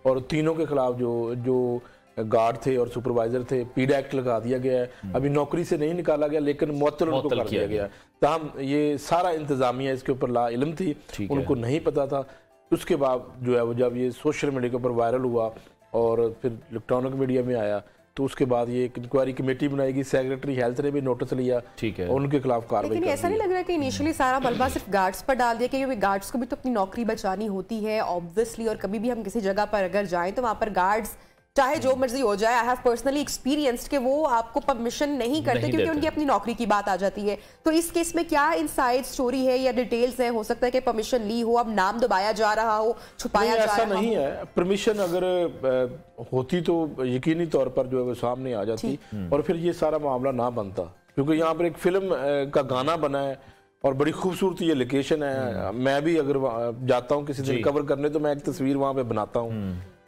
और तीनों के खिलाफ जो गार्ड थे और सुपरवाइजर थे, पीड एक्ट लगा दिया गया है। अभी नौकरी से नहीं निकाला गया लेकिन मुअत्तल उनको कर दिया गया। तमाम ये सारा इंतजामिया इसके ऊपर ला इल्म थी, उनको नहीं पता था। उसके बाद जो है वो जब ये सोशल मीडिया के ऊपर वायरल हुआ और फिर इलेक्ट्रॉनिक मीडिया में आया तो उसके बाद ये एक इंक्वायरी कमेटी बनाएगी। सेक्रेटरी हेल्थ ने भी नोटिस लिया, ठीक है, उनके खिलाफ कार्रवाई। लेकिन ऐसा नहीं लग रहा है कि इनिशियली सारा मलबा सिर्फ गार्ड्स पर डाल दिया, क्योंकि गार्ड्स को भी तो अपनी नौकरी बचानी होती है ऑब्वियसली, और कभी भी हम किसी जगह पर अगर जाएं तो वहां पर गार्ड्स चाहे जो मर्जी हो जाए, आई हैव पर्सनली एक्सपीरियंस्ड कि वो आपको परमिशन नहीं करते क्योंकि उनकी अपनी नौकरी की बात आ जाती है। तो इस केस में क्या इनसाइड स्टोरी है या डिटेल्स है? हो सकता है कि परमिशन ली हो, अब नाम दबाया जा रहा हो, छुपाया जा रहा हो। ऐसा नहीं है, परमिशन अगर होती तो यकीनी तौर पर जो है वो सामने आ जाती और फिर ये सारा मामला ना बनता, क्योंकि यहाँ पर एक फिल्म का गाना बना है और बड़ी खूबसूरत ये लोकेशन है। मैं भी अगर जाता हूँ किसी दिन कवर करने तो मैं एक तस्वीर वहाँ पे बनाता हूँ।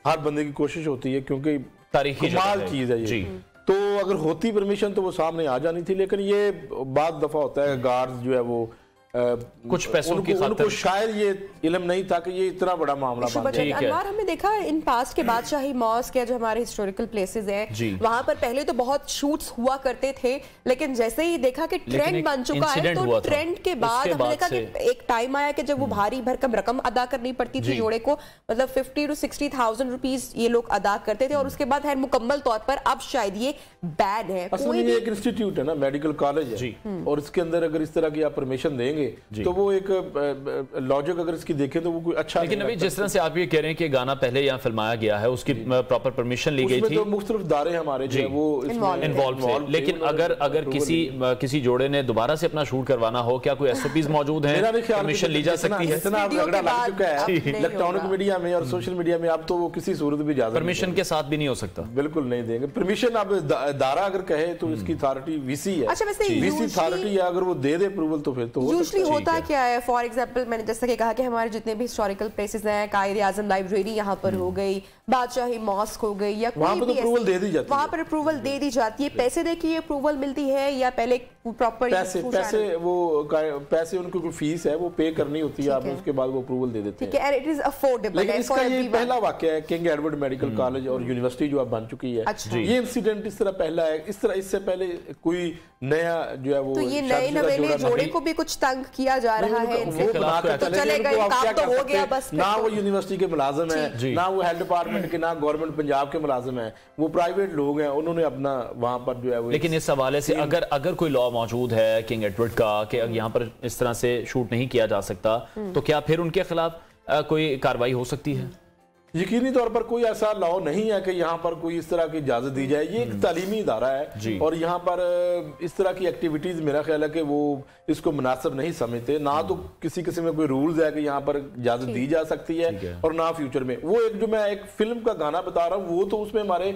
हर बंदे की कोशिश होती है क्योंकि तारीखी कमाल चीज़ है ये। तो अगर होती परमिशन तो वो सामने आ जानी थी, लेकिन ये बाद दफ़ा होता है गार्ड्स जो है वो कुछ पैसों की खातिर उनको शायद ये इल्म नहीं था कि ये इतना बड़ा मामला बन जाएगा। अनवार, हमने देखा इन पास्ट के बादशाही मॉस्क या जो हमारे हिस्टोरिकल प्लेसेस हैं वहां पर पहले तो बहुत शूट्स हुआ करते थे, लेकिन जैसे ही देखा कि ट्रेंड बन चुका है तो ट्रेंड के बाद हमने देखा कि एक टाइम आया कि जब वो भारी भरकम रकम अदा करनी पड़ती थी जोड़े को, मतलब 50 to 60,000 रुपीज ये लोग अदा करते थे, और उसके बाद मुकम्मल तौर पर अब शायद ये बैन है। ये एक इंस्टीट्यूट है ना, मेडिकल कॉलेज है, और इसके अंदर अगर इस तरह की आप परमिशन देंगे तो वो एक लॉजिक अगर इसकी देखें तो वो कोई अच्छा। लेकिन अभी जिस तरह से आप ये कह रहे हैं कि गाना पहले यहाँ फिल्माया गया है, उसकी प्रॉपर परमिशन ली गई थी, तो मुख्तलिफ दारे हमारे जो वो इन्वॉल्व थे। लेकिन अगर किसी जोड़े ने दोबारा से अपना शूट करवाना हो, क्या कोई SOPs मौजूद हैं, परमिशन ली जा सकती है? इतना झगड़ा लग चुका है इलेक्ट्रॉनिक मीडिया में और सोशल मीडिया में, अब तो वो किसी सूरत भी इजाजत परमिशन के साथ भी नहीं हो सकता। बिल्कुल नहीं देंगे परमिशन। अब दारा अगर कहे तो इसकी अथॉरिटी VC है, VC अथॉरिटी है, अगर वो दे दे अप्रूवल तो फिर तो होता क्या है। फॉर एग्जाम्पल मैंने जैसा कि कहा कि हमारे जितने भी हिस्टोरिकल प्लेसेस हैं, कायदे आजम लाइब्रेरी यहाँ पर हो गई, बादशाही मॉस्क हो गई, या वहाँ पर अप्रूवल दे दी जाती है, वहाँ पर अप्रूवल दे दी जाती है। पैसे दे के अप्रूवल मिलती है या पहले प्रॉपर पैसे उनको कोई फीस है वो पे करनी होती है, आपने उसके बाद वो अप्रूवल दे देते हैं। It is affordable. लेकिन इसका ये पहला वाकया है, किंग एडवर्ड मेडिकल कॉलेज और यूनिवर्सिटी जो अब बन चुकी है, ये इंसिडेंट इस तरह पहला है। इस तरह इससे पहले कोई नया जो है वो, तो ये नए नवेले जोड़े को भी कुछ तंग किया जा रहा है, तो चलेगा, काम तो हो गया बस। ना वो यूनिवर्सिटी के मुलाजिम है, ना वो हेल्थ डिपार्टमेंट के, ना गवर्नमेंट पंजाब के मुलाजिम है, वो प्राइवेट लोग हैं, उन्होंने अपना वहां पर जो है वो। लेकिन इस हवाले से अगर कोई लॉ मौजूद है किंग एडवर्ड का कि यहाँ पर इस तरह से शूट नहीं किया जा सकता, तो क्या फिर उनके खिलाफ कोई कार्रवाई हो सकती है? यकीनी तौर पर कोई ऐसा लॉ नहीं है कि यहाँ पर कोई इस तरह की इजाजत दी जाए। ये एक तालीमी इदारा है और यहाँ पर इस तरह की एक्टिविटीज मेरा ख्याल है कि वो इसको मुनासिब नहीं समझते। ना तो किसी किस्म में कोई रूल्स है कि यहाँ पर इजाजत दी जा सकती है, और ना फ्यूचर में। वो एक जो मैं एक फिल्म का गाना बता रहा हूँ, वो तो उसमें हमारे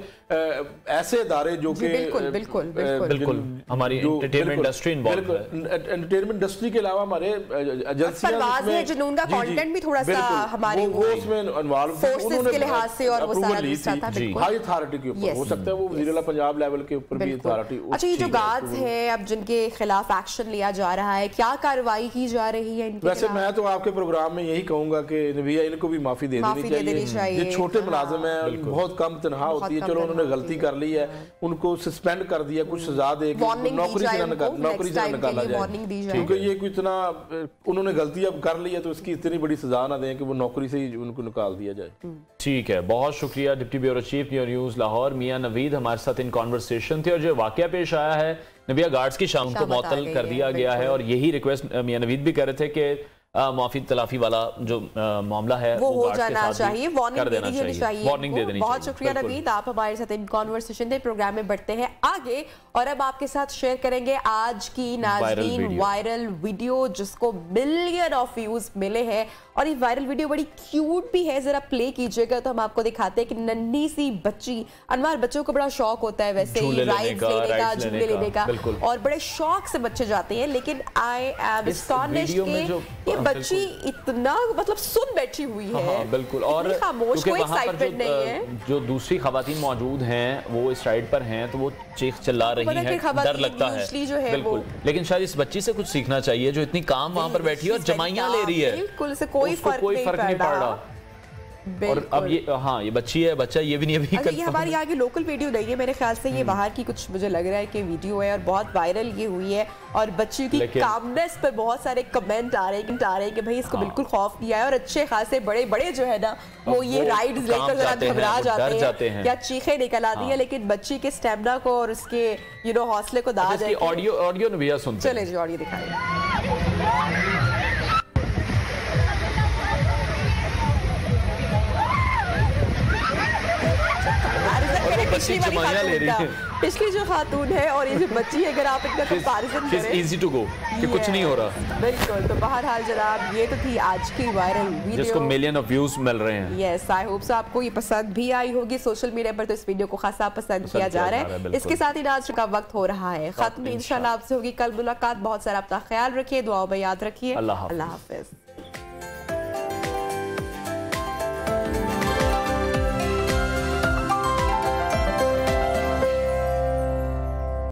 ऐसे इदारे जो कि बिल्कुल हमारी एंटरटेनमेंट इंडस्ट्री इन्वॉल्व है, एंटरटेनमेंट इंडस्ट्री के अलावा हमारे एजेंसियां के लिहाज से, और वो सारा दूसरा था हाई अथॉरिटी के ऊपर हो सकता है वो वज़ीर-ए-आला पंजाब लेवल के ऊपर भी अथॉरिटी। अच्छा, ये जो गार्ड्स हैं अब जिनके खिलाफ एक्शन लिया जा रहा है, क्या कार्रवाई की जा रही है इनके? वैसे मैं तो आपके प्रोग्राम में यही कहूंगा कि नबिया इनको भी माफी दे देनी चाहिए। ये छोटे मुलाजिम हैं, बहुत कम तनहा होती है, चलो उन्होंने गलती कर ली है, उनको सस्पेंड कर दिया, कुछ सजा दे, नौकरी से निकाला जाए, क्योंकि ये कोई इतना उन्होंने गलती अब कर ली है तो इसकी इतनी बड़ी सजा ना दें कि वो नौकरी से ही उनको निकाल दिया जाए। ठीक है, बहुत शुक्रिया deputy bureau chief news Lahore Mian Naveed हमारे साथ इन कॉन्वर्सेशन थे। और जो वाकया पेश आया है, नबिया गार्ड्स की शाम को मुअत्तल कर दिया गया है, और यही रिक्वेस्ट मियां नवीद भी कर रहे थे कि माफी तलाफी वाला जो मामला है वो हो जाना चाहिए, वार्निंग दे देनी चाहिए। वार्निंग दे देनी चाहिए। बहुत शुक्रिया नवीद, आप हमारे साथ इन कॉन्वर्सेशन थे। प्रोग्राम में बढ़ते हैं आगे, और अब आपके साथ शेयर करेंगे आज की नाज़रीन वायरल वीडियो जिसको मिलियन ऑफ व्यूज मिले हैं, और ये वायरल वीडियो बड़ी क्यूट भी है। जरा प्ले कीजिएगा तो हम आपको दिखाते हैं कि नन्ही सी बच्ची, अनवार बच्चों को बड़ा शौक होता है वैसे ही राइड्स लेने का, झूले लेने का, और बड़े शौक से बच्चे जाते हैं। लेकिन आई एम एस्टॉनिश्ड कि ये बच्ची इतना मतलब सुन बैठी हुई है। हाँ, बिल्कुल। और खामोश, कोई एक्साइटमेंट नहीं है। जो दूसरी खवातीन मौजूद हैं वो इस राइड पर हैं, तो वो चीख चिल्ला रही हैं, डर लगता है बिल्कुल। लेकिन शायद इस बच्ची से कुछ सीखना चाहिए जो इतनी काम वहां पर बैठी है और जमाइयां ले रही है, बिल्कुल से कोई फर्क नहीं पड़ रहा। और अब ये ये बच्ची है, बच्चा ये भी नहीं अभी ये हमारी आगे लोकल वीडियो नहीं है, मेरे ख्याल से ये बाहर की कुछ मुझे लग रहा है कि वीडियो है, और बहुत वायरल ये हुई है, और बच्चियों की कामनेस पर बहुत सारे कमेंट आ रहे हैं कि भाई इसको बिल्कुल खौफ नहीं आया, और अच्छे खासे बड़े बड़े जो है ना वो ये राइड्स लेकर जरा घबरा जाते हैं या चीखें निकल आती है, लेकिन बच्ची के स्टेमिना को और उसके हौसले को दाद है। ऑडियो नबिया सुनते हैं। चले जी ऑडियो दिखाइए। पिछली जो खातून है और ये जो बच्ची है, अगर आप इनका कंपैरिजन करें, इजी टू गो कि कुछ नहीं हो रहा। बिल्कुल। तो बहरहाल जनाब ये तो थी आज की वायरल वीडियो जिसको मिलियन ऑफ व्यूज मिल रहे हैं। यस, आई होप सो आपको ये पसंद भी आई होगी। सोशल मीडिया पर तो इस वीडियो को खासा पसंद किया जा रहा है। इसके साथ ही आज का वक्त हो रहा है खत्म। इंशाल्लाह आपसे होगी कल मुलाकात। बहुत सारा अपना ख्याल रखिए, दुआओं में याद रखिए। अल्लाह हाफिज।